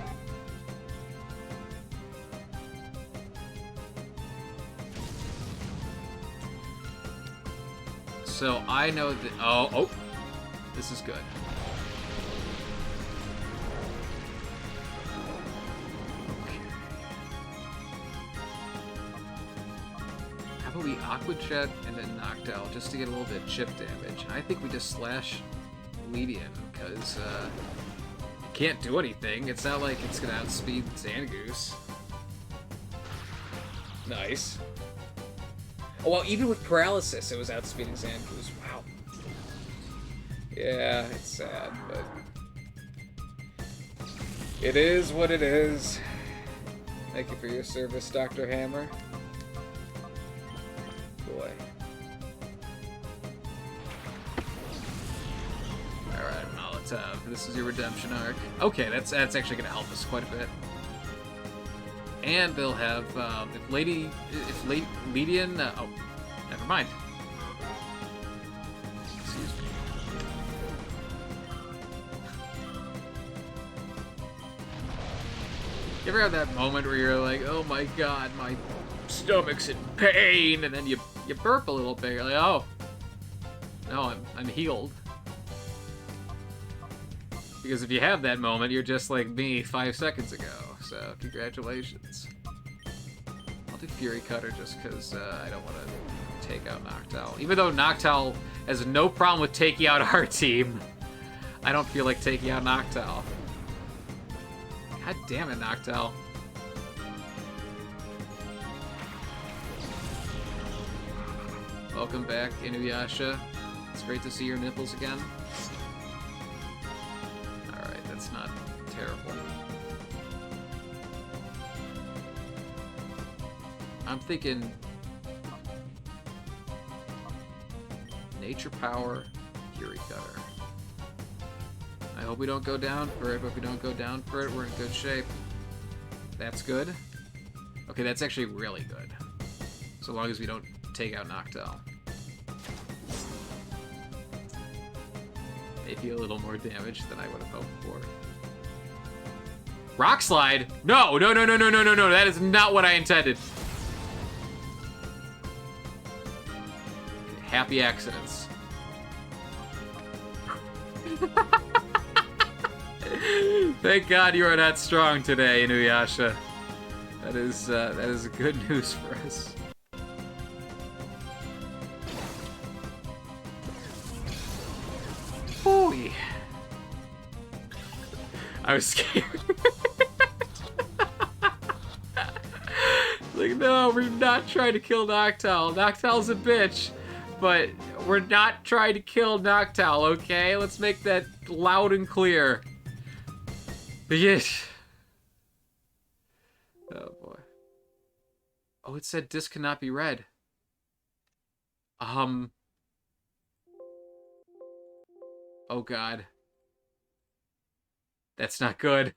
So I know that. Oh, this is good. Okay. How about we Aqua Jet and then Noctowl just to get a little bit of chip damage? I think we just slash Leedian because it can't do anything. It's not like it's gonna outspeed Zangoose. Nice. Oh, well, even with paralysis, it was outspeeding Zangoose. Wow. Yeah, it's sad, but it is what it is. Thank you for your service, Dr. Hammer. Boy. Alright, Molotov. This is your redemption arc. Okay, that's actually going to help us quite a bit. And they'll have, if Leedian, oh, never mind. Excuse me. You ever have that moment where you're like, oh my god, my stomach's in pain, and then you burp a little bit, you're like, oh, no, I'm healed. Because if you have that moment, you're just like me 5 seconds ago. So, congratulations. I'll do Fury Cutter just because I don't want to take out Noctowl. Even though Noctowl has no problem with taking out our team, I don't feel like taking out Noctowl. God damn it, Noctowl. Welcome back, Inuyasha. It's great to see your nipples again. Alright, that's not terrible. I'm thinking Nature Power, Fury Cutter. I hope we don't go down for it, but if we don't go down for it, we're in good shape. That's good. Okay, that's actually really good. So long as we don't take out Noctowl. Maybe a little more damage than I would have hoped for. Rock Slide? No, no, no, no, no, no, no, no. That is not what I intended. Happy accidents. Thank God you are not strong today, Inuyasha. That is good news for us. Boy, I was scared. Like, no, we're not trying to kill Noctowl. Noctowl's a bitch, but we're not trying to kill Noctowl, okay? Let's make that loud and clear. Yes. Oh, boy. Oh, it said disc cannot be read. Oh, God. That's not good.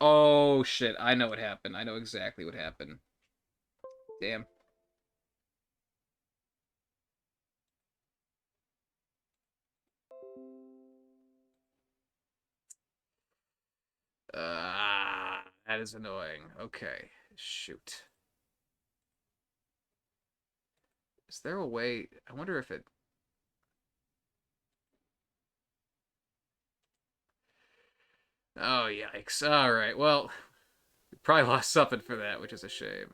Oh, shit. I know what happened. I know exactly what happened. Damn. That is annoying. Okay. Shoot. Is there a way? I wonder if it... Oh, yikes. Alright, well, we probably lost something for that, which is a shame.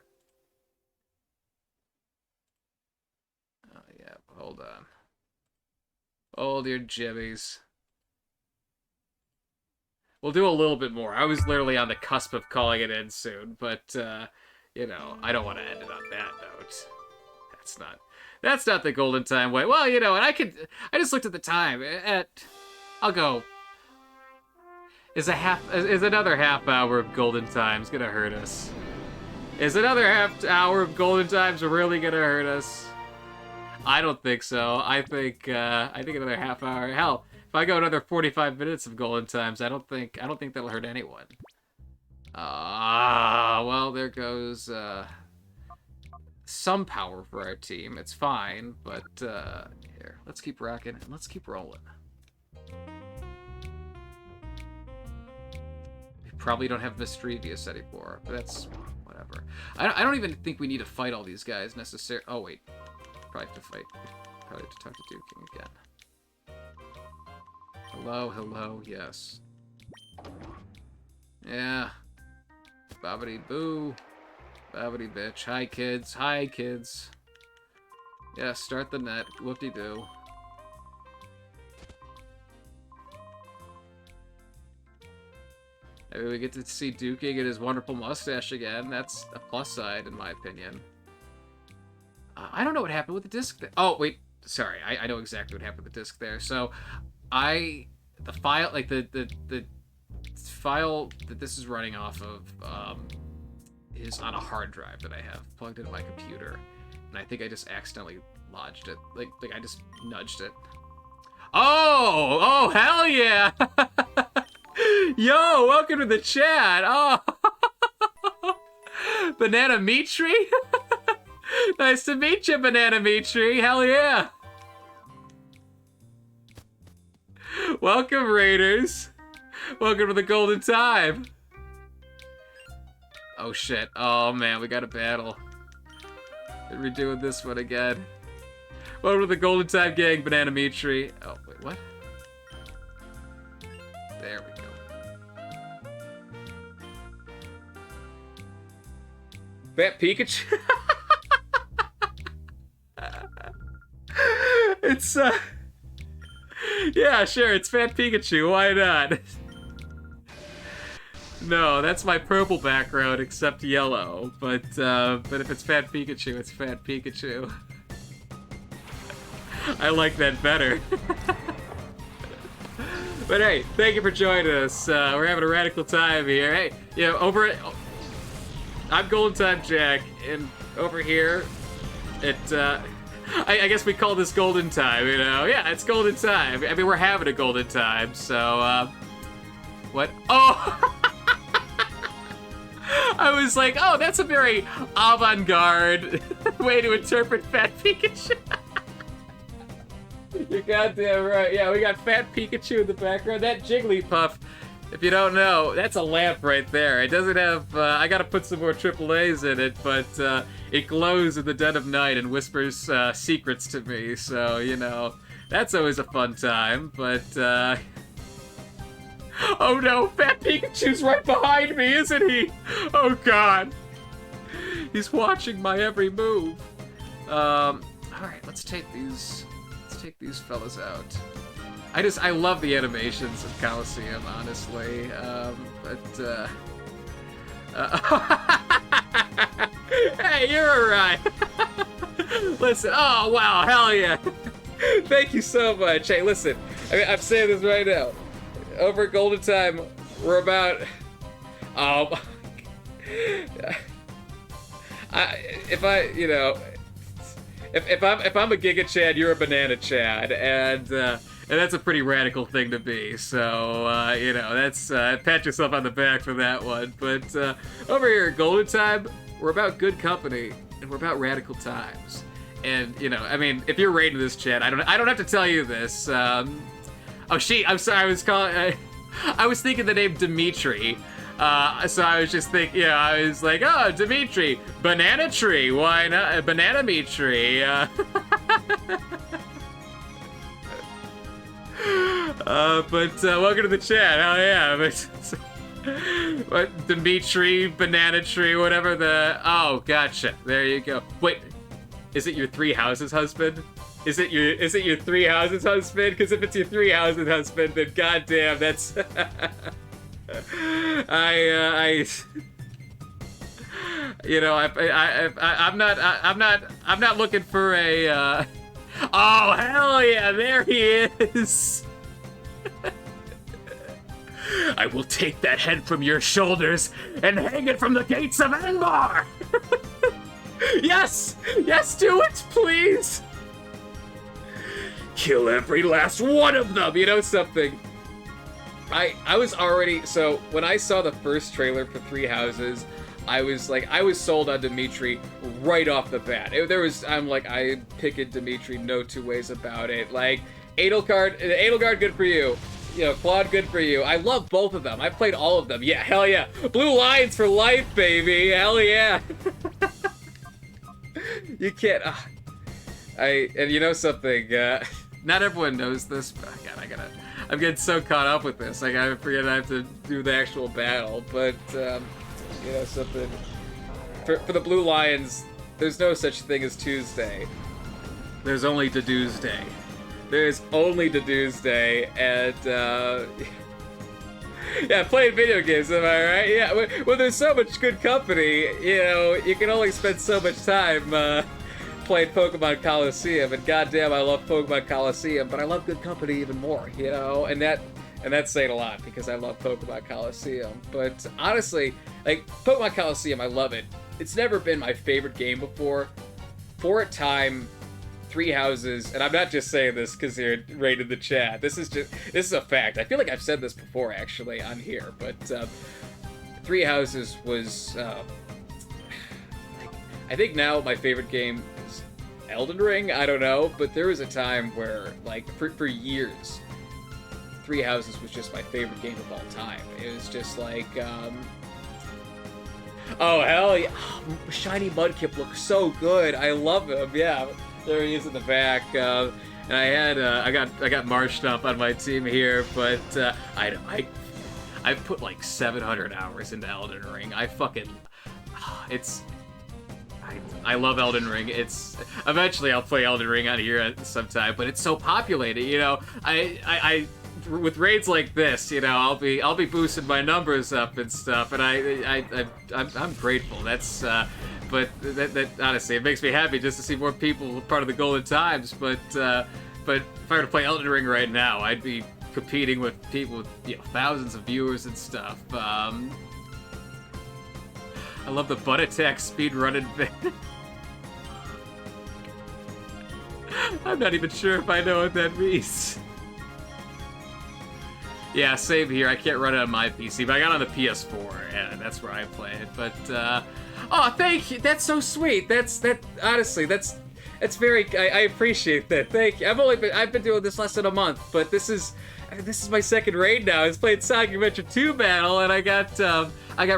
Oh, yeah, hold on. Hold your jibbies. We'll do a little bit more. I was literally on the cusp of calling it in soon, but, you know, I don't want to end it on that note. That's not the golden time way. Well, you know, and I just looked at the time. I'll go. Is another half hour of golden times gonna hurt us? Is another half hour of golden times really gonna hurt us? I don't think so. I think another half hour. Hell, if I go another 45 minutes of golden times, I don't think that'll hurt anyone. Well, there goes some power for our team. It's fine, but here, let's keep rocking and let's keep rolling. We probably don't have Mistrevious anymore, but that's whatever. I don't even think we need to fight all these guys necessarily. Oh wait, probably have to fight. Probably have to talk to Duking again. Hello, yes. Yeah. Bobbity boo. Bobbity bitch. Hi kids. Yeah, start the net. Whoop-de-doo. Maybe we get to see Duking and his wonderful mustache again. That's a plus side, in my opinion. I don't know what happened with the disc there. Oh, wait. Sorry. I know exactly what happened with the disc there. So, the file, like, the file that this is running off of, is on a hard drive that I have plugged into my computer. And I think I just accidentally lodged it. Like I just nudged it. Oh, hell yeah! Yo, welcome to the chat. Oh, Banana Mitri. Nice to meet you, Banana Mitri. Hell yeah. Welcome, Raiders. Welcome to the Golden Time. Oh shit. Oh man, we got a battle. We're doing this one again. Welcome to the Golden Time gang, Banana Mitri. Oh, wait, what? There we go. Fat Pikachu? It's, yeah, sure, it's Fat Pikachu, why not? No, that's my purple background, except yellow. But if it's Fat Pikachu, it's Fat Pikachu. I like that better. But hey, thank you for joining us. We're having a radical time here. Hey, you know, over at... I'm Golden Time Jack, and over here, I guess we call this Golden Time, you know? Yeah, it's Golden Time. I mean, we're having a Golden Time, so, what? Oh! I was like, oh, that's a very avant-garde way to interpret Fat Pikachu. You're goddamn right. Yeah, we got Fat Pikachu in the background. That Jigglypuff, if you don't know, that's a lamp right there. It doesn't have, I gotta put some more AAAs in it, but it glows in the dead of night and whispers secrets to me. So, you know, That's always a fun time, but, oh no, Fat Pikachu's right behind me, isn't he? Oh god. He's watching my every move. Alright, let's take these fellas out. I love the animations of Colosseum, honestly. Hey, you're alright. Listen, oh wow, hell yeah. Thank you so much. Hey, listen, I'm saying this right now. Over at Golden Time, we're about, if I'm a Giga Chad, you're a Banana Chad, and that's a pretty radical thing to be. So that's pat yourself on the back for that one. But over here at Golden Time, we're about good company and we're about radical times. And I mean, if you're rating this, Chad, I don't have to tell you this. I'm sorry, I was thinking the name Dimitri. So I was just thinking, I was like, oh, Dimitri, banana tree, why not? Banana meat tree. But welcome to the chat, hell yeah. What, Dimitri, banana tree, whatever oh, gotcha, there you go. Wait, is it your three houses husband? Is it your three houses husband? Because if it's your three houses husband, then goddamn, that's I'm not looking for a oh hell yeah, there he is. I will take that head from your shoulders and hang it from the gates of Enmar. Yes, do it, please. Kill every last one of them. You know something? I was already, so when I saw the first trailer for Three Houses, I was sold on Dimitri right off the bat. I'm like, I'm picking Dimitri, no two ways about it. Like, Edelgard, good for you. Claude, good for you. I love both of them. I played all of them. Yeah, hell yeah. Blue Lions for life, baby. Hell yeah. You can't, and you know something, not everyone knows this, but God, I'm getting so caught up with this, I forget I have to do the actual battle, but, something, for the Blue Lions, there's no such thing as Tuesday. There's only Tuesday. There's only Tuesday, and, yeah, playing video games, am I right? Yeah, when there's so much good company, you can only spend so much time, playing Pokemon Colosseum, and goddamn, I love Pokemon Colosseum, but I love good company even more, and that's saying a lot, because I love Pokemon Colosseum. But honestly, like, Pokemon Colosseum, I love it. It's never been my favorite game before. For a time, Three Houses, and I'm not just saying this because you're rated the chat. This is a fact. I feel like I've said this before actually on here, but Three Houses was I think now my favorite game is Elden Ring. I don't know, but there was a time where like for years, Three Houses was just my favorite game of all time. It was just like oh hell yeah, Shiny Mudkip looks so good. I love him. Yeah. There he is in the back, and I got Marched up on my team here, but I put like 700 hours into Elden Ring. I love Elden Ring. Eventually I'll play Elden Ring on here sometime, but it's so populated. I with raids like this, I'll be boosting my numbers up and stuff, and I'm grateful. That's. But that honestly, it makes me happy just to see more people part of the Golden Times. But if I were to play Elden Ring right now, I'd be competing with people with thousands of viewers and stuff. I love the butt attack speed running bit. I'm not even sure if I know what that means. Yeah, same here. I can't run it on my PC, but I got it on the PS4, and that's where I play it. But oh, thank you. That's so sweet. Honestly, that's very. I appreciate that. Thank you. I've been doing this less than a month, but this is my second raid now. I was playing Sonic Adventure 2 Battle, and I got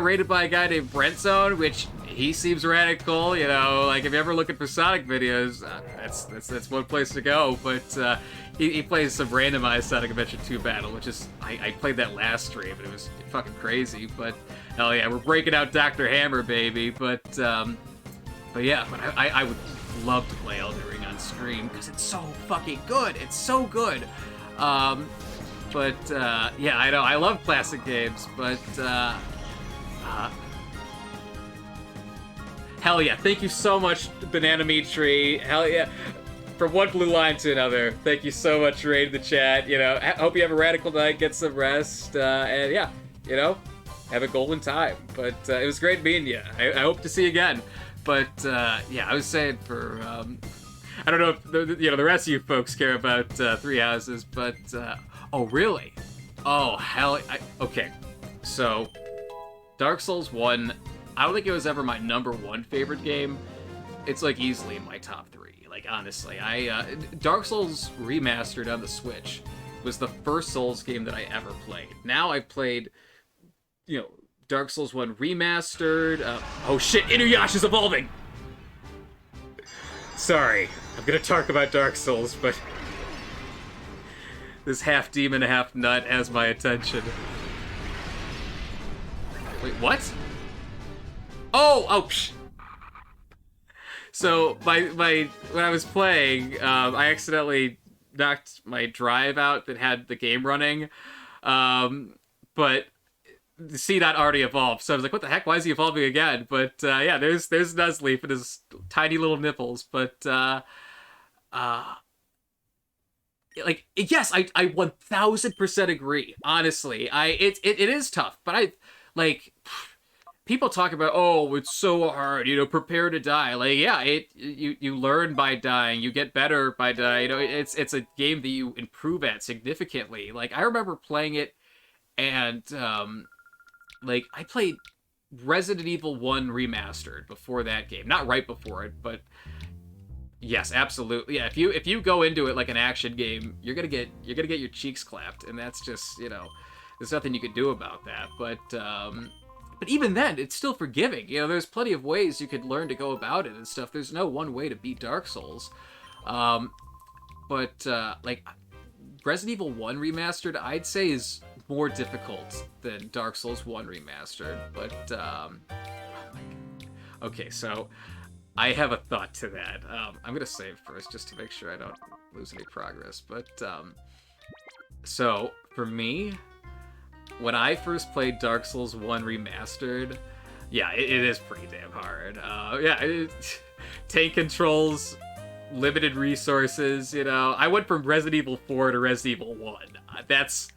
raided by a guy named Brentzone, which he seems radical, you know, like if you're ever looking for Sonic videos, that's one place to go. But he plays some randomized Sonic Adventure 2 battle, which is I played that last stream and it was fucking crazy. But hell yeah, we're breaking out Dr. Hammer, baby. But yeah, but I would love to play Elden Ring on stream because it's so fucking good. It's so good. But yeah, I know I love classic games, but hell yeah, thank you so much, Banana Meat Tree. Hell yeah. From one blue line to another, thank you so much for raiding the chat. You know, hope you have a radical night, get some rest, and yeah, you know, have a golden time. But it was great meeting you. I hope to see you again. But yeah, I was saying for I don't know if the rest of you folks care about Three Houses, but oh really? Oh hell, okay. So Dark Souls 1, I don't think it was ever my #1 favorite game. It's like easily in my top 3. Like honestly, Dark Souls Remastered on the Switch was the first Souls game that I ever played. Now I've played, you know, Dark Souls 1 Remastered. Oh shit, Inuyasha's evolving! Sorry, I'm gonna talk about Dark Souls, but this half demon, half nut has my attention. Wait, what? Oh, psh. So when I was playing, I accidentally knocked my drive out that had the game running, but the C-Dot already evolved, so I was like, what the heck, why is he evolving again? But yeah, there's Nuzleaf and his tiny little nipples, but like, yes, I 1000% agree, honestly. It is tough, but I, like, people talk about, oh, it's so hard, you know, prepare to die. Like, yeah, you learn by dying, you get better by dying, you know, it's a game that you improve at significantly. Like, I remember playing it, and, like, I played Resident Evil 1 Remastered before that game. Not right before it, but yes, absolutely. Yeah, if you go into it like an action game, you're gonna get your cheeks clapped, and that's just, you know, there's nothing you can do about that. But even then, it's still forgiving. You know, there's plenty of ways you could learn to go about it and stuff. There's no one way to beat Dark Souls. But like, Resident Evil 1 Remastered, I'd say is more difficult than Dark Souls 1 Remastered. But oh my God. Okay, so I have a thought to that. I'm gonna save first just to make sure I don't lose any progress. But so for me, when I first played Dark Souls 1 Remastered, yeah, it is pretty damn hard. Yeah, tank controls, limited resources, you know. I went from Resident Evil 4 to Resident Evil 1. That's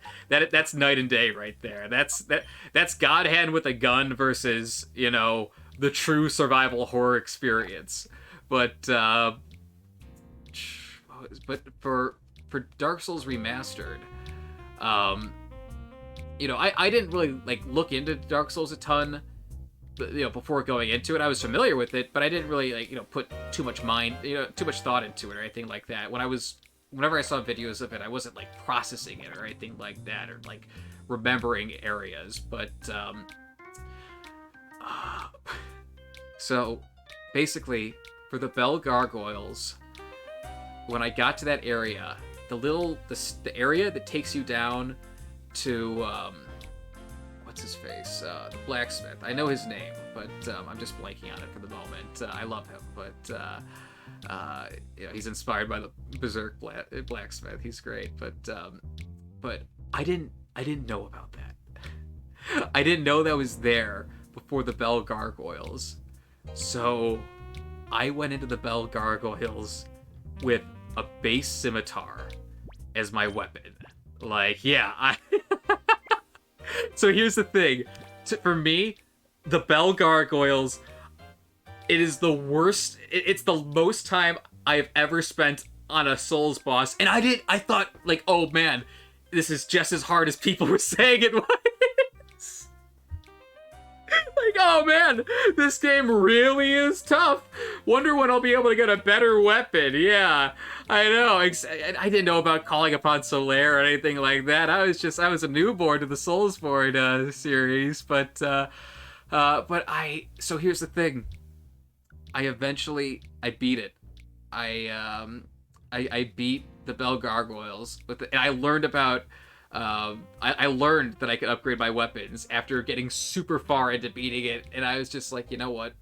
night and day right there. That's God Hand with a gun versus, you know, the true survival horror experience. But for Dark Souls Remastered, you know, I didn't really like look into Dark Souls a ton, you know, before going into it. I was familiar with it, but I didn't really, like, you know, put too much thought into it or anything like that. Whenever I saw videos of it, I wasn't like processing it or anything like that, or like remembering areas. But so basically, for the Bell Gargoyles, when I got to that area, the area that takes you down to what's his face, the blacksmith. I know his name, but I'm just blanking on it for the moment. I love him, but you know, he's inspired by the Berserk blacksmith. He's great, but I didn't know about that. I didn't know that was there before the Bell Gargoyles. So I went into the Bell Gargoyles with a base scimitar as my weapon. Like, yeah, So here's the thing. For me, the Bell Gargoyles, it is the worst. It's the most time I've ever spent on a Souls boss. And I thought, like, oh man, this is just as hard as people were saying it was. Like, oh man, this game really is tough. Wonder when I'll be able to get a better weapon. Yeah, I know. I didn't know about Calling Upon Solaire or anything like that. I was a newborn to the Soulsborne series, but So here's the thing. I beat it. I beat the Bell Gargoyles and I learned about I learned that I could upgrade my weapons after getting super far into beating it, and I was just like, you know what?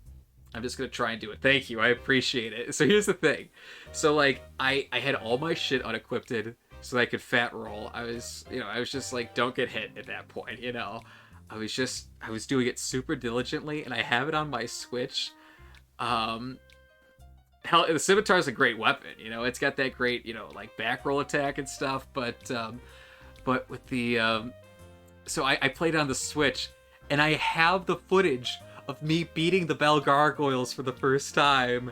I'm just gonna try and do it. Thank you, I appreciate it. So here's the thing. So like I had all my shit unequipped so that I could fat roll. I was just like, don't get hit at that point, you know. I was doing it super diligently, and I have it on my Switch. Hell, the scimitar is a great weapon, you know. It's got that great, you know, like back roll attack and stuff, but with the so I played on the Switch, and I have the footage of me beating the Bell Gargoyles for the first time.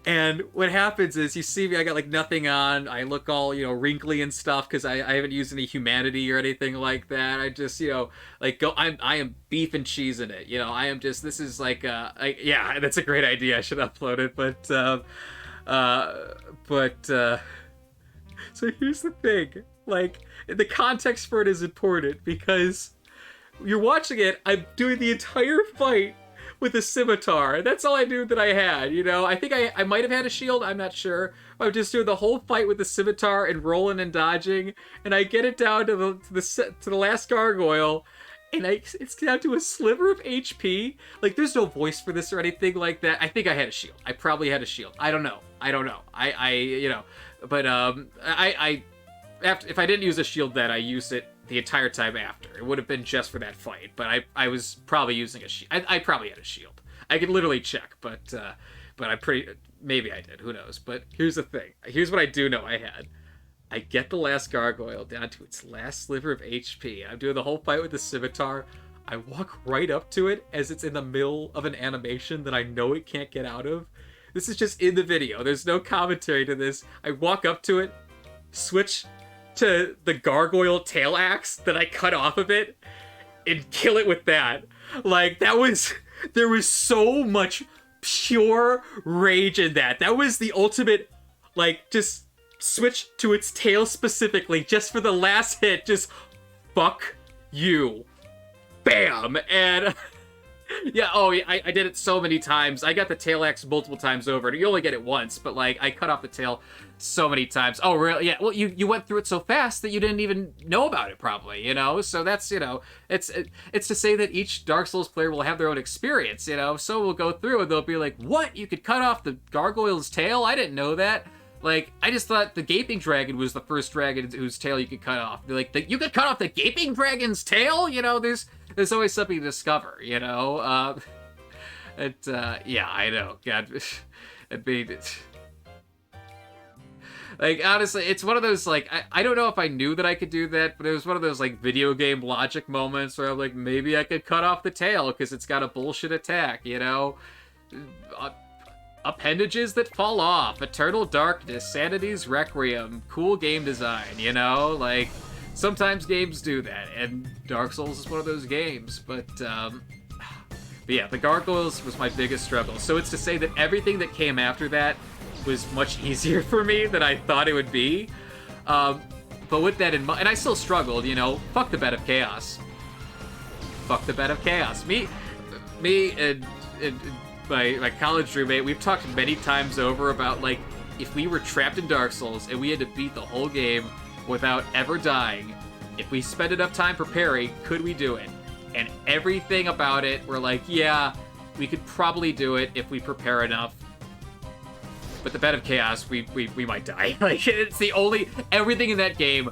And what happens is, you see me, I got like nothing on, I look all, you know, wrinkly and stuff because I haven't used any humanity or anything like that. I just, you know, like I am beef and cheese in it, you know. I am just, this is like yeah, that's a great idea, I should upload it. So here's the thing, like, the context for it is important because you're watching it, I'm doing the entire fight with a scimitar. That's all I knew that I had, you know. I think I might have had a shield, I'm not sure. I'm just doing the whole fight with the scimitar and rolling and dodging, and I get it down to the last gargoyle, and it's down to a sliver of HP. Like, there's no voice for this or anything like that. I think I had a shield. I probably had a shield. I don't know. I you know, but if I didn't use a shield then, I used it the entire time after. It would have been just for that fight, but I was probably using a shield. I probably had a shield. I could literally check, but maybe I did, who knows. But here's the thing. Here's what I do know I had. I get the last gargoyle down to its last sliver of HP. I'm doing the whole fight with the scimitar. I walk right up to it as it's in the middle of an animation that I know it can't get out of. This is just in the video. There's no commentary to this. I walk up to it, switch to the gargoyle tail axe that I cut off of it, and kill it with that. Like, there was so much pure rage in that. That was the ultimate, like, just switch to its tail specifically, just for the last hit, just fuck you. Bam! And yeah, I did it so many times. I got the tail axe multiple times over. You only get it once, but like, I cut off the tail so many times. Oh, really? Yeah, well, you went through it so fast that you didn't even know about it, probably, you know? So that's, you know, it's to say that each Dark Souls player will have their own experience, you know? So we'll go through and they'll be like, what? You could cut off the gargoyle's tail? I didn't know that. Like, I just thought the Gaping Dragon was the first dragon whose tail you could cut off. They're like, you could cut off the Gaping Dragon's tail? You know, there's always something to discover, you know? Yeah, I know. God, it made it. Like, honestly, it's one of those, like, I don't know if I knew that I could do that, but it was one of those, like, video game logic moments where I'm like, maybe I could cut off the tail because it's got a bullshit attack, you know? Appendages that fall off, Eternal Darkness, Sanity's Requiem, cool game design, you know? Like, sometimes games do that, and Dark Souls is one of those games, but yeah, the Gargoyles was my biggest struggle. So it's to say that everything that came after that was much easier for me than I thought it would be. But with that in mind, and I still struggled, you know, fuck the Bed of Chaos. Fuck the Bed of Chaos. Me and my college roommate, we've talked many times over about, like, if we were trapped in Dark Souls and we had to beat the whole game without ever dying, if we spent enough time preparing, could we do it? And everything about it, we're like, yeah, we could probably do it if we prepare enough. But the Bed of Chaos, we might die. Like, it's the only, everything in that game,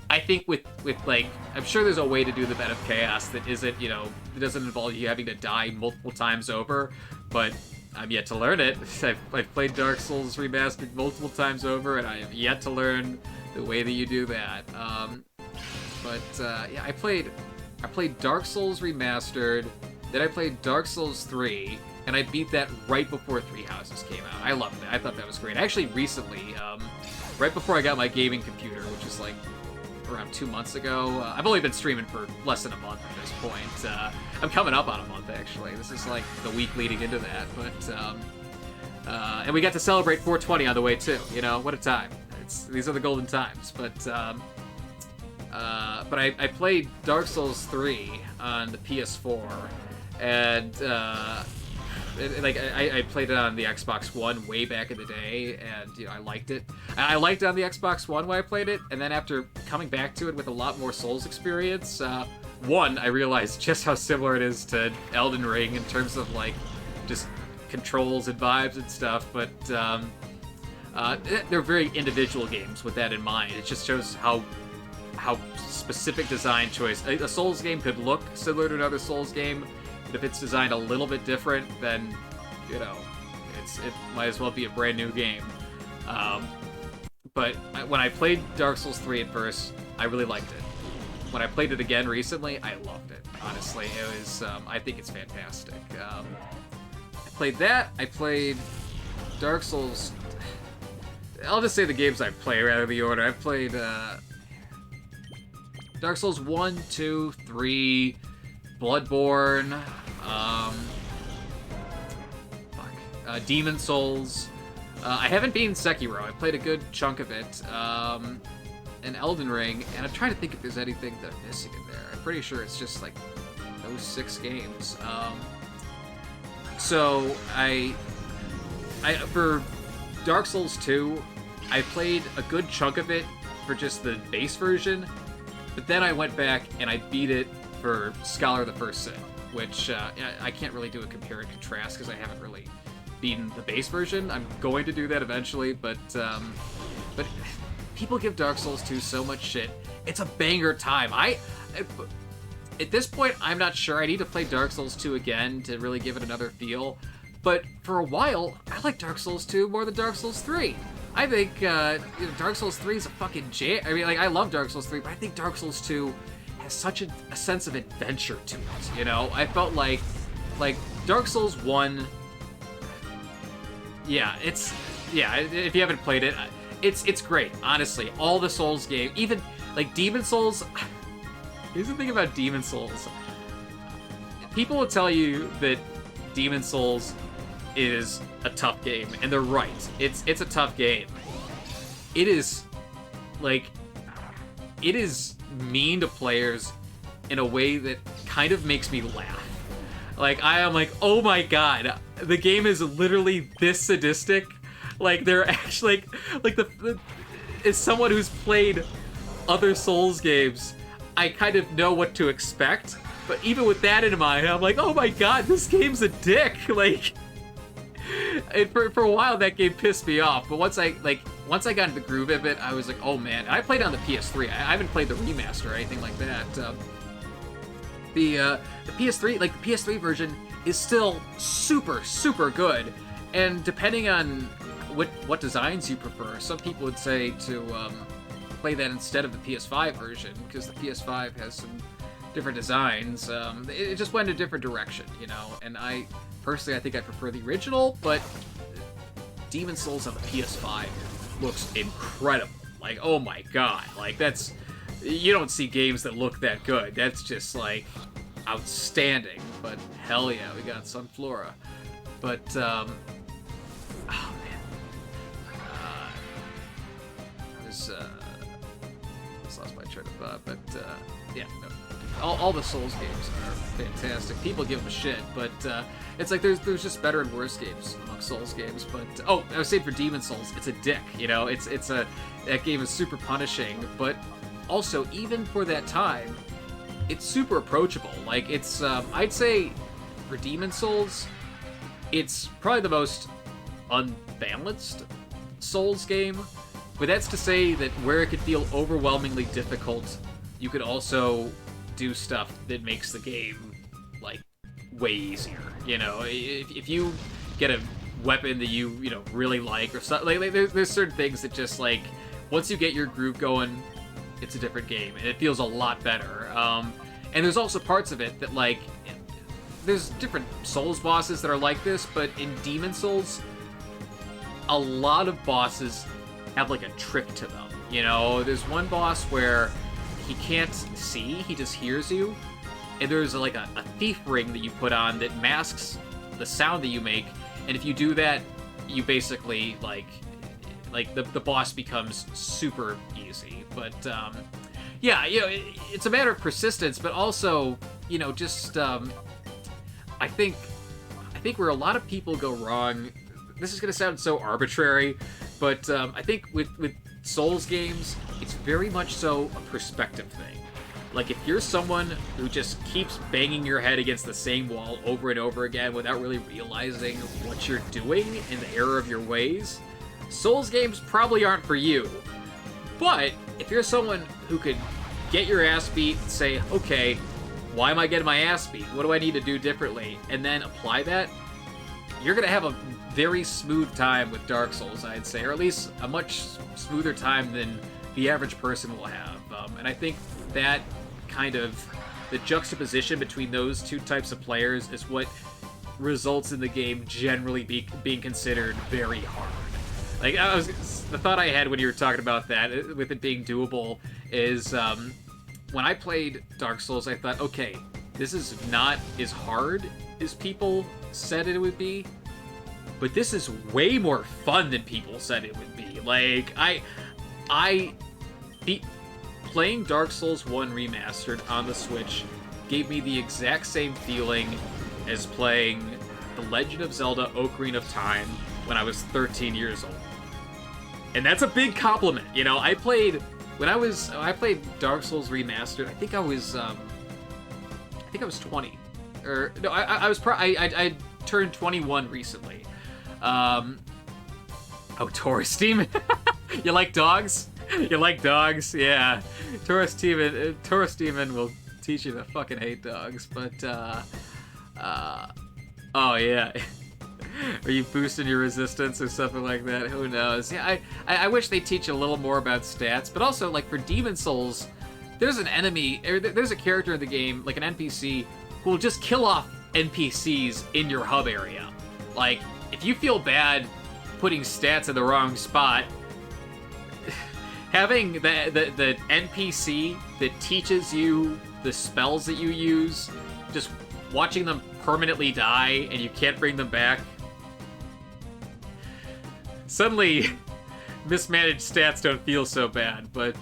I think with like, I'm sure there's a way to do the Bed of Chaos that isn't, you know, it doesn't involve you having to die multiple times over, but I'm yet to learn it. I've played Dark Souls Remastered multiple times over, and I have yet to learn the way that you do that. Yeah, I played Dark Souls Remastered, then I played Dark Souls 3, and I beat that right before Three Houses came out. I loved it. I thought that was great. Actually, recently, right before I got my gaming computer, which is like around 2 months ago, I've only been streaming for less than a month at this point. I'm coming up on a month, actually. This is like the week leading into that, but and we got to celebrate 420 on the way too. You know, what a time! These are the golden times. But I played Dark Souls 3 on the PS4, and like I played it on the Xbox One way back in the day, and you know I liked it. I liked it on the Xbox One when I played it, and then after coming back to it with a lot more Souls experience, one, I realized just how similar it is to Elden Ring in terms of like just controls and vibes and stuff, but they're very individual games with that in mind. It just shows how specific design choice. A Souls game could look similar to another Souls game, but if it's designed a little bit different, then, you know, it might as well be a brand new game. But when I played Dark Souls 3 at first, I really liked it. When I played it again recently, I loved it. Honestly, it was, I think it's fantastic. I played that. I played Dark Souls. I'll just say the games I play rather than the order. I played Dark Souls 1, 2, 3, Bloodborne, Demon Souls. I haven't beaten Sekiro. I played a good chunk of it. And Elden Ring, and I'm trying to think if there's anything that I'm missing in there. I'm pretty sure it's just like those 6 games. So I for Dark Souls 2, I played a good chunk of it for just the base version, but then I went back and I beat it for Scholar of the First Sin, which I can't really do a compare and contrast because I haven't really beaten the base version. I'm going to do that eventually, but people give Dark Souls 2 so much shit. It's a banger time. At this point, I'm not sure. I need to play Dark Souls 2 again to really give it another feel. But for a while, I like Dark Souls 2 more than Dark Souls 3. I think Dark Souls 3 is a fucking jam. I mean, like, I love Dark Souls 3, but I think Dark Souls 2 has such a sense of adventure to it, you know? I felt like Dark Souls 1, if you haven't played it, it's great, honestly. All the Souls games, even, like, Demon Souls, here's the thing about Demon Souls. People will tell you that Demon Souls is a tough game, and they're right. It's a tough game. It is, like, it is mean to players in a way that kind of makes me laugh. Like, I am like, oh my god, the game is literally this sadistic. Like, they're actually, like as someone who's played other Souls games, I kind of know what to expect. But even with that in mind, I'm like, oh my god, this game's a dick. Like, for a while that game pissed me off. But once I got into the groove of it, I was like, oh man. And I played it on the PS3. I haven't played the remaster or anything like that. The PS3, like the PS3 version, is still super, super good. And depending on what designs you prefer, some people would say to play that instead of the PS5 version, because the PS5 has some different designs. It just went in a different direction, you know. And I think I prefer the original, but Demon Souls on the PS5 looks incredible. Like, oh my god, like that's, you don't see games that look that good. That's just like outstanding. But hell yeah, we got Sunflora. But oh man, I just lost my train of thought. But yeah, no. All the Souls games are fantastic. People give them shit, but it's like there's just better and worse games among Souls games. But I was saying for Demon Souls, it's a dick. You know, that game is super punishing, but also even for that time, it's super approachable. Like it's I'd say for Demon Souls, it's probably the most unbalanced Souls game. But that's to say that where it could feel overwhelmingly difficult, you could also do stuff that makes the game like way easier. You know, if you get a weapon that you know really like or something, like there's certain things that just like once you get your groove going, it's a different game and it feels a lot better. And there's also parts of it that like there's different Souls bosses that are like this, but in Demon Souls, a lot of bosses have like a trick to them. You know, there's one boss where he can't see, he just hears you. And there's like a thief ring that you put on that masks the sound that you make. And if you do that, you basically like the boss becomes super easy. But yeah, you know, it's a matter of persistence, but also, you know, just I I think where a lot of people go wrong, this is going to sound so arbitrary, but I think with Souls games, it's very much so a perspective thing. Like, if you're someone who just keeps banging your head against the same wall over and over again without really realizing what you're doing and the error of your ways, Souls games probably aren't for you. But if you're someone who could get your ass beat and say, okay, why am I getting my ass beat? What do I need to do differently? And then apply that, you're going to have a very smooth time with Dark Souls, I'd say, or at least a much smoother time than the average person will have. And I think that kind of the juxtaposition between those two types of players is what results in the game generally being considered very hard. Like, the thought I had when you were talking about that, with it being doable, is when I played Dark Souls, I thought, okay, this is not as hard as people said it would be, but this is way more fun than people said it would be. Like, playing Dark Souls 1 Remastered on the Switch gave me the exact same feeling as playing The Legend of Zelda Ocarina of Time when I was 13 years old. And that's a big compliment. You know, I played Dark Souls Remastered, I think I was 20. Or no, I turned 21 recently. Taurus Demon. You like dogs? You like dogs? Yeah. Taurus Demon will teach you to fucking hate dogs, but oh yeah. Are you boosting your resistance or something like that? Who knows? Yeah, I wish they'd teach a little more about stats, but also, like, for Demon Souls, there's an enemy, or there's a character in the game, like an NPC, who will just kill off NPCs in your hub area. Like, if you feel bad putting stats in the wrong spot, having the NPC that teaches you the spells that you use, just watching them permanently die and you can't bring them back, suddenly mismanaged stats don't feel so bad. But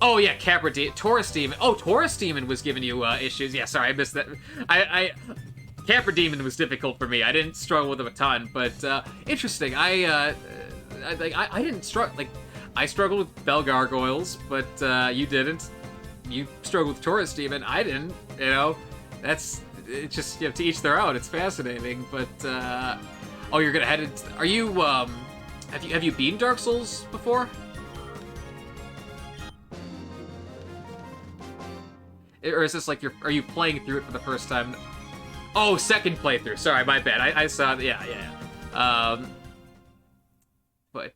oh yeah, Taurus Demon. Oh, Taurus Demon was giving you issues. Yeah, sorry, I missed that. Capra Demon was difficult for me. I didn't struggle with him a ton, but interesting. I didn't struggle. Like, I struggled with Bell Gargoyles, but you didn't. You struggled with Taurus Demon. I didn't. You know, it's just, you know, to each their own. It's fascinating, but oh, you're gonna head into. Are you have you beaten Dark Souls before? Or is this like are you playing through it for the first time? Oh, second playthrough. Sorry, my bad. I saw. Yeah. But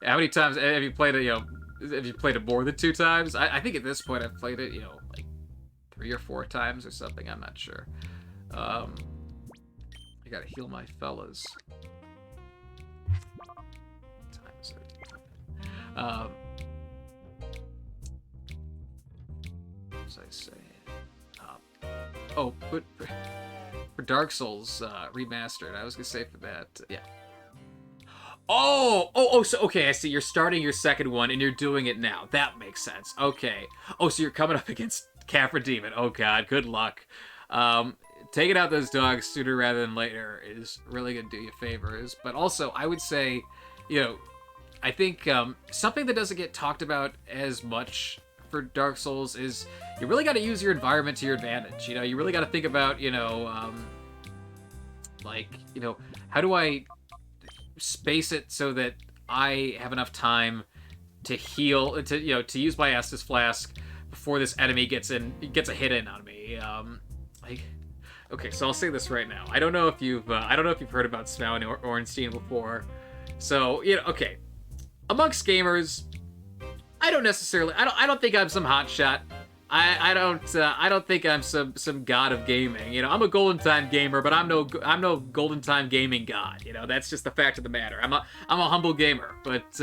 how many times have you played it? You know, have you played it more than 2 times? I think at this point I've played it, you know, like 3 or 4 times or something. I'm not sure. I gotta heal my fellas. What was I saying? Oh, but for Dark Souls Remastered, I was gonna say for that, yeah. So okay, I see. You're starting your second one and you're doing it now. That makes sense. Okay. Oh, so you're coming up against Capra Demon. Oh god, good luck. Taking out those dogs sooner rather than later is really gonna do you favors. But also, I would say, you know, I think something that doesn't get talked about as much for Dark Souls is you really got to use your environment to your advantage. You know, you really got to think about, you know, like, you know, how do I space it so that I have enough time to heal, to, you know, to use my Estus Flask before this enemy gets a hit in on me. Like, okay, so I'll say this right now. I don't know if you've heard about Sven Orenstein before. So, you know, okay, amongst gamers, I don't think I'm some hotshot. I don't think I'm some god of gaming. You know, I'm a Golden Time gamer, but I'm no Golden Time gaming god. You know, that's just the fact of the matter. I'm a humble gamer, but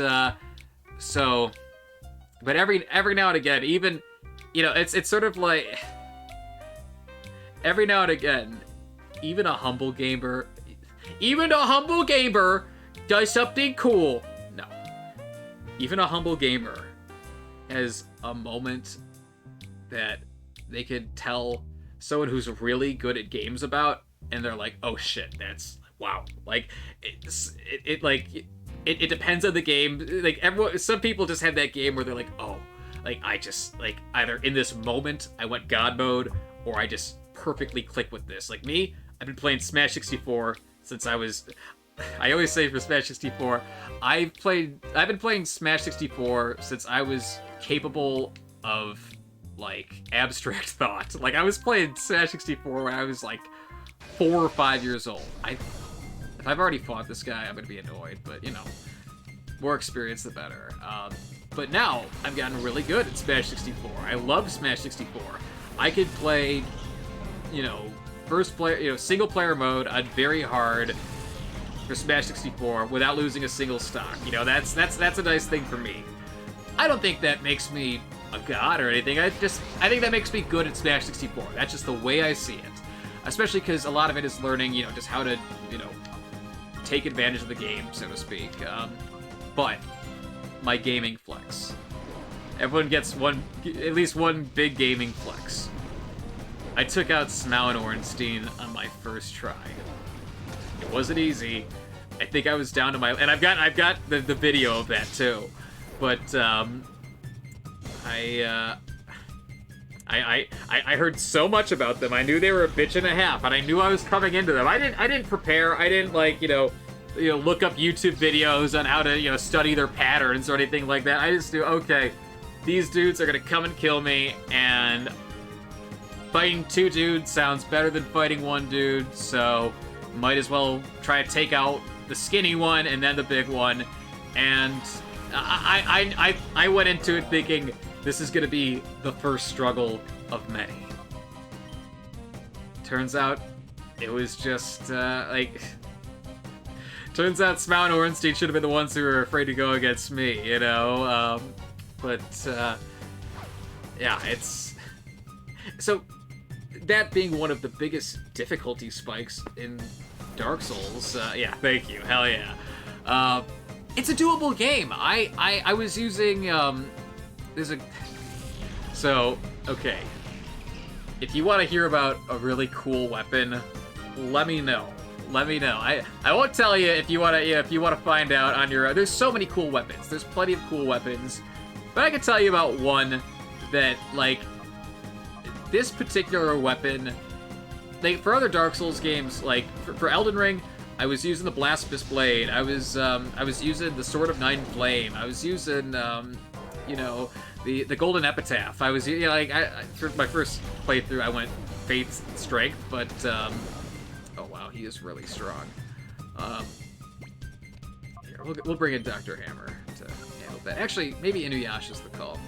every now and again, even, you know, it's sort of like every now and again, even a humble gamer does something cool. No. even a humble gamer has a moment that they could tell someone who's really good at games about, and they're like, oh shit, that's wow. Like it depends on the game. Like everyone, some people just have that game where they're like, oh, like I just like either in this moment I went God mode, or I just perfectly click with this. Like me, I've been playing Smash 64 since I was. I always say for Smash 64, I've been playing Smash 64 since I was capable of like abstract thought. Like I was playing Smash 64 when I was like 4 or 5 years old. If I've already fought this guy, I'm gonna be annoyed, but you know, more experience the better. But now I've gotten really good at Smash 64. I love Smash 64. I could play, you know, first player, you know, single player mode on very hard for Smash 64 without losing a single stock. You know, that's a nice thing for me. I don't think that makes me a god or anything. I think that makes me good at Smash 64. That's just the way I see it. Especially because a lot of it is learning, you know, just how to, you know, take advantage of the game, so to speak. But my gaming flex. Everyone gets at least one big gaming flex. I took out Smau and Ornstein on my first try. It wasn't easy. I think I was down to my, and I've got the video of that too. But I heard so much about them. I knew they were a bitch and a half, and I knew I was coming into them. I didn't prepare. I didn't like, you know, look up YouTube videos on how to, you know, study their patterns or anything like that. I just knew, okay, these dudes are gonna come and kill me, and fighting 2 dudes sounds better than fighting 1 dude, so might as well try to take out the skinny one and then the big one. And I went into it thinking this is gonna be the first struggle of many. Turns out it was just like. Turns out Smau and Ornstein should have been the ones who were afraid to go against me, you know? Yeah, it's... So, that being one of the biggest difficulty spikes in Dark Souls, yeah, thank you, hell yeah. It's a doable game. I was using, there's a... So, okay. If you want to hear about a really cool weapon, let me know. Let me know. I won't tell you if you want to find out on your. There's so many cool weapons. There's plenty of cool weapons, but I can tell you about one that, like, this particular weapon. Like for other Dark Souls games, like for Elden Ring, I was using the Blasphemous Blade. I was using the Sword of Nine Flame. I was using you know, the Golden Epitaph. I was, you know, like for my first playthrough, I went Faith's Strength, but oh wow, he is really strong. Here, we'll bring in Dr. Hammer to handle that. Actually, maybe Inuyasha's the call.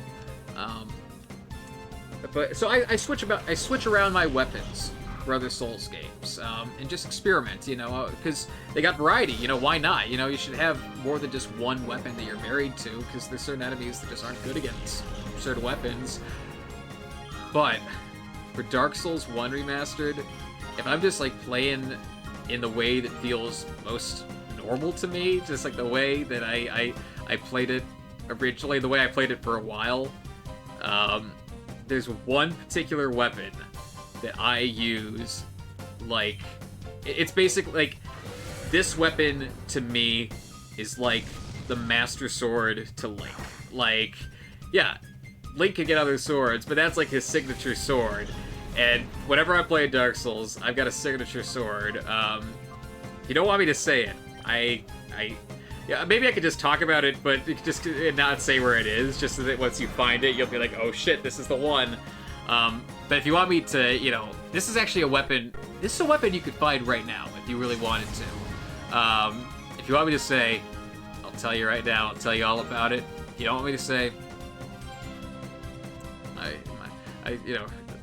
But so I switch around my weapons for other Souls games, and just experiment, you know, because they got variety. You know, why not? You know, you should have more than just one weapon that you're married to, because there's certain enemies that just aren't good against certain weapons. But for Dark Souls 1 Remastered, if I'm just like playing in the way that feels most normal to me, just like the way that I played it originally, the way I played it for a while, there's one particular weapon that I use, like, it's basically, like, this weapon to me is like the Master Sword to Link. Like, yeah, Link can get other swords, but that's like his signature sword. And whenever I play Dark Souls, I've got a signature sword. You don't want me to say it. Yeah, maybe I could just talk about it, but just not say where it is, just so that once you find it, you'll be like, oh shit, this is the one. But if you want me to, you know, this is actually a weapon. This is a weapon you could find right now if you really wanted to. If you want me to say, I'll tell you right now. I'll tell you all about it. If you don't want me to say,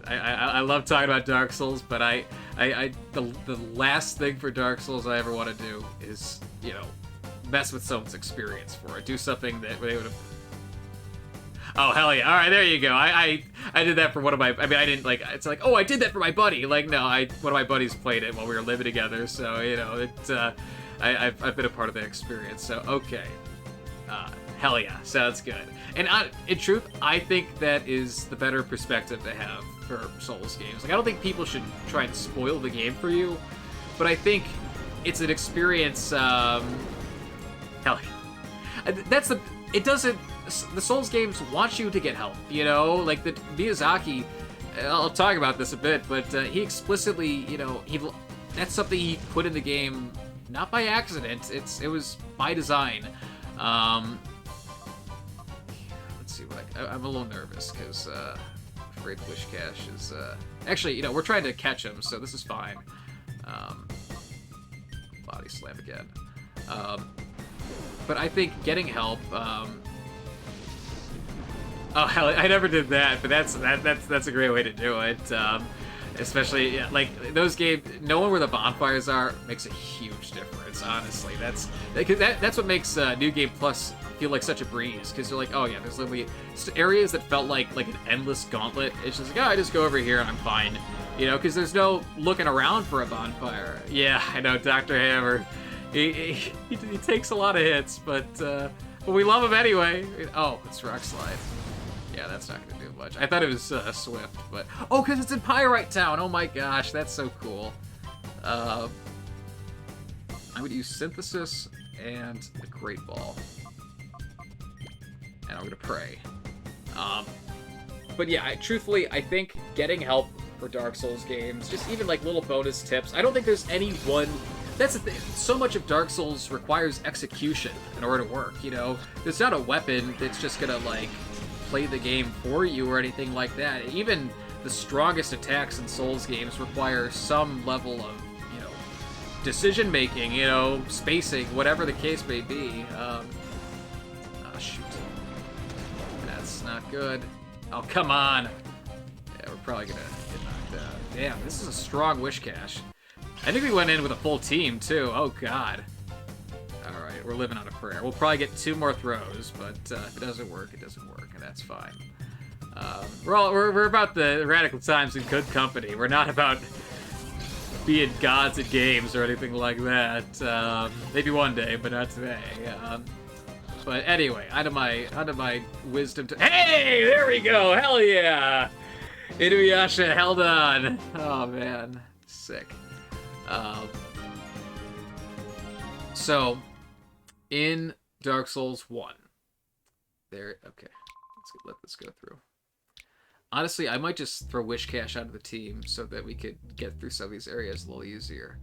I love talking about Dark Souls, but the last thing for Dark Souls I ever want to do is, you know, mess with someone's experience for it. Do something that they would have. Oh hell yeah! All right, there you go. I did that for one of my. I mean, I didn't like. It's like, oh, I did that for my buddy. Like, no, one of my buddies played it while we were living together. So you know, I've been a part of that experience. So okay, Hell yeah, sounds good. And in truth, I think that is the better perspective to have for Souls games. Like, I don't think people should try and spoil the game for you, but I think it's an experience. Hell yeah. That's the. It doesn't. The Souls games want you to get help. You know, like the Miyazaki. I'll talk about this a bit, but he explicitly, you know, that's something he put in the game, not by accident. It was by design. Let's see what I'm a little nervous because afraid Wish Cache is actually, you know, we're trying to catch him, so this is fine. Body slam again. But I think getting help. Oh hell, I never did that, but that's a great way to do it. Especially like those games, knowing where the bonfires are makes a huge difference. Honestly, that's what makes New Game Plus feel like such a breeze, because you're like, oh yeah, there's literally areas that felt like an endless gauntlet. It's just like, oh, I just go over here and I'm fine, you know, because there's no looking around for a bonfire. Yeah, I know, Dr. Hammer, he takes a lot of hits, but we love him anyway. Oh, it's Rock Slide. Yeah, that's not gonna do much. I thought it was Swift, but oh, because it's in Pyrite Town. Oh my gosh, that's so cool. I would use Synthesis and the Great Ball, and I'm gonna pray. But yeah, truthfully, I think getting help for Dark Souls games, just even like little bonus tips. I don't think there's any one. That's the thing. So much of Dark Souls requires execution in order to work. You know, there's not a weapon that's just gonna like play the game for you or anything like that. Even the strongest attacks in Souls games require some level of, you know, decision making, you know, spacing, whatever the case may be. Oh shoot, that's not good. Oh come on. Yeah, we're probably gonna get knocked out. Damn, this is a strong Wish Cache. I think we went in with a full team too. Oh god. Alright, we're living on a prayer. We'll probably get 2 more throws, but if it doesn't work, it doesn't work, and that's fine. We're about the radical times in good company. We're not about being gods at games or anything like that. Maybe one day, but not today. But anyway, out of my wisdom to. Hey, there we go. Hell yeah, Inuyasha held on. Oh man, sick. So, in Dark Souls 1, there. Okay, let this go through. Honestly, I might just throw Wish Cache out of the team so that we could get through some of these areas a little easier.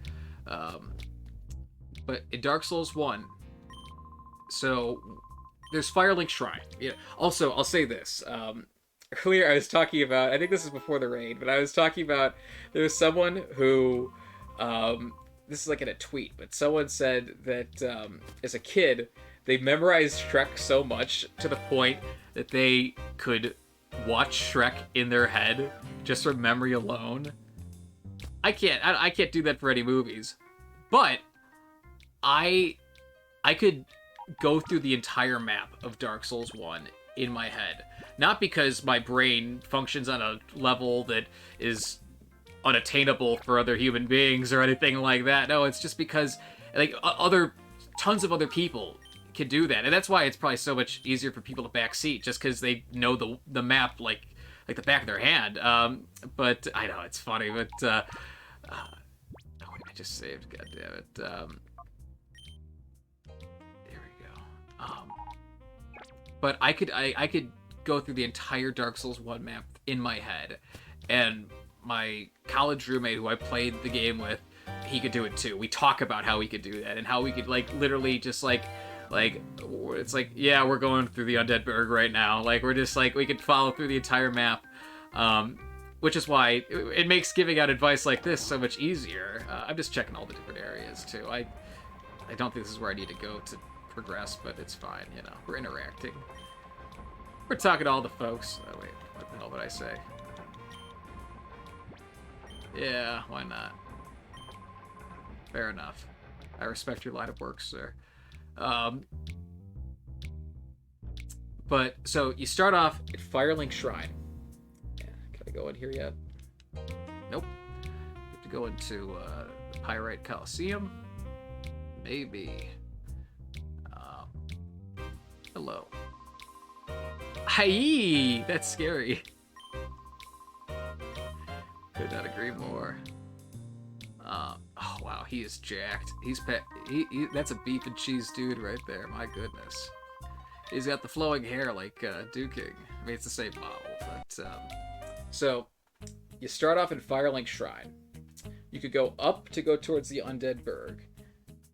But in Dark Souls 1, so there's Firelink Shrine. Yeah. Also, I'll say this. Earlier I was talking about, I think this is before the raid, but I was talking about there was someone who, this is like in a tweet, but someone said that as a kid, they memorized Shrek so much to the point that they could watch Shrek in their head just from memory alone. I can't do that for any movies, but I could go through the entire map of Dark Souls 1 in my head. Not because my brain functions on a level that is unattainable for other human beings or anything like that. No, it's just because like tons of other people can do that, and that's why it's probably so much easier for people to backseat, just because they know the map like the back of their hand. But I know it's funny, but oh wait, I just saved. God damn it. There we go. But I could go through the entire Dark Souls 1 map in my head, and my college roommate who I played the game with, he could do it too. We talk about how we could do that and how we could like literally just like it's like, yeah, we're going through the Undead Burg right now. Like we're just like, we could follow through the entire map, which is why it makes giving out advice like this so much easier. I'm just checking all the different areas too. I don't think this is where I need to go to progress, but it's fine. You know, we're interacting. We're talking to all the folks. Oh wait, what the hell did I say? Yeah, why not? Fair enough. I respect your line of work, sir. But so you start off at Firelink Shrine. Yeah, can I go in here yet? Nope. You have to go into the Pyrite Colosseum. Maybe. Hello. Hi, that's scary. Could not agree more. Oh wow, he is jacked. That's a beef and cheese dude right there. My goodness. He's got the flowing hair like Duking. I mean, it's the same model, but so you start off in Firelink Shrine. You could go up to go towards the Undead Burg.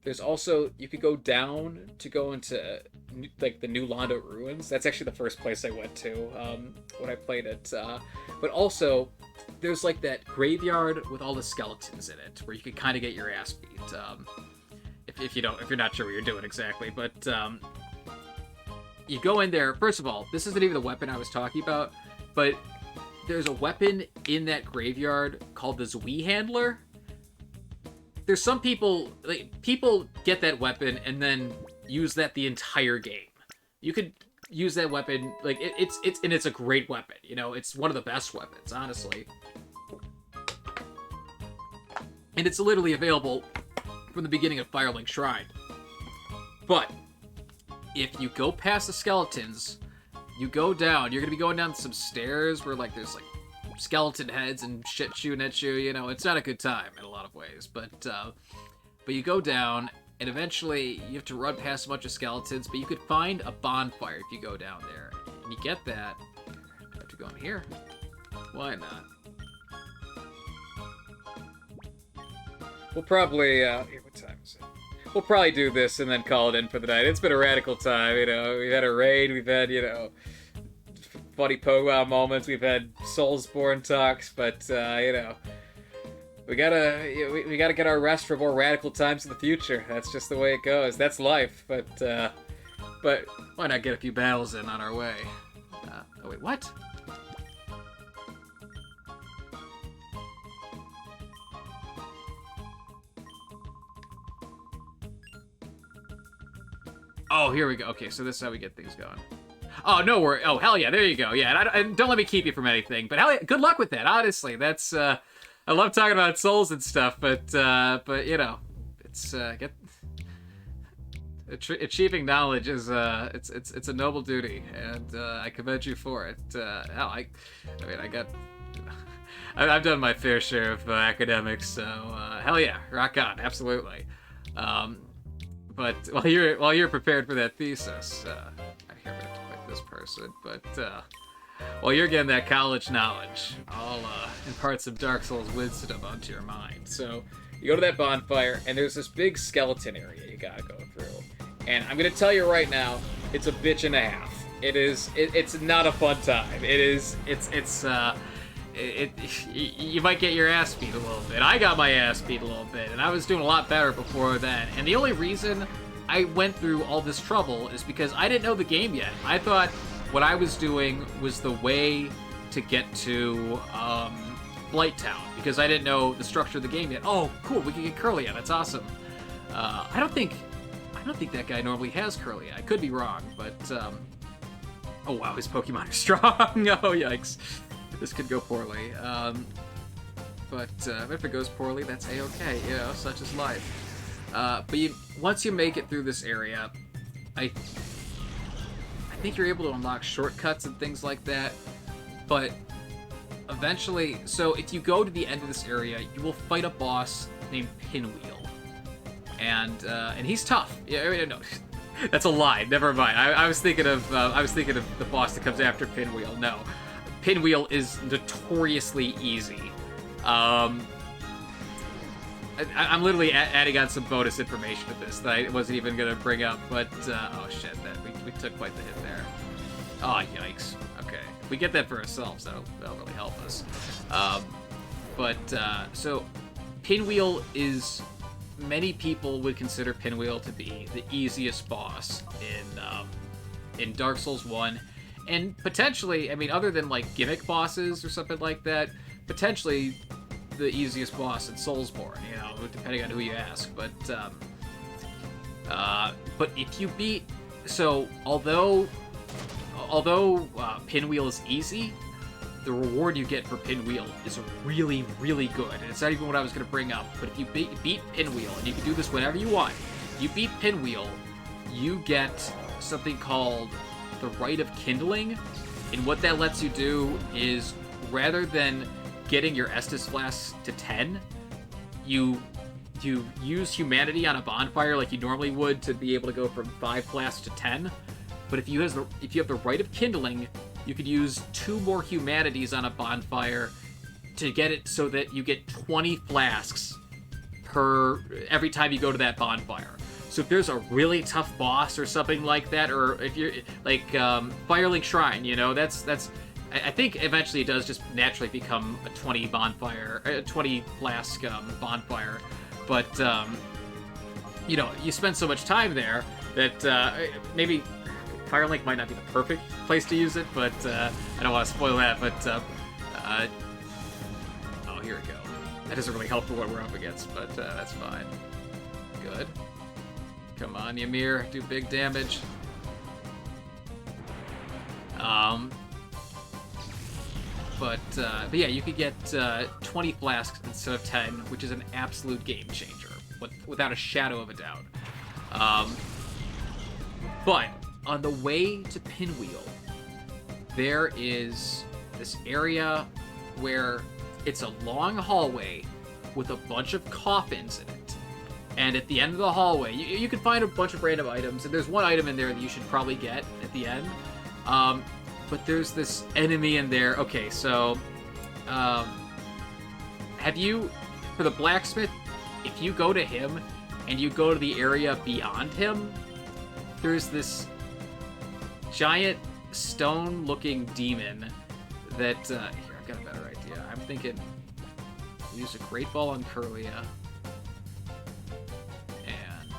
There's also, you could go down to go into like the New Londo Ruins. That's actually the first place I went to when I played it. But also, there's like that graveyard with all the skeletons in it, where you could kind of get your ass beat. If you're not sure what you're doing exactly, but you go in there. First of all, this isn't even the weapon I was talking about, but there's a weapon in that graveyard called the Zui Handler. There's some people, people get that weapon and then use that the entire game. You could use that weapon, like, it's a great weapon, you know, it's one of the best weapons, honestly. And it's literally available from the beginning of Firelink Shrine. But if you go past the skeletons, you go down, you're gonna be going down some stairs where, like, there's, like, skeleton heads and shit shooting at you, you know, it's not a good time in a lot of ways, but you go down, and eventually you have to run past a bunch of skeletons, but you could find a bonfire if you go down there, and you get that. I have to go in here. Why not? We'll probably, here, what time is it? We'll probably do this and then call it in for the night. It's been a radical time, you know, we've had a raid, we've had, you know, funny Pokemon moments, we've had Soulsborne talks, but you know, we gotta get our rest for more radical times in the future. That's just the way it goes. That's life. But why not get a few battles in on our way? Oh wait, what? Oh, here we go. Okay, so this is how we get things going. Oh, no worry. Oh, hell yeah, there you go. Yeah, and don't let me keep you from anything. But hell yeah, good luck with that, honestly. That's, I love talking about souls and stuff, but you know, it's, achieving knowledge is, it's a noble duty, and, I commend you for it. Hell, I've done my fair share of academics, so, hell yeah, rock on, absolutely. But while you're prepared for that thesis, I hear this person, but while you're getting that college knowledge, I'll impart some Dark Souls wisdom onto your mind. So you go to that bonfire, and there's this big skeleton area you gotta go through. And I'm gonna tell you right now, it's a bitch and a half. It's not a fun time. You might get your ass beat a little bit. I got my ass beat a little bit, and I was doing a lot better before then. And the only reason I went through all this trouble is because I didn't know the game yet. I thought what I was doing was the way to get to Blight Town, because I didn't know the structure of the game yet. Oh, cool, we can get Curlia, that's awesome. I don't think that guy normally has Curlia. I could be wrong, but oh wow, his Pokemon are strong. Oh yikes. This could go poorly. But if it goes poorly, that's a-okay, you know, such is life. But once you make it through this area, I think you're able to unlock shortcuts and things like that, but eventually, so if you go to the end of this area, you will fight a boss named Pinwheel, and he's tough. Yeah, I mean, no, that's a lie. Never mind. I was thinking of the boss that comes after Pinwheel. No, Pinwheel is notoriously easy. I'm literally adding on some bonus information to this that I wasn't even going to bring up, but, oh shit, we took quite the hit there. Oh, yikes. Okay. If we get that for ourselves, that'll really help us. So, Pinwheel is, many people would consider Pinwheel to be the easiest boss in Dark Souls 1, and potentially, I mean, other than, like, gimmick bosses or something like that, potentially the easiest boss in Soulsborne, you know, depending on who you ask. But if you beat, so although Pinwheel is easy, the reward you get for Pinwheel is really, really good. And it's not even what I was going to bring up. But if you beat Pinwheel, and you can do this whenever you want, you beat Pinwheel, you get something called the Rite of Kindling, and what that lets you do is, rather than getting your Estus flasks to 10, you use humanity on a bonfire like you normally would to be able to go from 5 flasks to 10. But if you have the Rite of Kindling, you could use 2 more humanities on a bonfire to get it so that you get 20 flasks every time you go to that bonfire. So if there's a really tough boss or something like that, or if you're like Firelink Shrine, you know, that's I think eventually it does just naturally become a 20 flask bonfire. But you know, you spend so much time there that maybe Firelink might not be the perfect place to use it, but I don't want to spoil that. But oh, here we go. That doesn't really help for what we're up against, but that's fine. Good. Come on, Ymir, do big damage. But yeah, you could get 20 flasks instead of 10, which is an absolute game changer, without a shadow of a doubt. But on the way to Pinwheel, there is this area where it's a long hallway with a bunch of coffins in it. And at the end of the hallway, you can find a bunch of random items, and there's one item in there that you should probably get at the end. But there's this enemy in there. Okay, so have you, for the blacksmith, if you go to him and you go to the area beyond him, there's this giant stone-looking demon that, here, I've got a better idea. I'm thinking use a Great Ball on Curlia and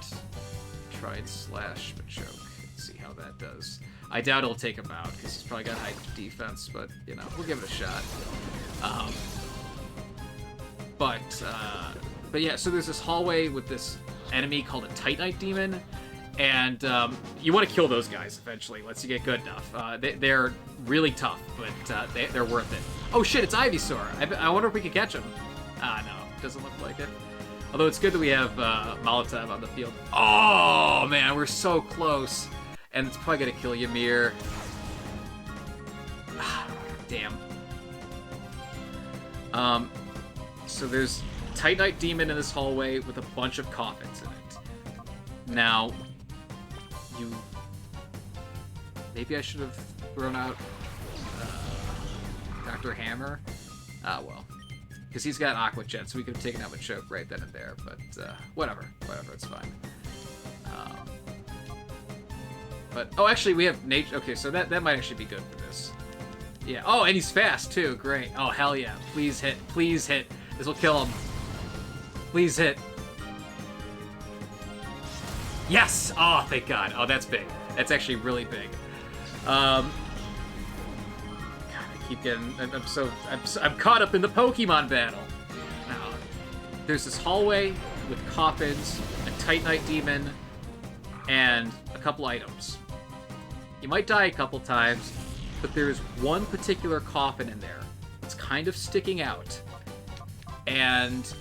try and slash Machoke. See how that does. I doubt it'll take him out, because he's probably got high defense, but, you know, we'll give it a shot. But yeah, so there's this hallway with this enemy called a Titanite Demon, and you want to kill those guys eventually, once you get good enough. They're really tough, but they're worth it. Oh shit, it's Ivysaur! I wonder if we can catch him. Ah, no, doesn't look like it. Although it's good that we have Molotov on the field. Oh, man, we're so close. And it's probably going to kill Ymir. Damn. So there's Titanite Demon in this hallway with a bunch of coffins in it. Now, maybe I should have thrown out Dr. Hammer. Ah, well. Because he's got Aqua Jet, so we could have taken out Machoke right then and there. But whatever, it's fine. But, oh, actually, we have nature. Okay, so that might actually be good for this. Yeah. Oh, and he's fast, too. Great. Oh, hell yeah. Please hit. Please hit. This will kill him. Please hit. Yes! Oh, thank God. Oh, that's big. That's actually really big. God, I keep getting... I'm caught up in the Pokemon battle. Now, there's this hallway with coffins, a Titanite Demon, and a couple items. You might die a couple times, but there's one particular coffin in there. It's kind of sticking out. And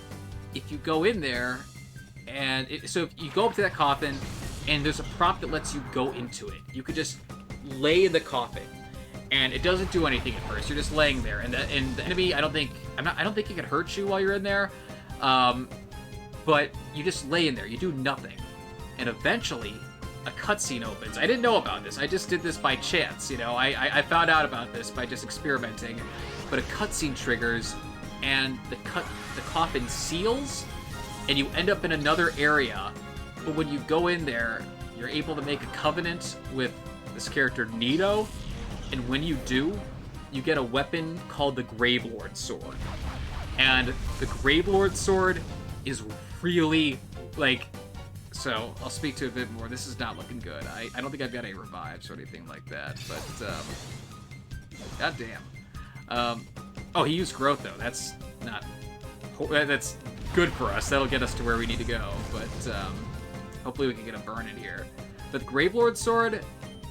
if you go in there, so if you go up to that coffin, and there's a prompt that lets you go into it. You could just lay in the coffin, and it doesn't do anything at first. You're just laying there, and the enemy, I don't think it can hurt you while you're in there. But you just lay in there. You do nothing. And eventually, a cutscene opens. I didn't know about this. I just did this by chance, you know. I found out about this by just experimenting. But a cutscene triggers, and the coffin seals, and you end up in another area. But when you go in there, you're able to make a covenant with this character Nito, and when you do, you get a weapon called the Gravelord Sword. And the Gravelord Sword is really, like... So, I'll speak to it a bit more. This is not looking good. I don't think I've got any revives or anything like that, but, goddamn. Oh, he used growth, though. That's not... That's good for us. That'll get us to where we need to go, but, hopefully we can get a burn in here. But the Gravelord Sword,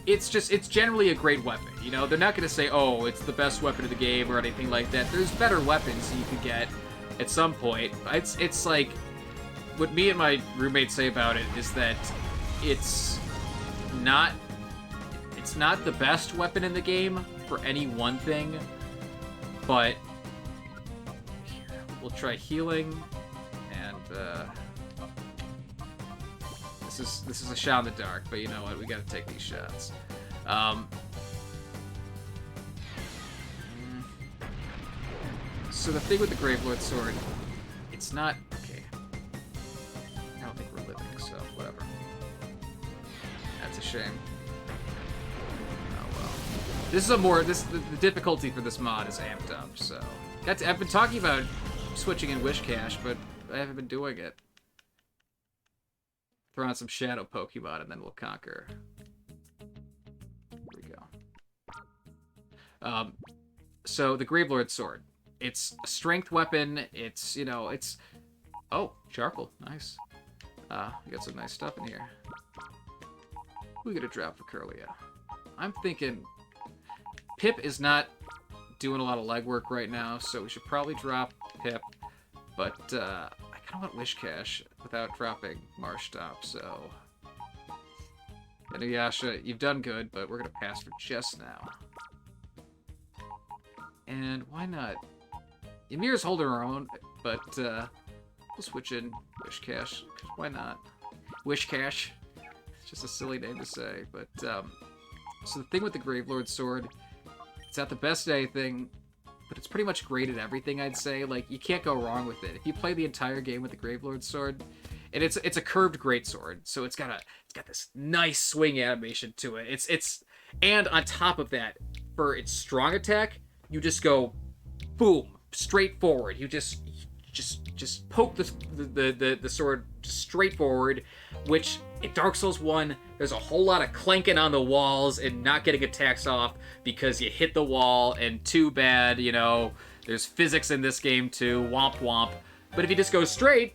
it's generally a great weapon. You know, they're not going to say, oh, it's the best weapon of the game or anything like that. There's better weapons you could get at some point. It's like... What me and my roommate say about it is that it's not it's not the best weapon in the game for any one thing, but we'll try healing, and this is a shot in the dark, but you know what? We gotta take these shots. So the thing with the Gravelord Sword, it's not... Okay. I don't think we're living, so whatever. That's a shame. Oh well. This is a more... The difficulty for this mod is amped up, so... I've been talking about switching in Wish Cache, but I haven't been doing it. Throw on some Shadow Pokemon, and then we'll conquer. Here we go. So the Gravelord Sword. It's a strength weapon. It's, you know, it's... Oh, charcoal. Nice. We got some nice stuff in here. We got a drop for Curlia. I'm thinking... Pip is not doing a lot of legwork right now, so we should probably drop Pip. But, I kind of want Wish Cache without dropping Marshtomp, so... Inuyasha, you've done good, but we're gonna pass for just now. And why not... Ymir's holding her own, but we'll switch in Wish Cache, because why not? Wish Cache. It's just a silly name to say, but, so the thing with the Gravelord Sword, it's not the best at anything, but it's pretty much great at everything, I'd say. Like, you can't go wrong with it. If you play the entire game with the Gravelord Sword, and it's a curved greatsword, so it's got this nice swing animation to it. And on top of that, for its strong attack, you just go boom, straight forward. You just poke the sword straight forward, which in Dark Souls 1, there's a whole lot of clanking on the walls and not getting attacks off because you hit the wall, and too bad, you know, there's physics in this game too, womp womp. But if you just go straight,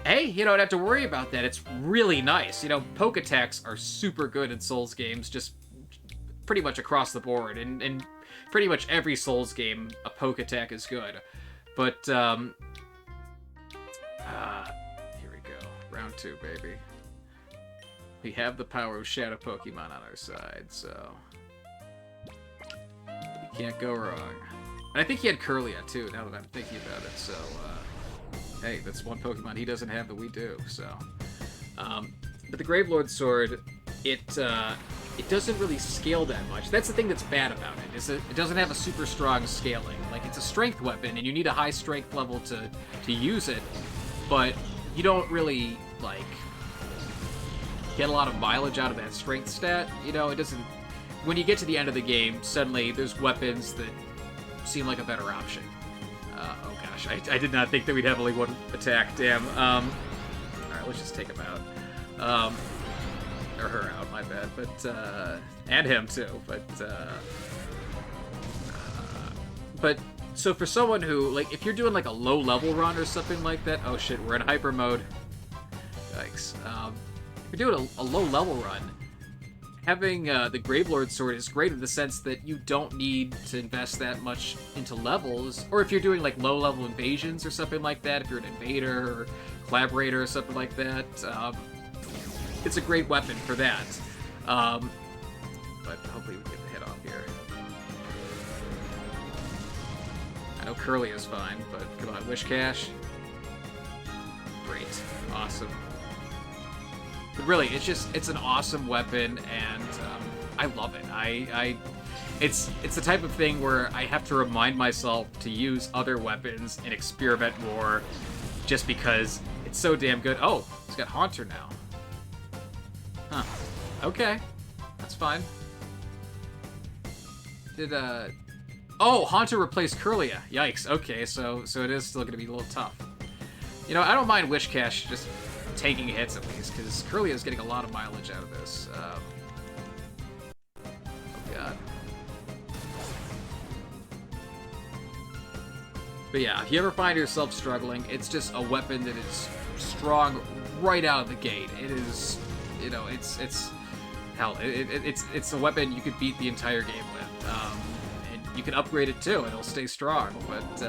hey, you don't have to worry about that. It's really nice. You know, poke attacks are super good in Souls games, just pretty much across the board, and pretty much every Souls game, a poke attack is good. But, here we go. Round 2, baby. We have the power of Shadow Pokemon on our side, so... You can't go wrong. And I think he had Curlia, too, now that I'm thinking about it, so, hey, that's one Pokemon he doesn't have that we do, so... But the Gravelord Sword, it doesn't really scale that much. That's the thing that's bad about it, is it doesn't have a super strong scaling. Like, it's a strength weapon, and you need a high strength level to use it, but you don't really, like, get a lot of mileage out of that strength stat. You know, it doesn't... When you get to the end of the game, suddenly there's weapons that seem like a better option. Oh gosh, I did not think that we'd have only one attack, damn. Alright, let's just take him out. Or her out, my bad, but, and him too, but, so for someone who, like, if you're doing, like, a low-level run or something like that, oh shit, we're in hyper mode, yikes, if you're doing a low-level run, having, the Gravelord Sword is great in the sense that you don't need to invest that much into levels, or if you're doing, like, low-level invasions or something like that, if you're an invader or collaborator or something like that, it's a great weapon for that. But hopefully we can get the hit off here. I know Curly is fine, but come on, Wish Cache. Great. Awesome. But really, it's an awesome weapon, and I love it. It's the type of thing where I have to remind myself to use other weapons and experiment more, just because it's so damn good. Oh, it's got Haunter now. Huh. Okay. That's fine. Oh, Haunter replaced Curlia. Yikes. Okay, so it is still gonna be a little tough. You know, I don't mind Wish Cache just taking hits at least, because Curlia is getting a lot of mileage out of this. Oh god. But yeah, if you ever find yourself struggling, it's just a weapon that is strong right out of the gate. It is... You know, it's hell, it's a weapon you could beat the entire game with, and you can upgrade it too, and it'll stay strong. But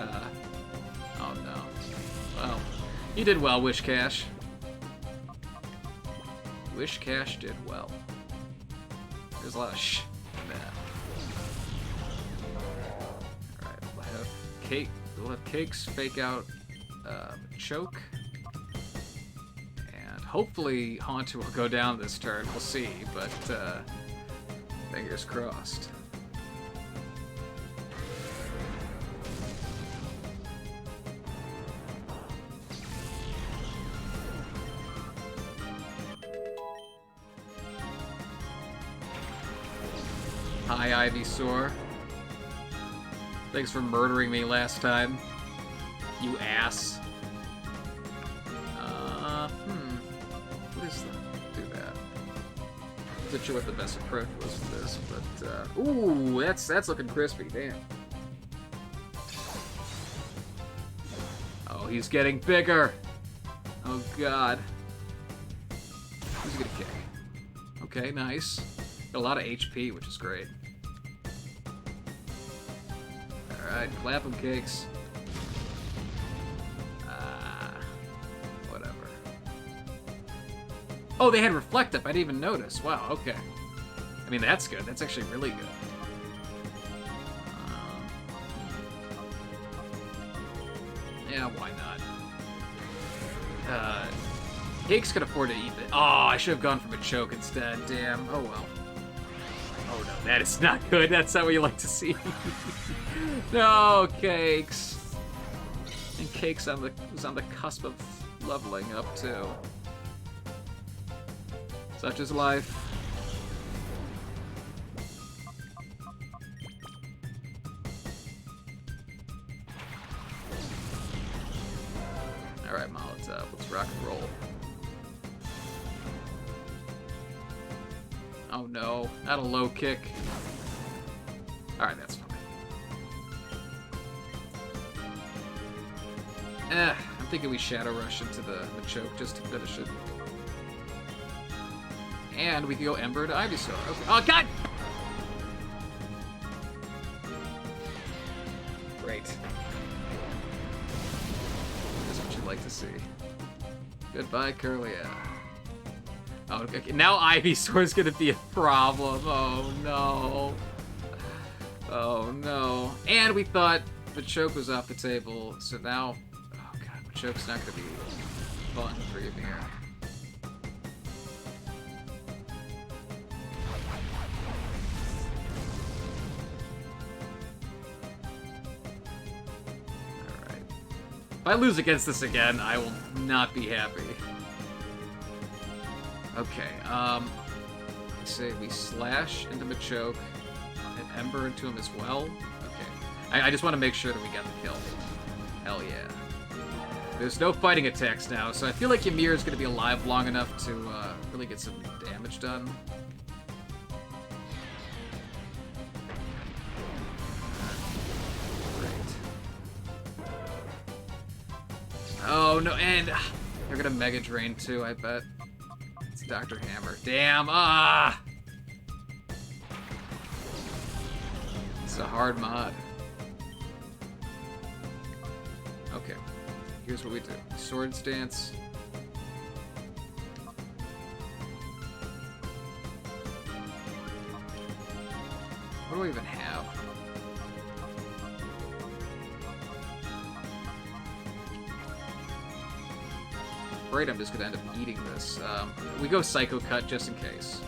oh no, well, you did well, Wish Cache. Wish Cache did well. There's a lot of Alright, we'll have Cakes fake out Choke. And hopefully Haunter will go down this turn. We'll see, but fingers crossed. Hi, Ivysaur. Thanks for murdering me last time. You ass. What is that? Do that. Not sure what the best approach was for this, but ooh, that's looking crispy. Damn. Oh, he's getting bigger. Oh God. Who's he gonna kick? Okay, nice. Got a lot of HP, which is great. Alright, clap 'em, Cakes. Whatever. Oh, they had Reflect Up. I didn't even notice. Wow, okay. I mean, that's good. That's actually really good. Yeah, why not? Cakes could afford to eat it. Oh, I should have gone for a choke instead. Damn. Oh, well. Oh, no. That is not good. That's not what you like to see. No, Cakes. And Cakes was on the cusp of leveling up, too. Such is life. Alright, Molotov. Let's rock and roll. Oh no, not a low kick. Alright, that's fine. I'm thinking we Shadow Rush into the choke just to finish it. And we can go Ember to Ivysaur. Okay. Oh, God! Great. That's what you'd like to see. Goodbye, Curlia. Oh, okay. Now Ivysaur's gonna be a problem. Oh, no. Oh, no. And we thought the choke was off the table, so now... Oh, God, the choke's not gonna be fun for you here. If I lose against this again, I will not be happy. Okay, say we slash into Machoke and Ember into him as well. Okay, I just want to make sure that we got the kill. Hell yeah. There's no fighting attacks now, so I feel like Ymir is going to be alive long enough to really get some damage done. Oh, no, and they're gonna Mega Drain, too, I bet. It's Dr. Hammer. Damn, It's a hard mod. Okay, here's what we do. Sword Stance. What do I even have? Afraid I'm just gonna end up eating this. We go Psycho Cut just in case.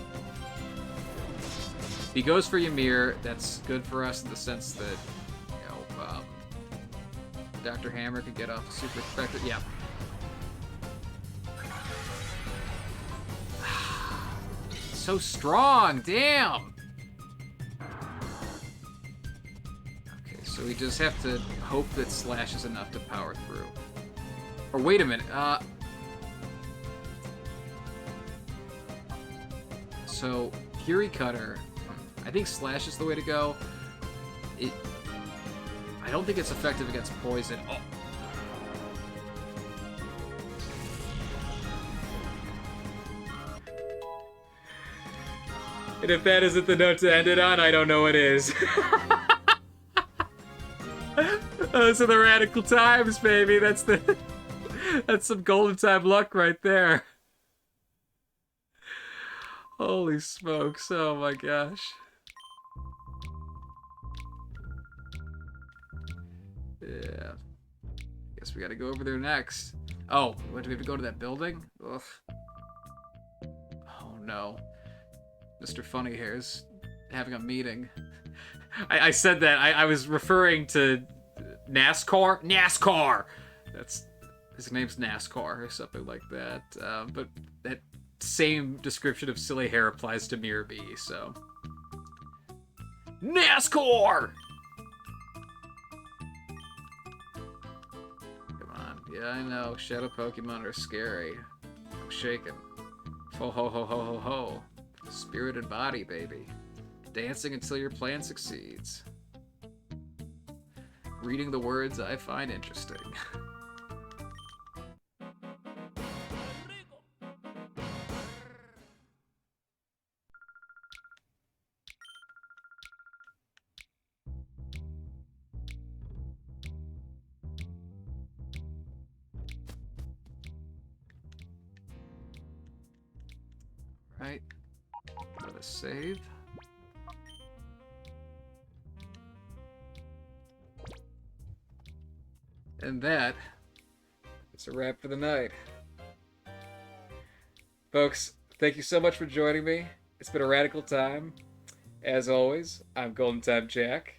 If he goes for Ymir, that's good for us in the sense that, you know, Dr. Hammer could get off a super effective. Yeah. So strong, damn. Okay, so we just have to hope that Slash is enough to power through. Or wait a minute, so, Fury Cutter, I think Slash is the way to go. I don't think it's effective against poison. Oh. And if that isn't the note to end it on, I don't know what is. Those are the radical times, baby. That's some golden time luck right there. Holy smokes, oh my gosh. Guess we gotta go over there next. Oh, what, do we have to go to that building? Ugh. Oh no. Mr. Funny Hair's having a meeting. I said that. I was referring to NASCAR. NASCAR! That's... His name's NASCAR or something like that. But that same description of silly hair applies to Mirabee, so... NASCAR! Come on. Yeah, I know. Shadow Pokemon are scary. I'm shaking. Ho ho ho ho ho ho. Spirited body, baby. Dancing until your plan succeeds. Reading the words I find interesting. Right. Let us save. And that is a wrap for the night. Folks, thank you so much for joining me. It's been a radical time. As always, I'm Golden Time Jack.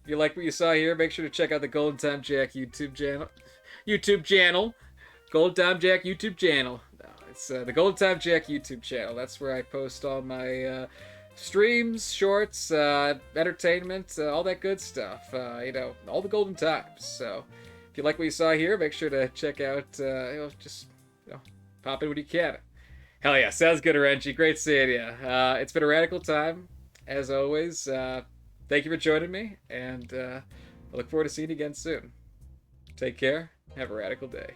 If you like what you saw here, make sure to check out the Golden Time Jack YouTube channel. Golden Time Jack YouTube channel. No, it's the Golden Time Jack YouTube channel. That's where I post all my streams, shorts, entertainment, all that good stuff. You know, all the golden times. So if you like what you saw here, make sure to check out, just pop in when you can. Hell yeah, sounds good, Renji. Great seeing you. It's been a radical time, as always. Thank you for joining me, and I look forward to seeing you again soon. Take care. Have a radical day.